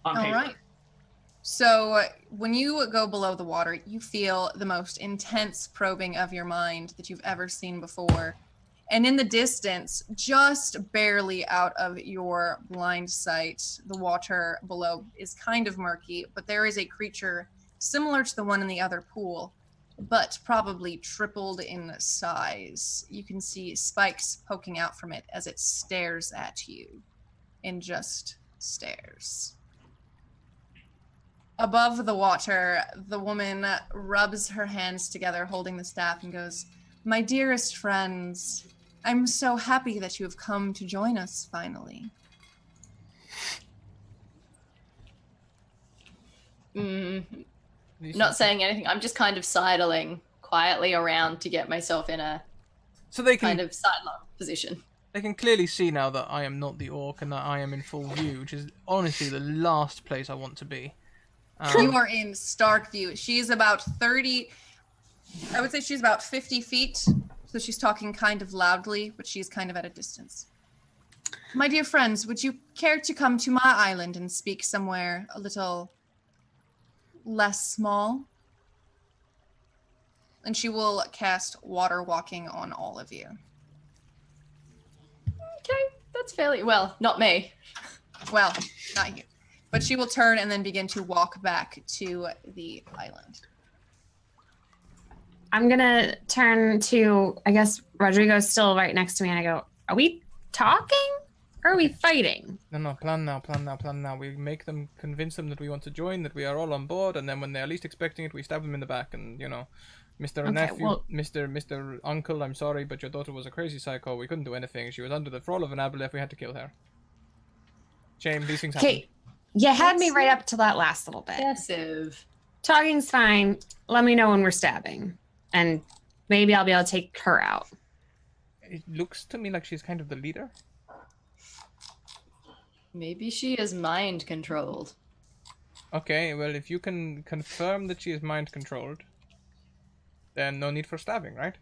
On All paper. right. So when you go below the water, you feel the most intense probing of your mind that you've ever seen before. And in the distance, just barely out of your blind sight, the water below is kind of murky, but there is a creature similar to the one in the other pool, but probably tripled in size. You can see spikes poking out from it as it stares at you and just stares. Above the water, the woman rubs her hands together, holding the staff, and goes, "My dearest friends, I'm so happy that you have come to join us finally." Not saying anything. I'm just kind of sidling quietly around to get myself in a So they can kind of sideline position. They can clearly see now that I am not the orc and that I am in full view, which is honestly the last place I want to be. You are in stark view. She's about 30, I would say she's about 50 feet. So she's talking kind of loudly, but she's kind of at a distance. "My dear friends, would you care to come to my island and speak somewhere a little less small?" And she will cast water walking on all of you. Okay, that's fairly well, not me. Well, not you. But she will turn and then begin to walk back to the island. I'm gonna turn to, I guess Rodrigo's still right next to me, and I go, "Are we talking or are we fighting?" No, plan now. We make them, convince them that we want to join, that we are all on board, and then when they're least expecting it, we stab them in the back, and, you know, Mr. Okay, Nephew, well- Mr. Uncle, I'm sorry, but your daughter was a crazy psycho. We couldn't do anything. She was under the thrall of an aboleth. We had to kill her. Shame, these things happen. Okay, you had me right up to that last little bit. Excessive. Talking's fine. Let me know when we're stabbing, and maybe I'll be able to take her out. It looks to me like she's kind of the leader. Maybe she is mind controlled. Okay, well, if you can confirm that she is mind controlled, then no need for stabbing, right?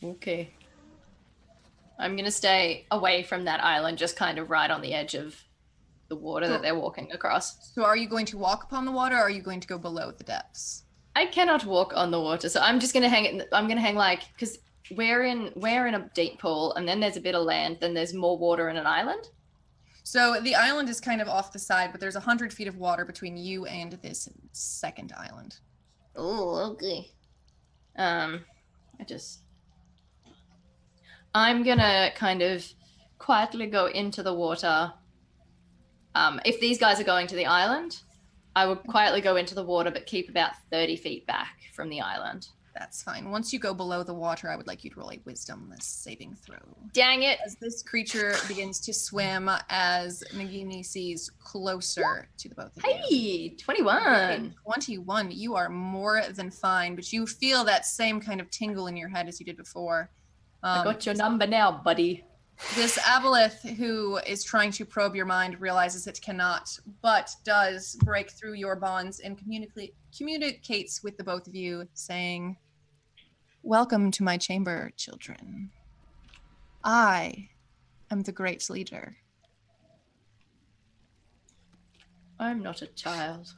Okay. I'm gonna stay away from that island, just kind of right on the edge of the water that they're walking across. So are you going to walk upon the water, or are you going to go below the depths? I cannot walk on the water, so I'm just gonna hang. I'm gonna hang like because we're in a deep pool, and then there's a bit of land, then there's more water in an island. So the island is kind of off the side, but there's 100 feet of water between you and this second island. Oh, okay. I'm gonna kind of quietly go into the water. If these guys are going to the island, I would quietly go into the water, but keep about 30 feet back from the island. That's fine. Once you go below the water, I would like you to roll a wisdom saving throw. Dang it! As this creature begins to swim, as Nagini sees closer to the both of you. Hey, 21. 21. You are more than fine, but you feel that same kind of tingle in your head as you did before. I got your number now, buddy. This aboleth who is trying to probe your mind realizes it cannot, but does break through your bonds and communicates with the both of you, saying, "Welcome to my chamber, children. I am the great leader." I'm not a child.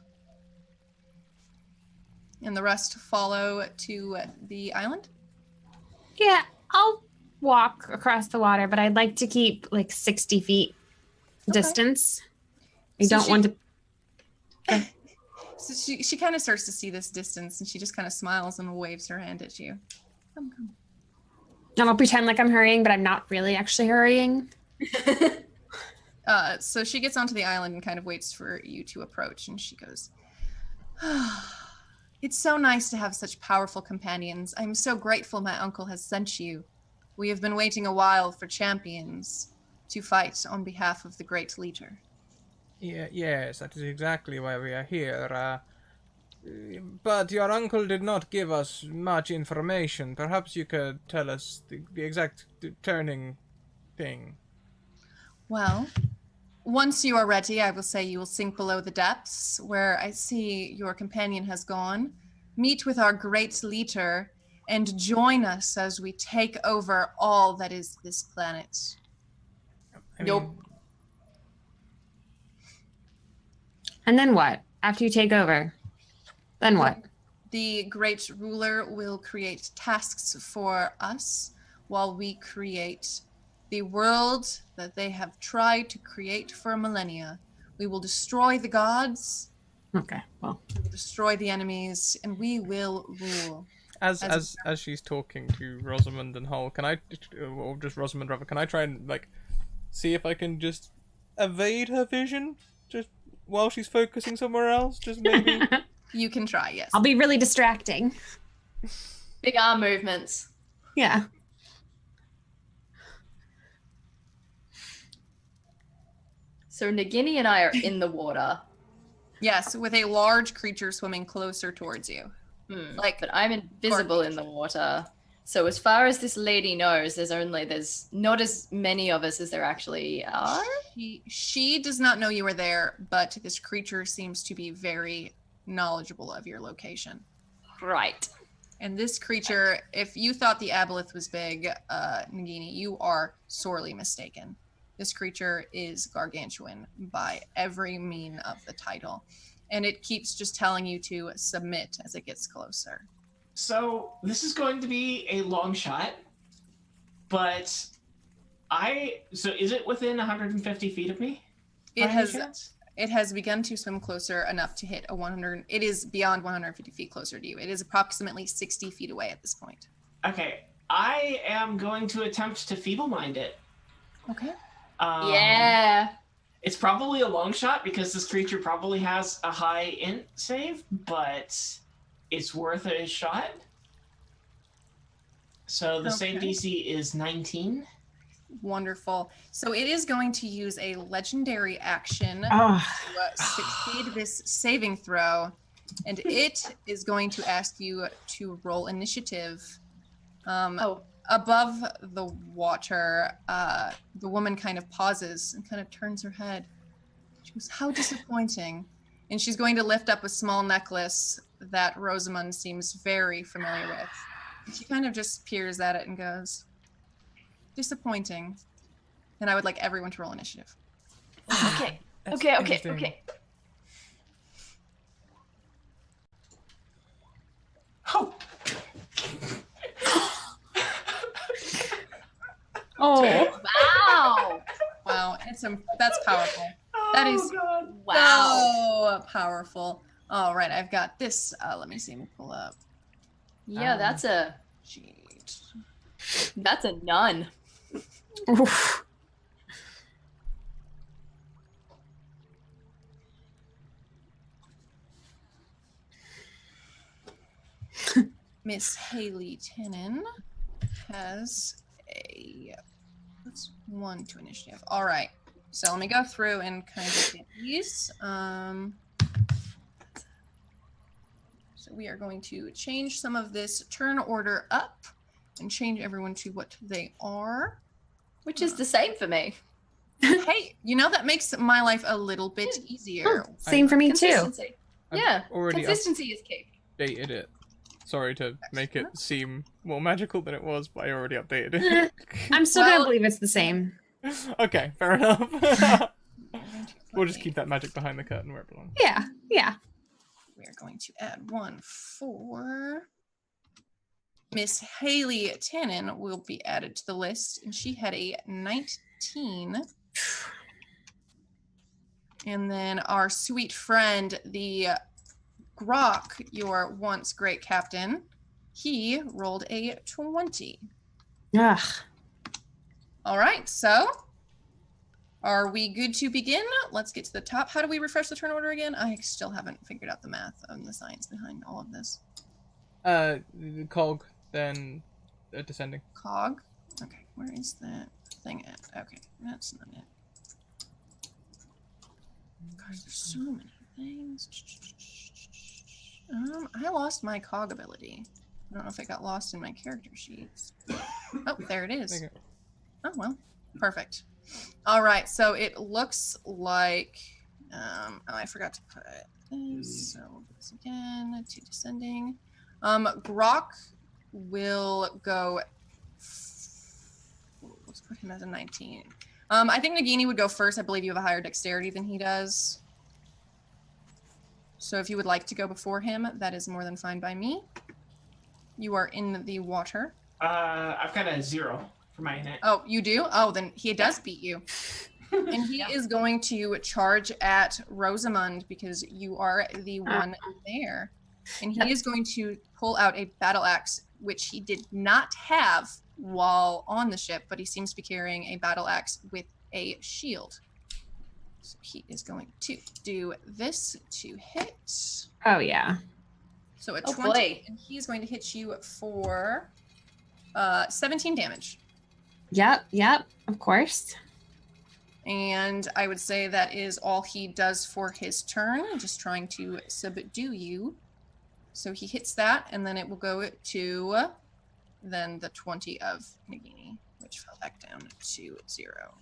And the rest follow to the island. Yeah, I'll walk across the water, but I'd like to keep like 60 feet distance. I So don't she- want to. So she kind of starts to see this distance, and she just kind of smiles and waves her hand at you. Come. I'll pretend like I'm hurrying, but I'm not really actually hurrying. So she gets onto the island and kind of waits for you to approach, and she goes, "It's so nice to have such powerful companions. I'm so grateful my uncle has sent you. We have been waiting a while for champions to fight on behalf of the great leader." Yes, that is exactly why we are here. But your uncle did not give us much information. Perhaps you could tell us the exact turning thing. Well, once you are ready, I will say you will sink below the depths where I see your companion has gone. Meet with our great leader and join us as we take over all that is this planet. I mean, Nope. And then what? After you take over, then what? The great ruler will create tasks for us while we create the world that they have tried to create for millennia. We will destroy the gods, Okay, well. we will destroy the enemies, and we will rule. as she's talking to Rosamund and Hull, can I, or just Rosamund rather, can I try and like see if I can just evade her vision, just while she's focusing somewhere else, just maybe? You can try, yes. I'll be really distracting. Big arm movements. Yeah. So Nagini and I are in the water. Yes, with a large creature swimming closer towards you. Like, But I'm invisible in the water. So as far as this lady knows, there's not as many of us as there actually are. she does not know you are there, but this creature seems to be very knowledgeable of your location. Right. And this creature, if you thought the aboleth was big, Nagini, you are sorely mistaken. This creature is gargantuan by every mean of the title. And it keeps just telling you to submit as it gets closer. So this is going to be a long shot, but so is it within 150 feet of me? It by any has chance? it has begun to swim closer enough to hit a 100. It is beyond 150 feet closer to you. It is approximately 60 feet away at this point. Okay, I am going to attempt to feeble mind it. Okay. Yeah. It's probably a long shot because this creature probably has a high int save, but it's worth a shot. So the save Okay. DC is 19. Wonderful. So it is going to use a legendary action Oh, to succeed this saving throw, and it is going to ask you to roll initiative. Above the water, the woman kind of pauses and kind of turns her head. She goes, "How disappointing." And she's going to lift up a small necklace that Rosamund seems very familiar with. And she kind of just peers at it and goes, "Disappointing." And I would like everyone to roll initiative. Okay. That's Okay. interesting. Oh, oh, Wow. Wow, that's powerful. That is God. Wow. so powerful. All right, I've got this. Let me see. Let me pull up. Yeah, that's a Sheet. none. oof. Miss Haley Tennant has a +1 to initiative. All right, so let me go through and kind of get these. So we are going to change some of this turn order up and change everyone to what they are. Which is the same for me. Hey, that makes my life a little bit easier. Same for me too. Consistency. I've Yeah. already Consistency is key. updated it. Sorry to make it seem more magical than it was, but I already updated it. Eh, I'm still Well- gonna believe it's the same. Okay, fair enough. We'll just keep that magic behind the curtain where it belongs. Yeah, yeah. We are going to add one for Miss Haley Tannen will be added to the list, and she had a 19. And then our sweet friend, the Grok, your once great captain, he rolled a 20. Ugh. All right, so are we good to begin? Let's get to the top. How do we refresh the turn order again? I still haven't figured out the math and the science behind all of this. The cog, then descending. Cog. Okay, where is that thing at? Okay, that's not it. Gosh, there's so many things. I lost my cog ability. I don't know if it got lost in my character sheets. Oh, there it is. Okay. Oh, well, perfect. All right, so it looks like, oh, I forgot to put this, so this again, 2 descending. Grok will go, let's put him as a 19. I think Nagini would go first. I believe you have a higher dexterity than he does. So if you would like to go before him, that is more than fine by me. You are in the water. I've got a 0 for my hit. Oh, you do? Oh, then he does beat you. And he is going to charge at Rosamund because you are the one there. And he is going to pull out a battle axe, which he did not have while on the ship, but he seems to be carrying a battle axe with a shield. So he is going to do this to hit. Oh, yeah. So a Oh, 20, boy. and he's going to hit you for 17 damage. Yep, of course. And I would say that is all he does for his turn, just trying to subdue you. So he hits that, and then it will go to then the 20 of Nagini, which fell back down to 0.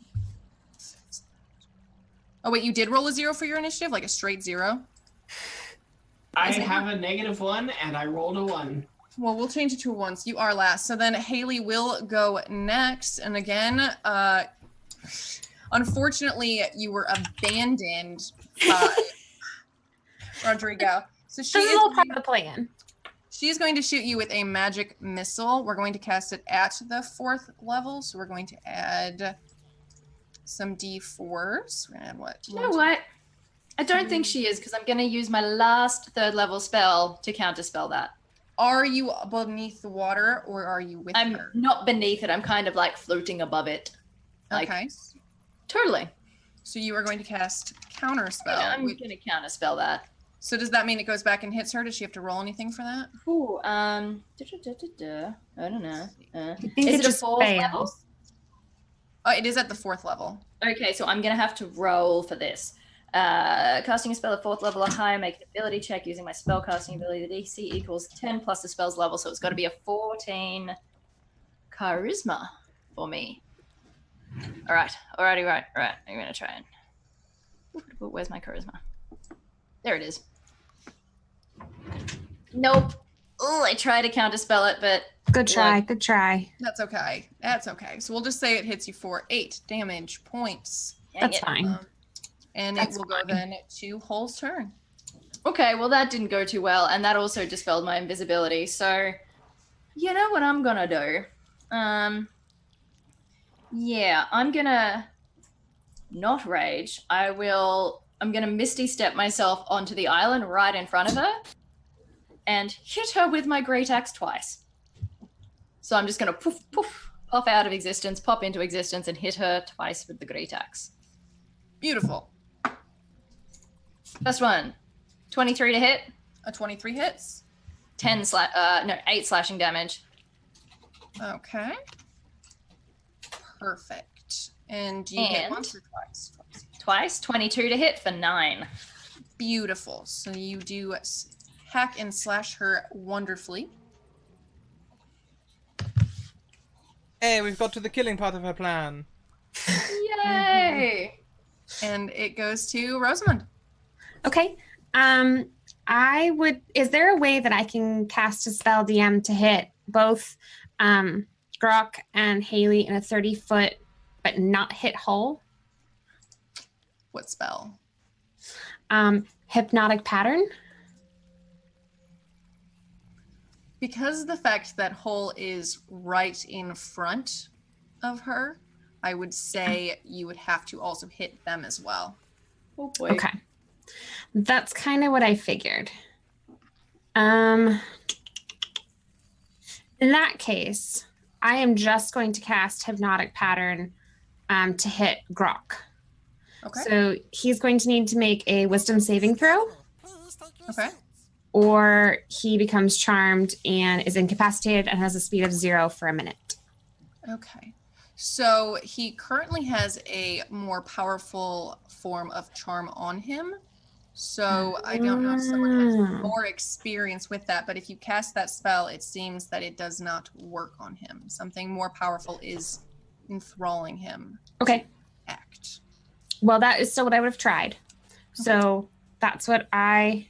Oh, wait, you did roll a 0 for your initiative? Like a straight 0? I have a -1, and I rolled a 1. Well, we'll change it to a 1, so you are last. So then Haley will go next. And again, unfortunately, you were abandoned by Rodrigo. So This is all part of the plan. she's going to shoot you with a magic missile. We're going to cast it at the 4th level. So we're going to add some D4s. We're gonna add what? You know what? I don't think she is, because I'm going to use my last 3rd level spell to counterspell that. Are you beneath the water or are you with I'm her? not beneath it. I'm kind of like floating above it. Like, Okay. totally. So you are going to cast Counterspell. I'm going to counterspell that. So does that mean it goes back and hits her? Does she have to roll anything for that? Ooh, I don't know. I think Is it it a just 4th fails. level? It is at the 4th level. Okay, so I'm going to have to roll for this. Casting a spell at 4th level or higher, make an ability check using my spell casting ability. The DC equals 10 plus the spell's level, so it's got to be a 14 charisma for me. All right. I'm going to try and... Where's my charisma? There it is. Nope. Oh, I tried to counterspell it, but... Good try. That's okay. That's okay. So we'll just say it hits you for 8 damage points. That's fine. And That's it will go fine. then to Hull's turn. Okay, well, that didn't go too well, and that also dispelled my invisibility, so... You know what I'm gonna do? Yeah, I'm gonna... not rage. I'm gonna Misty Step myself onto the island right in front of her and hit her with my Great Axe twice. So I'm just gonna poof, poof, pop out of existence, pop into existence, and hit her twice with the Great Axe. Beautiful. First one, 23 to hit, A 23 hits. 8 slashing damage. Okay. Perfect. And you hit And- once or twice? Twice, 22 to hit for 9. Beautiful. So you do hack and slash her wonderfully. Hey, we've got to the killing part of her plan. Yay! And it goes to Rosamund. Okay. Is there a way that I can cast a spell DM to hit both Grok and Haley in a 30-foot but not hit Hull? What spell? Hypnotic pattern? Because of the fact that Hull is right in front of her, I would say you would have to also hit them as well. Oh boy. Okay. That's kind of what I figured. In that case, I am just going to cast Hypnotic Pattern to hit Grok. Okay. So he's going to need to make a Wisdom saving throw, Please take your Okay. seats. or he becomes charmed and is incapacitated and has a speed of 0 for a minute. Okay. So he currently has a more powerful form of charm on him. So I don't know if someone has more experience with that, but if you cast that spell, it seems that it does not work on him. Something more powerful is enthralling him. Okay. To act. Well, that is still what I would have tried. So that's what I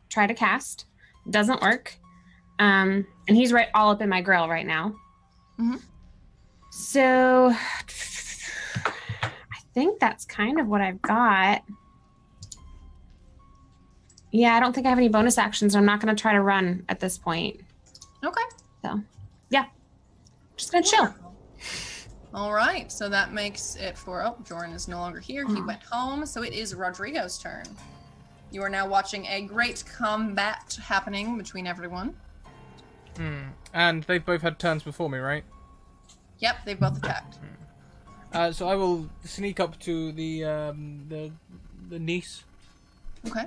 try to cast. Doesn't work. And he's right all up in my grill right now. Mm-hmm. So I think that's kind of what I've got. Yeah, I don't think I have any bonus actions. I'm not going to try to run at this point. Okay. So, yeah. Just going to chill. All right. So that makes it for... Oh, Jordan is no longer here. He went home. So it is Rodrigo's turn. You are now watching a great combat happening between everyone. And they've both had turns before me, right? Yep, they've both attacked. So I will sneak up to the niece, Okay.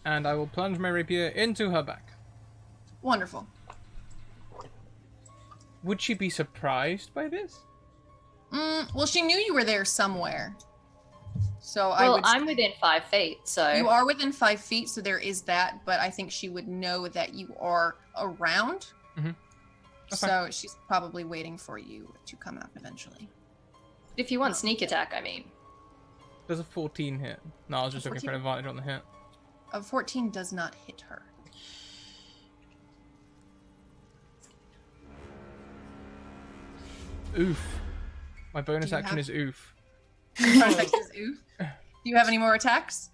and I will plunge my rapier into her back. Wonderful. Would she be surprised by this? Well, she knew you were there somewhere. So I'm within 5 feet, so You are within 5 feet, so there is that, but I think she would know that you are around. Mm-hmm. So she's probably waiting for you to come out eventually. if you want sneak attack, I mean. Does a 14 hit? No, I was just looking for an advantage on the hit. A 14 does not hit her. Oof. My bonus Do you action have- is oof. Do you have any more attacks?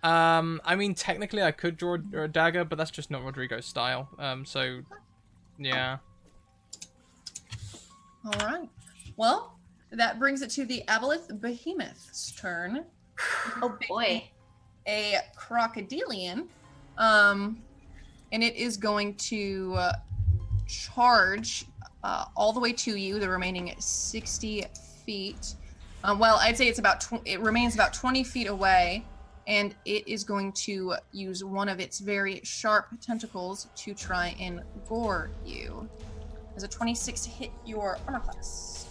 I mean, technically I could draw a dagger, but that's just not Rodrigo's style. So, yeah. All right. Well, that brings it to the Aboleth Behemoth's turn. Oh boy. A crocodilian. And it is going to charge all the way to you, the remaining 60 feet. Well, I'd say it remains about 20 feet away, and it is going to use one of its very sharp tentacles to try and gore you. Does a 26 hit your armor class?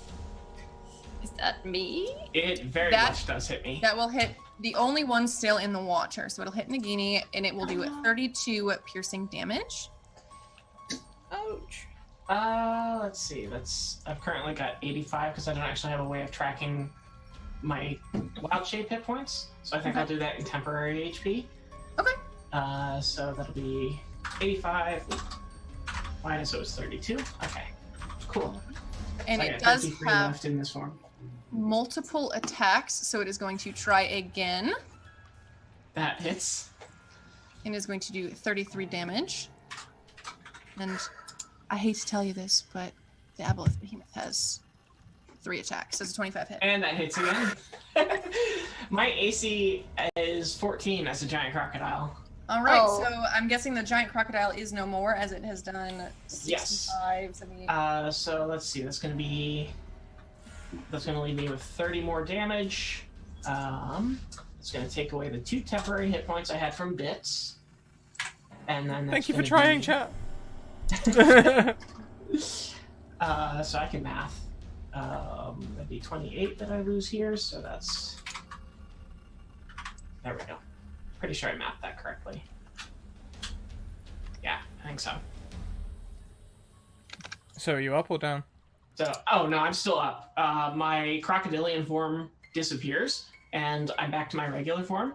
Is that me? It very much does hit me. That will hit the only one still in the water. So it'll hit Nagini, and it will do 32 piercing damage. Ouch. Let's see. I've currently got 85 because I don't actually have a way of tracking my wild shape hit points. So I think I'll do that in temporary HP. Okay. So that'll be 85 minus it was 32. Okay. Cool. And So I it got does 53 have left in this form. multiple attacks, so it is going to try again That hits. and is going to do 33 damage. And I hate to tell you this, but the Aboleth Behemoth has 3 attacks. That's a 25 hit. And that hits again. My AC is 14 as a giant crocodile. All right, Oh. so I'm guessing the giant crocodile is no more, as it has done 65, 78. So let's see. That's gonna leave me with 30 more damage. It's gonna take away the 2 temporary hit points I had from bits. And then Thank you for trying, chat. So I can math. That'd be 28 that I lose here, so that's... There we go. Pretty sure I mathed that correctly. Yeah, I think so. So are you up or down? So, oh no, I'm still up. My crocodilian form disappears, and I'm back to my regular form.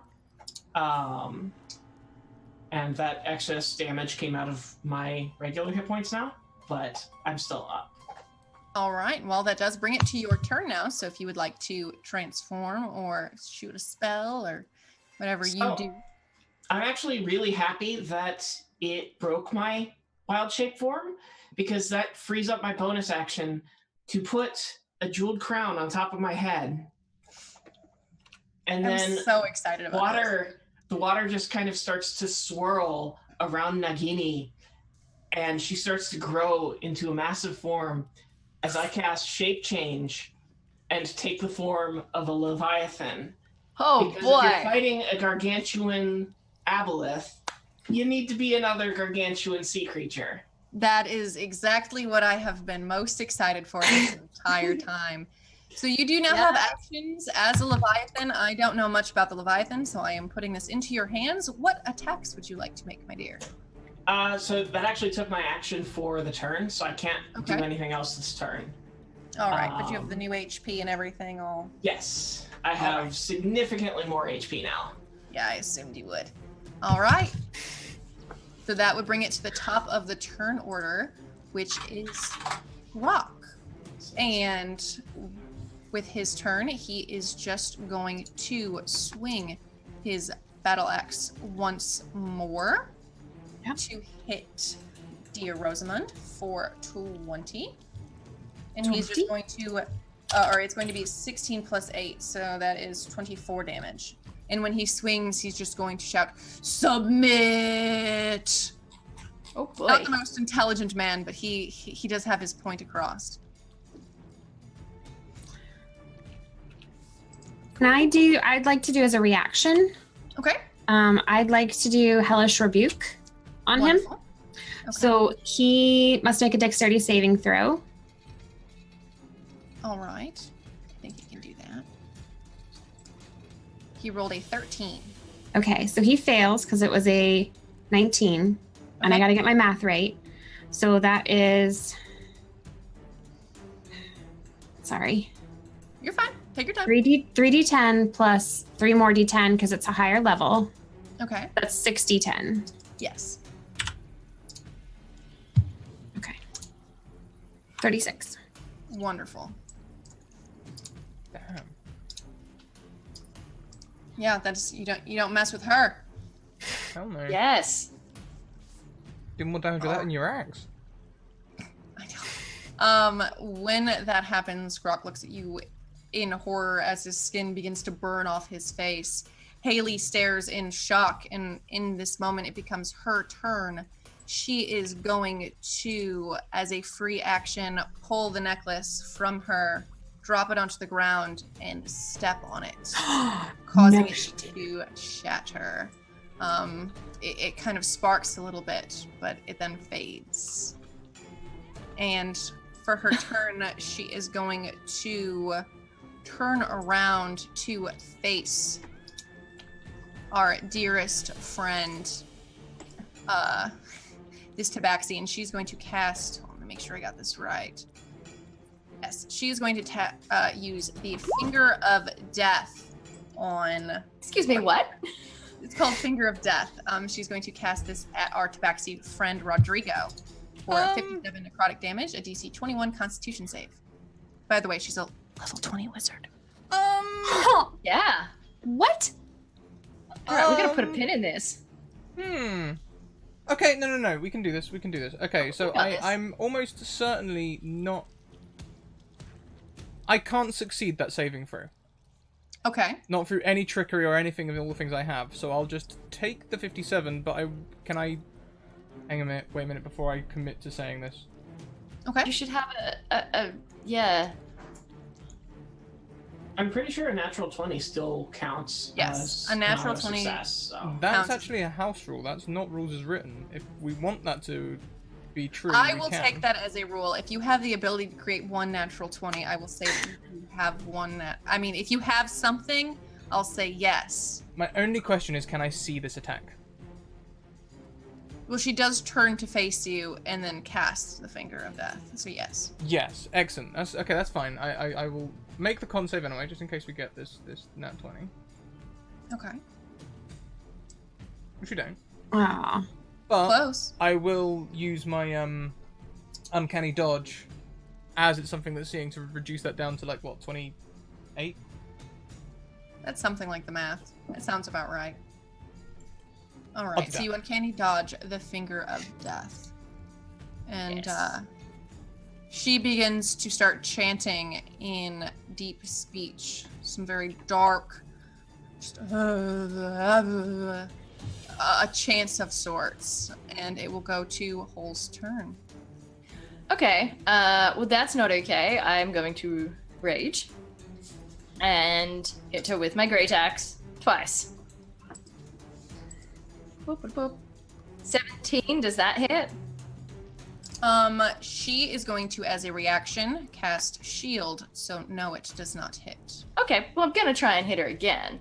And that excess damage came out of my regular hit points now, but I'm still up. All right, well, that does bring it to your turn now. So if you would like to transform or shoot a spell or whatever you do. I'm actually really happy that it broke my wild shape form, because that frees up my bonus action to put a jeweled crown on top of my head. And then I'm so excited about this. the water just kind of starts to swirl around Nagini, and she starts to grow into a massive form as I cast Shape Change and take the form of a Leviathan. Oh Because boy. if you're fighting a gargantuan aboleth, you need to be another gargantuan sea creature. That is exactly what I have been most excited for this entire time. So you do now have actions as a Leviathan. I don't know much about the Leviathan, so I am putting this into your hands. What attacks would you like to make, my dear? So that actually took my action for the turn, so I can't do Okay. anything else this turn. All right, but you have the new HP and everything all... Yes, I have significantly more HP now. Yeah, I assumed you would. All right. So that would bring it to the top of the turn order, which is Rock. And with his turn, he is just going to swing his battle axe once more to hit dear Rosamund for 20. And he's just going to, or it's going to be 16 plus 8, so that is 24 damage. And when he swings, he's just going to shout, "Submit!" Oh boy. Not the most intelligent man, but he does have his point across. I'd like to do as a reaction. Okay. I'd like to do Hellish Rebuke on him. Wonderful. Okay. So he must make a dexterity saving throw. All right. I think he can do that. He rolled a 13. Okay, so he fails because it was a 19. And I Okay. got to get my math right. So that is... Sorry. You're fine. Take your time. 3d10 plus 3 more d10 because it's a higher level. Okay. That's 6d10. Yes. Okay. 36. Wonderful. Damn. Yeah, that's you don't mess with her. Hell no. Yes. Do more damage with that than your axe. I know. When that happens, Grok looks at you in horror as his skin begins to burn off his face. Haley stares in shock, and in this moment, it becomes her turn. She is going to, as a free action, pull the necklace from her, drop it onto the ground, and step on it, causing it to shatter. It kind of sparks a little bit, but it then fades. And for her turn, she is going to turn around to face our dearest friend, this Tabaxi, and she's going to cast, let me make sure I got this right. Yes, she is going to use the Finger of Death on... Excuse me, what? It's called Finger of Death. She's going to cast this at our Tabaxi friend, Rodrigo, for 57 necrotic damage, a DC 21 Constitution save. By the way, she's a level 20 wizard. Yeah. What? All right, we gotta put a pin in this. Okay, no. We can do this. Okay, so got this. I'm almost certainly not... I can't succeed that saving throw. Okay. Not through any trickery or anything of all the things I have. So I'll just take the 57, but can I... Hang a minute, wait a minute before I commit to saying this. Okay. You should have a yeah. I'm pretty sure a natural 20 still counts. Yes, as a natural not 20 success, so. That's Counts. actually a house rule. That's not rules as written. If we want that to be true, I we will can. take that as a rule. If you have the ability to create one natural 20, I will say that you have one. I mean, if you have something, I'll say yes. My only question is, can I see this attack? Well, she does turn to face you and then cast the Finger of Death. So yes. Yes, excellent. That's okay. That's fine. I will make the con save anyway, just in case we get this nat 20. Okay. Which we don't. Aw. But Close. I will use my uncanny dodge, as it's something that's seeing, to reduce that down to like what, 28? That's something like the math. That sounds about right. All I'll right. do So that. you uncanny dodge the Finger of Death, and Yes. she begins to start chanting in deep speech, some very dark, just, a chant of sorts, and it will go to Hole's turn. Okay. Well, that's not okay. I'm going to rage and hit her with my great axe twice. Boop, boop, boop. 17. Does that hit? She is going to, as a reaction, cast shield. So no, it does not hit. Okay, well, I'm gonna try and hit her again.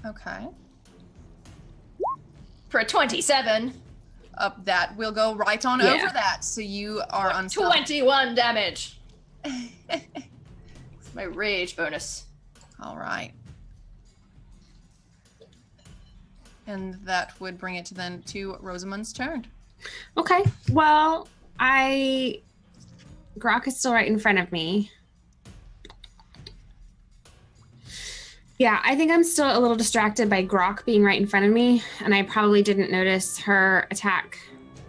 Okay. For a 27. That will go right on Yeah. over that. So you are unstoppable. 21 damage. My rage bonus. All right. And that would bring it then to Rosamund's turn. Okay. Well, Grok is still right in front of me. Yeah, I think I'm still a little distracted by Grok being right in front of me, and I probably didn't notice her attack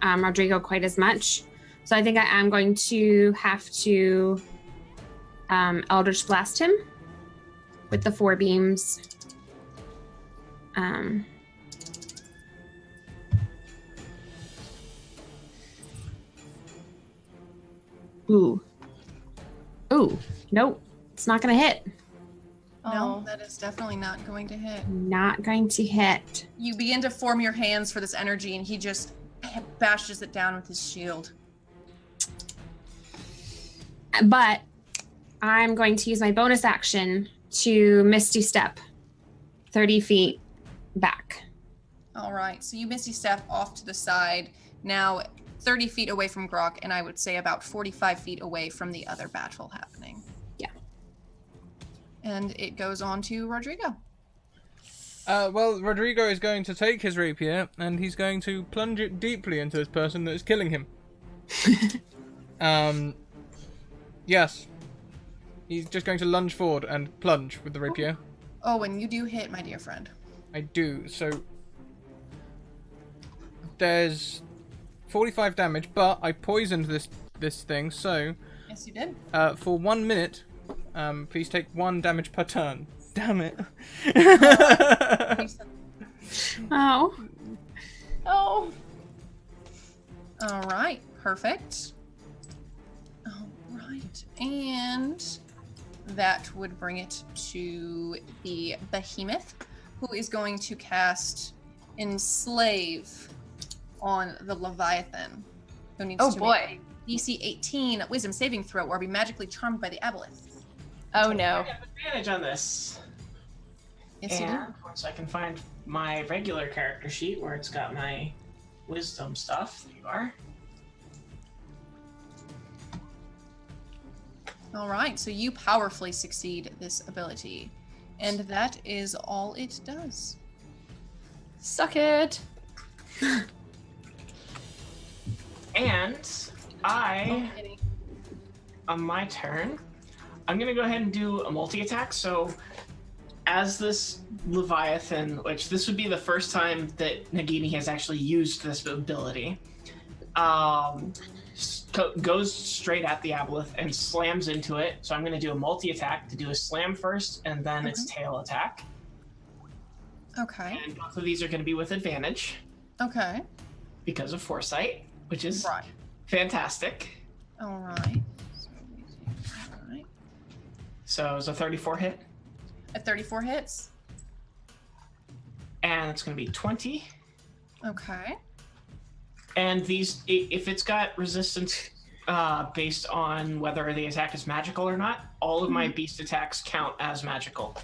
Rodrigo quite as much. So I think I am going to have to Eldritch Blast him with the 4 beams. Ooh, nope, it's not gonna hit. No, that is definitely not going to hit. Not going to hit. You begin to form your hands for this energy, and he just bashes it down with his shield. But I'm going to use my bonus action to Misty Step 30 feet back. All right, so you Misty Step off to the side, now 30 feet away from Grok, and I would say about 45 feet away from the other battle happening. Yeah. And it goes on to Rodrigo. Well, Rodrigo is going to take his rapier, and he's going to plunge it deeply into this person that is killing him. Yes. He's just going to lunge forward and plunge with the rapier. Oh, and you do hit, my dear friend. I do, so... There's 45 damage, but I poisoned this thing, so... Yes, you did. For 1 minute, please take 1 damage per turn. Damn it. Oh. Oh. All right, perfect. All right, and that would bring it to the behemoth, who is going to cast Enslave on the Leviathan, who needs Oh to boy. make DC 18 Wisdom saving throw or be magically charmed by the aboleth. Oh I no. have advantage on this. Yes, you do. And once I can find my regular character sheet where it's got my wisdom stuff, there you are. All right, so you powerfully succeed this ability, and that is all it does. Suck it. And on my turn, I'm gonna go ahead and do a multi-attack. So as this Leviathan, which this would be the first time that Nagini has actually used this ability, goes straight at the aboleth and slams into it. So I'm gonna do a multi-attack to do a slam first and then its tail attack. Okay. And both of these are gonna be with advantage Okay. because of foresight, which is Right. fantastic. All right. All right. So it's a 34 hit, At 34 hits. and it's going to be 20. Okay. And these, if it's got resistance based on whether the attack is magical or not, all of my beast attacks count as magical.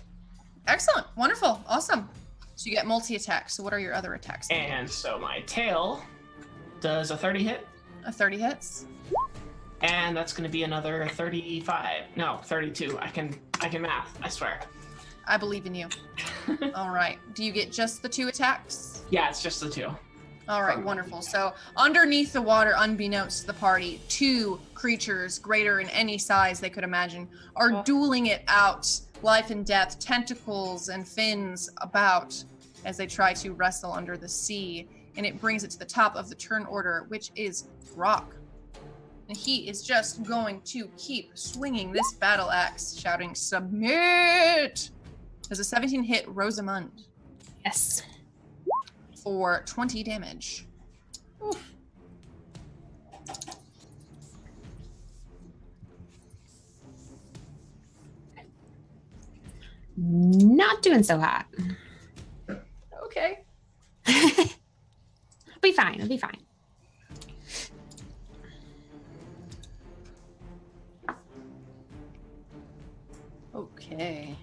Excellent. Wonderful. Awesome. So you get multi-attack. So what are your other attacks? And so my tail does a 30 hit, A 30 hits. and that's going to be another 35. No, 32. I can math, I swear. I believe in you. All right. Do you get just the 2 attacks? Yeah, it's just the 2. All right, wonderful. So underneath the water, unbeknownst to the party, 2 creatures greater in any size they could imagine are dueling it out, life and death, tentacles and fins about as they try to wrestle under the sea. And it brings it to the top of the turn order, which is Rock. And he is just going to keep swinging this battle axe, shouting, "Submit!" Does a 17 hit Rosamund Yes. for 20 damage? Oof. Not doing so hot. Okay. It'll be fine. It'll be fine. Okay.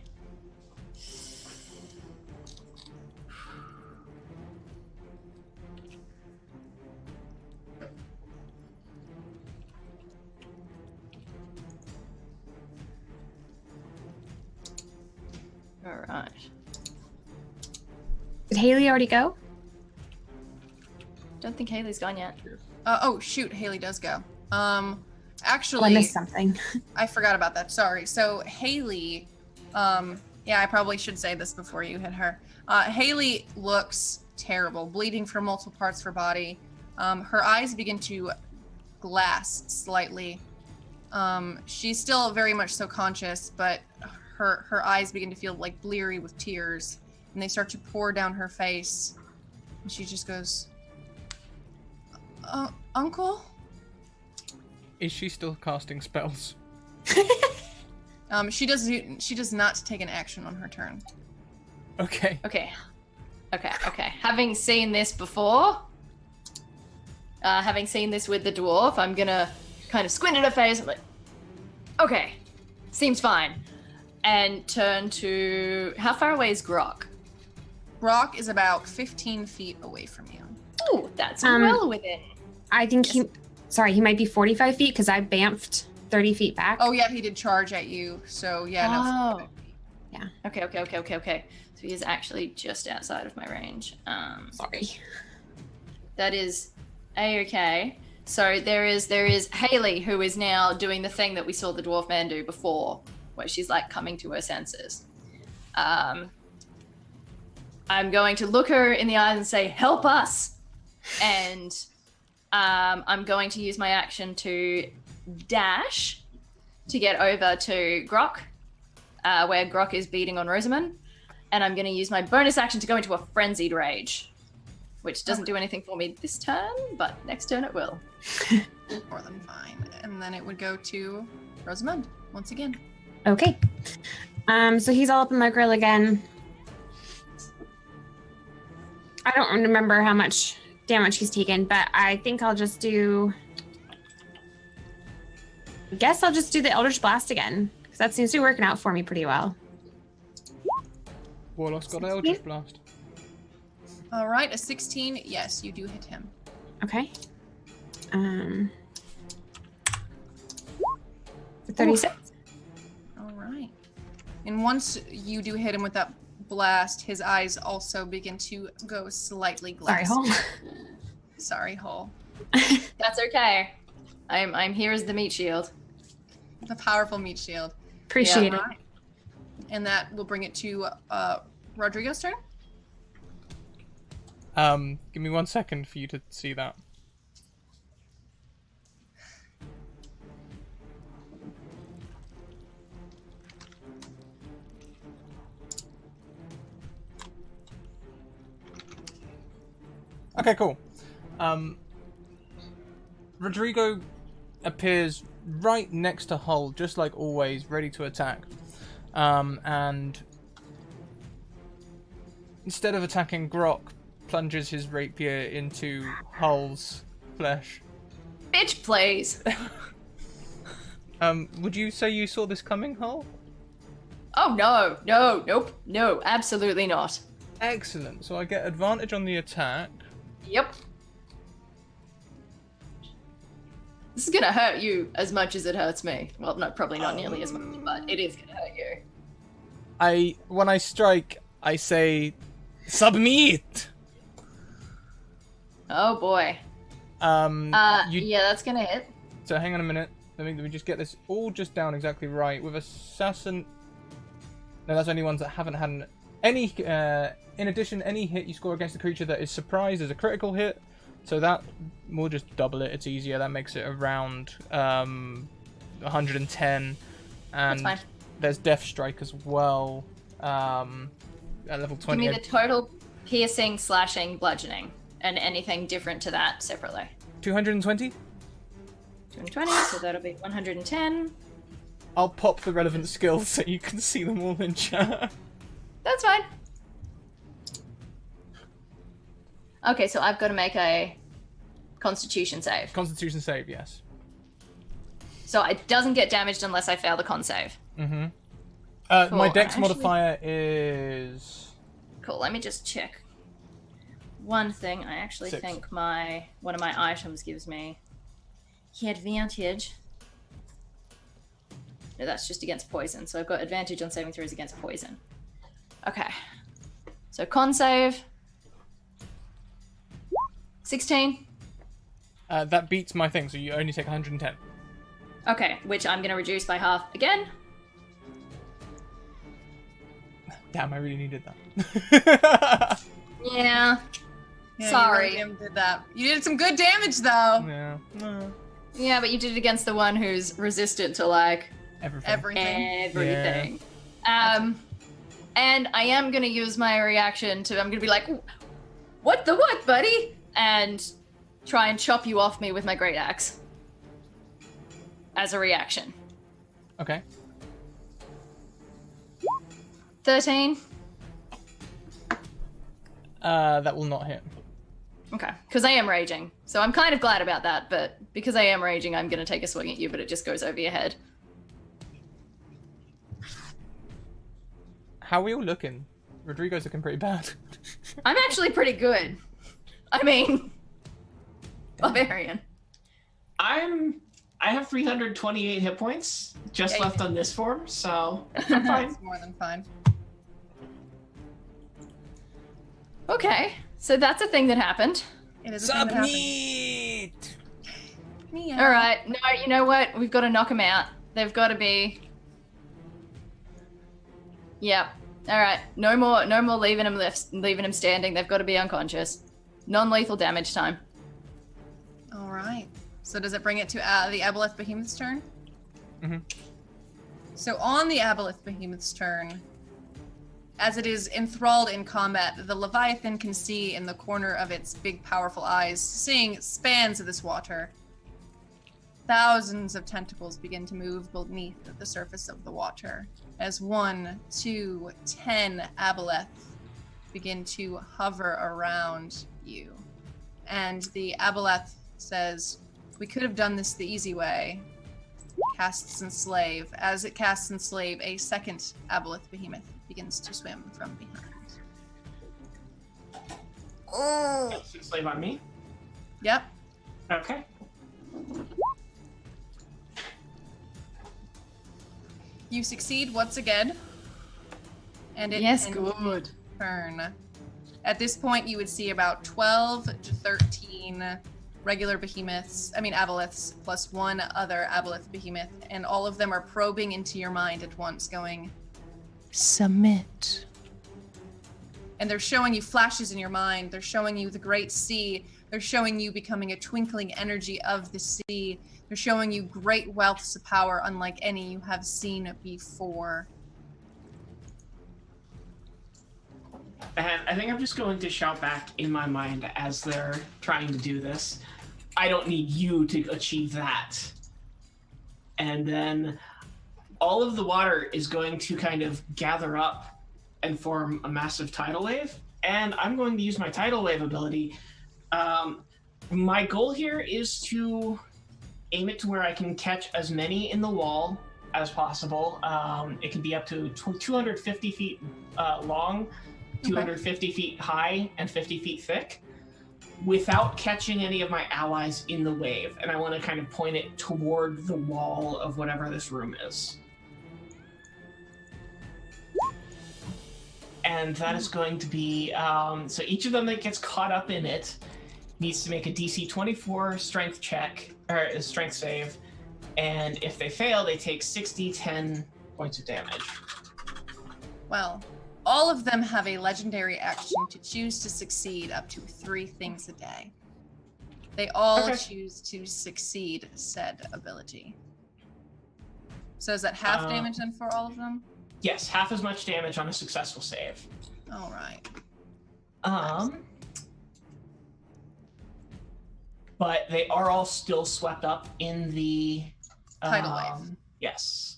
All right. Did Haley already go? Don't think Haley's gone yet. Oh shoot, Haley does go. Oh, Actually, I missed something. I forgot about that. Sorry. So Haley, yeah, I probably should say this before you hit her. Haley looks terrible, bleeding from multiple parts of her body. Her eyes begin to glass slightly. She's still very much so conscious, but her eyes begin to feel like bleary with tears, and they start to pour down her face. And she just goes, "Uncle." Is she still casting spells? She does not take an action on her turn. Okay. Okay. Having seen this before, having seen this with the dwarf, I'm gonna kind of squint at her face. I'm like, okay, seems fine. And turn to, how far away is Grok? Brock is about 15 feet away from you. Ooh, that's well within. I think he might be 45 feet because I bamfed 30 feet back. Oh yeah, he did charge at you. So yeah, no. Oh. Yeah. Okay. So he is actually just outside of my range. Sorry. That is A-okay. So there is Haley, who is now doing the thing that we saw the dwarf man do before, where she's like coming to her senses. I'm going to look her in the eyes and say, "Help us!" And I'm going to use my action to dash to get over to Grok, where Grok is beating on Rosamund. And I'm going to use my bonus action to go into a frenzied rage, which doesn't do anything for me this turn, but next turn it will. More than fine. And then it would go to Rosamund once again. Okay. So he's all up in my grill again. I don't remember how much damage he's taken, but I think I'll just do... I guess I'll just do the Eldritch Blast again, because that seems to be working out for me pretty well. Warlock's got Eldritch Blast. All right, a 16. Yes, you do hit him. Okay. For 36. All right. And once you do hit him with that blast, his eyes also begin to go slightly glassy. Sorry, Hole. Sorry, Hole. That's okay. I'm here as the meat shield. The powerful meat shield. Appreciate Yeah, it. right. And that will bring it to Rodrigo's turn. Give me 1 second for you to see that. Okay, cool. Rodrigo appears right next to Hull, just like always, ready to attack. And instead of attacking Grok, plunges his rapier into Hull's flesh. Bitch, please. Would you say you saw this coming, Hull? Oh, no, absolutely not. Excellent. So I get advantage on the attack. Yep. This is gonna hurt you as much as it hurts me. Well, no, probably not nearly as much, but it is gonna hurt you. When I strike, I say, submit! Oh boy. Yeah, that's gonna hit. So hang on a minute. Let me just get this all just down exactly right. With Assassin... No, that's only ones that haven't had any... in addition, any hit you score against a creature that is surprised is a critical hit. So that, we'll just double it. It's easier. That makes it around 110. And That's fine. there's Death Strike as well. At level 20. Give me the total piercing, slashing, bludgeoning, and anything different to that separately. 220? 220, so that'll be 110. I'll pop the relevant skills so you can see them all in chat. That's fine. Okay, so I've got to make a Constitution save. Constitution save, yes. So it doesn't get damaged unless I fail the con save. Mm-hmm. My Cool, dex actually- modifier is... Cool, let me just check. One thing I actually 6. think one of my items gives me. He had advantage. No, that's just against poison. So I've got advantage on saving throws against poison. Okay. So con save. 16. That beats my thing, so you only take 110. Okay, which I'm gonna reduce by half again. Damn, I really needed that. Yeah. Yeah, Sorry. You really did that. You did some good damage though. Yeah. No. Yeah, but you did it against the one who's resistant to like Everything. everything. And I am gonna use my reaction to I'm gonna be like, what the what, buddy? And try and chop you off me with my great axe. As a reaction. Okay. 13. That will not hit. Okay, because I am raging. So I'm kind of glad about that, but because I am raging, I'm gonna take a swing at you, but it just goes over your head. How are we all looking? Rodrigo's looking pretty bad. I'm actually pretty good. I mean, barbarian. I have 328 hit points just Yeah, you left do. on this form, so I'm fine. It's more than fine. Okay, so that's a thing that happened. It is a thing that happens. Submit! Meow. All right, no, you know what? We've got to knock them out. They've got to be. Yep. All right. No more leaving them standing. They've got to be unconscious. Non-lethal damage time. All right. So does it bring it to the Aboleth Behemoth's turn? Mm-hmm. So on the Aboleth Behemoth's turn, as it is enthralled in combat, the Leviathan can see in the corner of its big, powerful eyes, seeing spans of this water. Thousands of tentacles begin to move beneath the surface of the water as 1, 2, 10 Aboleth begin to hover around you. And the Aboleth says, we could have done this the easy way. Casts Enslave. As it casts Enslave, a second Aboleth Behemoth begins to swim from behind. Slave on me. Yep. Okay. You succeed once again. And it Yes, ends good. turn. At this point, you would see about 12 to 13 regular behemoths, aboleths, plus one other aboleth behemoth, and all of them are probing into your mind at once, going, submit. And they're showing you flashes in your mind. They're showing you the great sea. They're showing you becoming a twinkling energy of the sea. They're showing you great wealths of power unlike any you have seen before. And I think I'm just going to shout back in my mind as they're trying to do this. I don't need you to achieve that. And then all of the water is going to kind of gather up and form a massive tidal wave. And I'm going to use my tidal wave ability. My goal here is to aim it to where I can catch as many in the wall as possible. It can be up to 250 feet long, 250 feet high, and 50 feet thick, without catching any of my allies in the wave. And I want to kind of point it toward the wall of whatever this room is. And that is going to be, so each of them that gets caught up in it needs to make a DC 24 strength check, or a strength save. And if they fail, they take 10 points of damage. Well, all of them have a legendary action to choose to succeed up to 3 things a day. They all Okay. choose to succeed said ability. So is that half damage then for all of them? Yes, half as much damage on a successful save. All right. But they are all still swept up in the Tidal wave. Yes.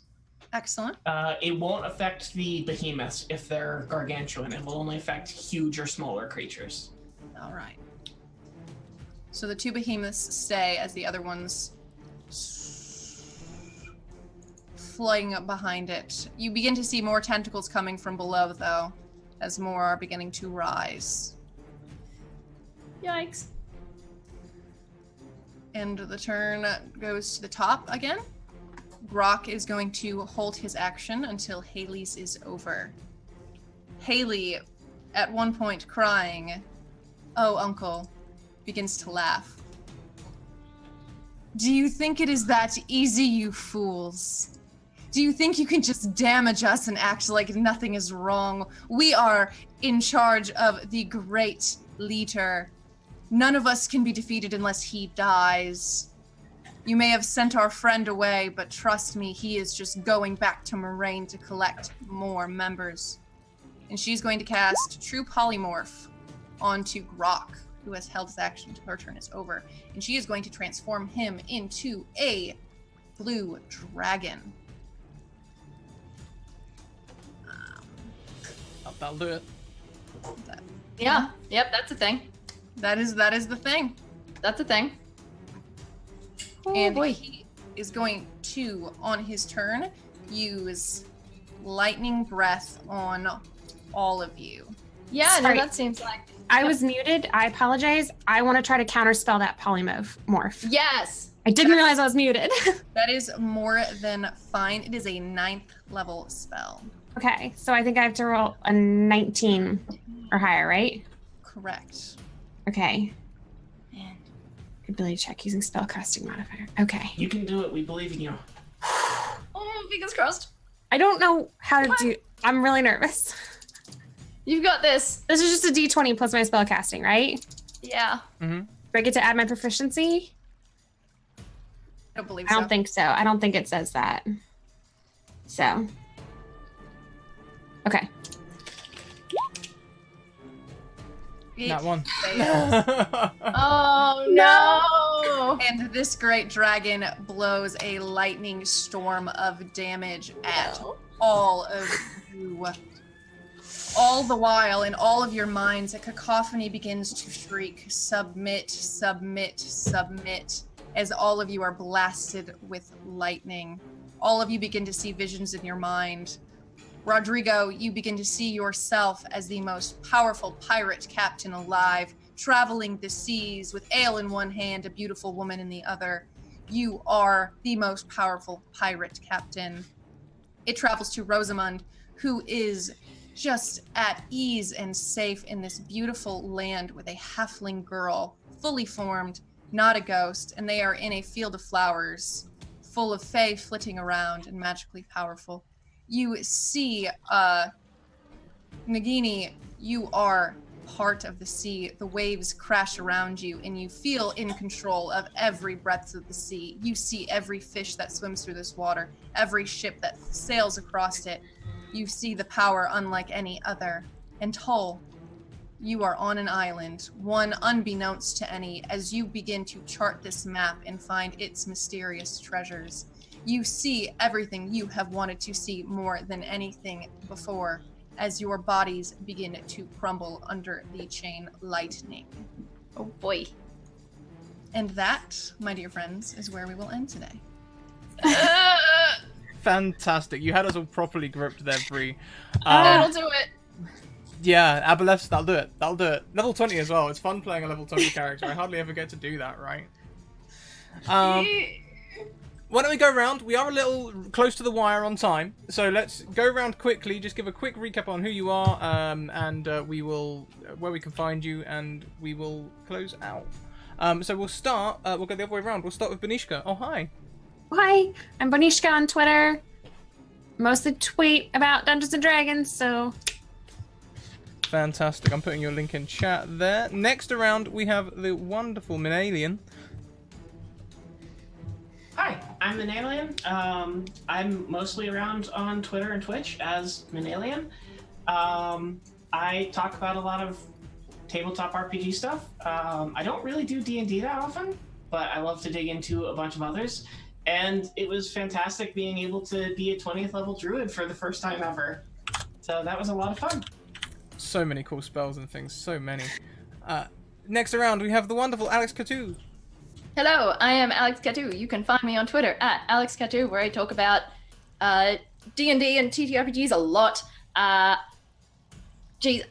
Excellent. It won't affect the behemoths if they're gargantuan. It will only affect huge or smaller creatures. All right. So the 2 behemoths stay as the other ones floating up behind it. You begin to see more tentacles coming from below, though, as more are beginning to rise. Yikes. And the turn goes to the top again. Grok is going to hold his action until Haley's is over. Haley, at one point crying, "Oh, uncle," begins to laugh. "Do you think it is that easy, you fools? Do you think you can just damage us and act like nothing is wrong? We are in charge of the great leader. None of us can be defeated unless he dies. You may have sent our friend away, but trust me, he is just going back to Moraine to collect more members." And she's going to cast True Polymorph onto Grok, who has held his action until her turn is over. And she is going to transform him into a blue dragon. That'll do it. Yeah. Yep, that's a thing. That is the thing. That's a thing. Oh, And boy. he is going to, on his turn, use lightning breath on all of you. Yeah, Sorry. no, that seems like... I was muted. I apologize. I want to try to counterspell that polymorph. Yes! I didn't realize I was muted. That is more than fine. It is a 9th level spell. Okay, so I think I have to roll a 19 or higher, right? Correct. Okay. And ability check using spellcasting modifier. Okay. You can do it. We believe in you. Oh, fingers crossed. I don't know how to do. I'm really nervous. You've got this. This is just a D20 plus my spellcasting, right? Yeah. Mm-hmm. Do I get to add my proficiency? I don't believe I so. don't think so. I don't think it says that. So. Okay. That one. Fails. Oh, no! And this great dragon blows a lightning storm of damage at all of you. All the while, in all of your minds, a cacophony begins to shriek, "Submit, submit, submit," as all of you are blasted with lightning. All of you begin to see visions in your mind. Rodrigo, you begin to see yourself as the most powerful pirate captain alive, traveling the seas with ale in one hand, a beautiful woman in the other. You are the most powerful pirate captain. It travels to Rosamund, who is just at ease and safe in this beautiful land with a halfling girl, fully formed, not a ghost, and they are in a field of flowers, full of fae flitting around and magically powerful. You see, Nagini, you are part of the sea. The waves crash around you, and you feel in control of every breadth of the sea. You see every fish that swims through this water, every ship that sails across it. You see the power unlike any other. And Hull, you are on an island, one unbeknownst to any, as you begin to chart this map and find its mysterious treasures. You see everything you have wanted to see more than anything before, as your bodies begin to crumble under the chain lightning. Oh, boy. And that, my dear friends, is where we will end today. Fantastic. You had us all properly gripped there, Bree. That'll do it. Yeah, Aboleths, that'll do it. That'll do it. Level 20 as well. It's fun playing a level 20 character. I hardly ever get to do that, right? Why don't we go around? We are a little close to the wire on time, so let's go around quickly. Just give a quick recap on who you are, and we will where we can find you, and we will close out. So we'll start. We'll go the other way around. We'll start with Benishka. Oh, hi. Hi, I'm Bonishka on Twitter. Mostly tweet about Dungeons and Dragons, so Fantastic. I'm putting your link in chat there. Next around, we have the wonderful Minalien. Hi, I'm Minalien. I'm mostly around on Twitter and Twitch as Minalien. I talk about a lot of tabletop RPG stuff. I don't really do D&D that often, but I love to dig into a bunch of others. And it was fantastic being able to be a 20th level druid for the first time ever. So that was a lot of fun. So many cool spells and things. So many. Next around, we have the wonderful Alex Catu. Hello, I am Alex Catu. You can find me on Twitter at Alex Catu, where I talk about D&D and TTRPGs a lot. Geez,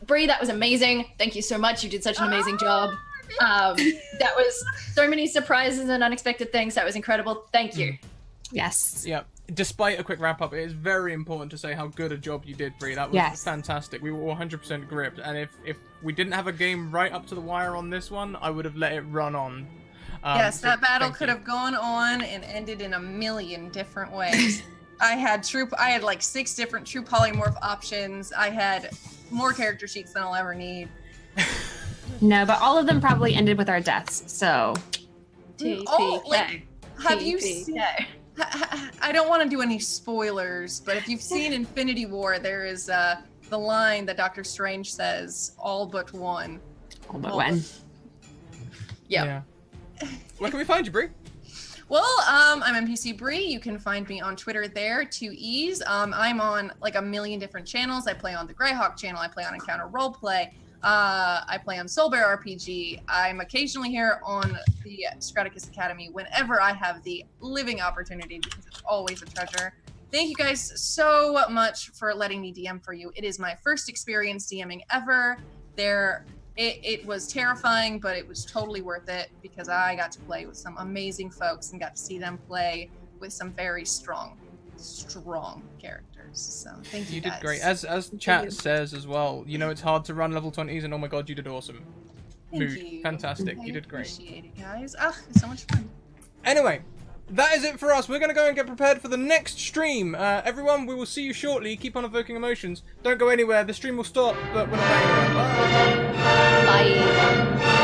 Bree, that was amazing. Thank you so much. You did such an amazing job. That was so many surprises and unexpected things. That was incredible. Thank you. Yes. Yeah. Despite a quick wrap up, it is very important to say how good a job you did, Bree. That was fantastic. We were 100% gripped, and if we didn't have a game right up to the wire on this one, I would have let it run on. Yes, that battle could have gone on and ended in a million different ways. I had like 6 different true polymorph options. I had more character sheets than I'll ever need. No, but all of them probably ended with our deaths. So. Have you seen? I don't want to do any spoilers, but if you've seen Infinity War, there is the line that Doctor Strange says, "All but one." All but one. Yeah. Where can we find you, Bree? Well, I'm NPC Bree. You can find me on Twitter there, 2 E's. I'm on like a million different channels. I play on the Greyhawk channel. I play on Encounter Roleplay. I play on Soulbear RPG. I'm occasionally here on the Straticus Academy whenever I have the living opportunity, because it's always a treasure. Thank you guys so much for letting me DM for you. It is my first experience DMing ever. It was terrifying, but it was totally worth it because I got to play with some amazing folks and got to see them play with some very strong characters. So thank you guys. You did great. As chat says as well, you know it's hard to run level 20s, and oh my god, you did awesome. Thank you. Fantastic. You did great. Appreciate it, guys. It's so much fun. Anyway, that is it for us. We're going to go and get prepared for the next stream. Everyone, we will see you shortly. Keep on evoking emotions. Don't go anywhere. The stream will stop, but we're not going anywhere. Bye. Bye.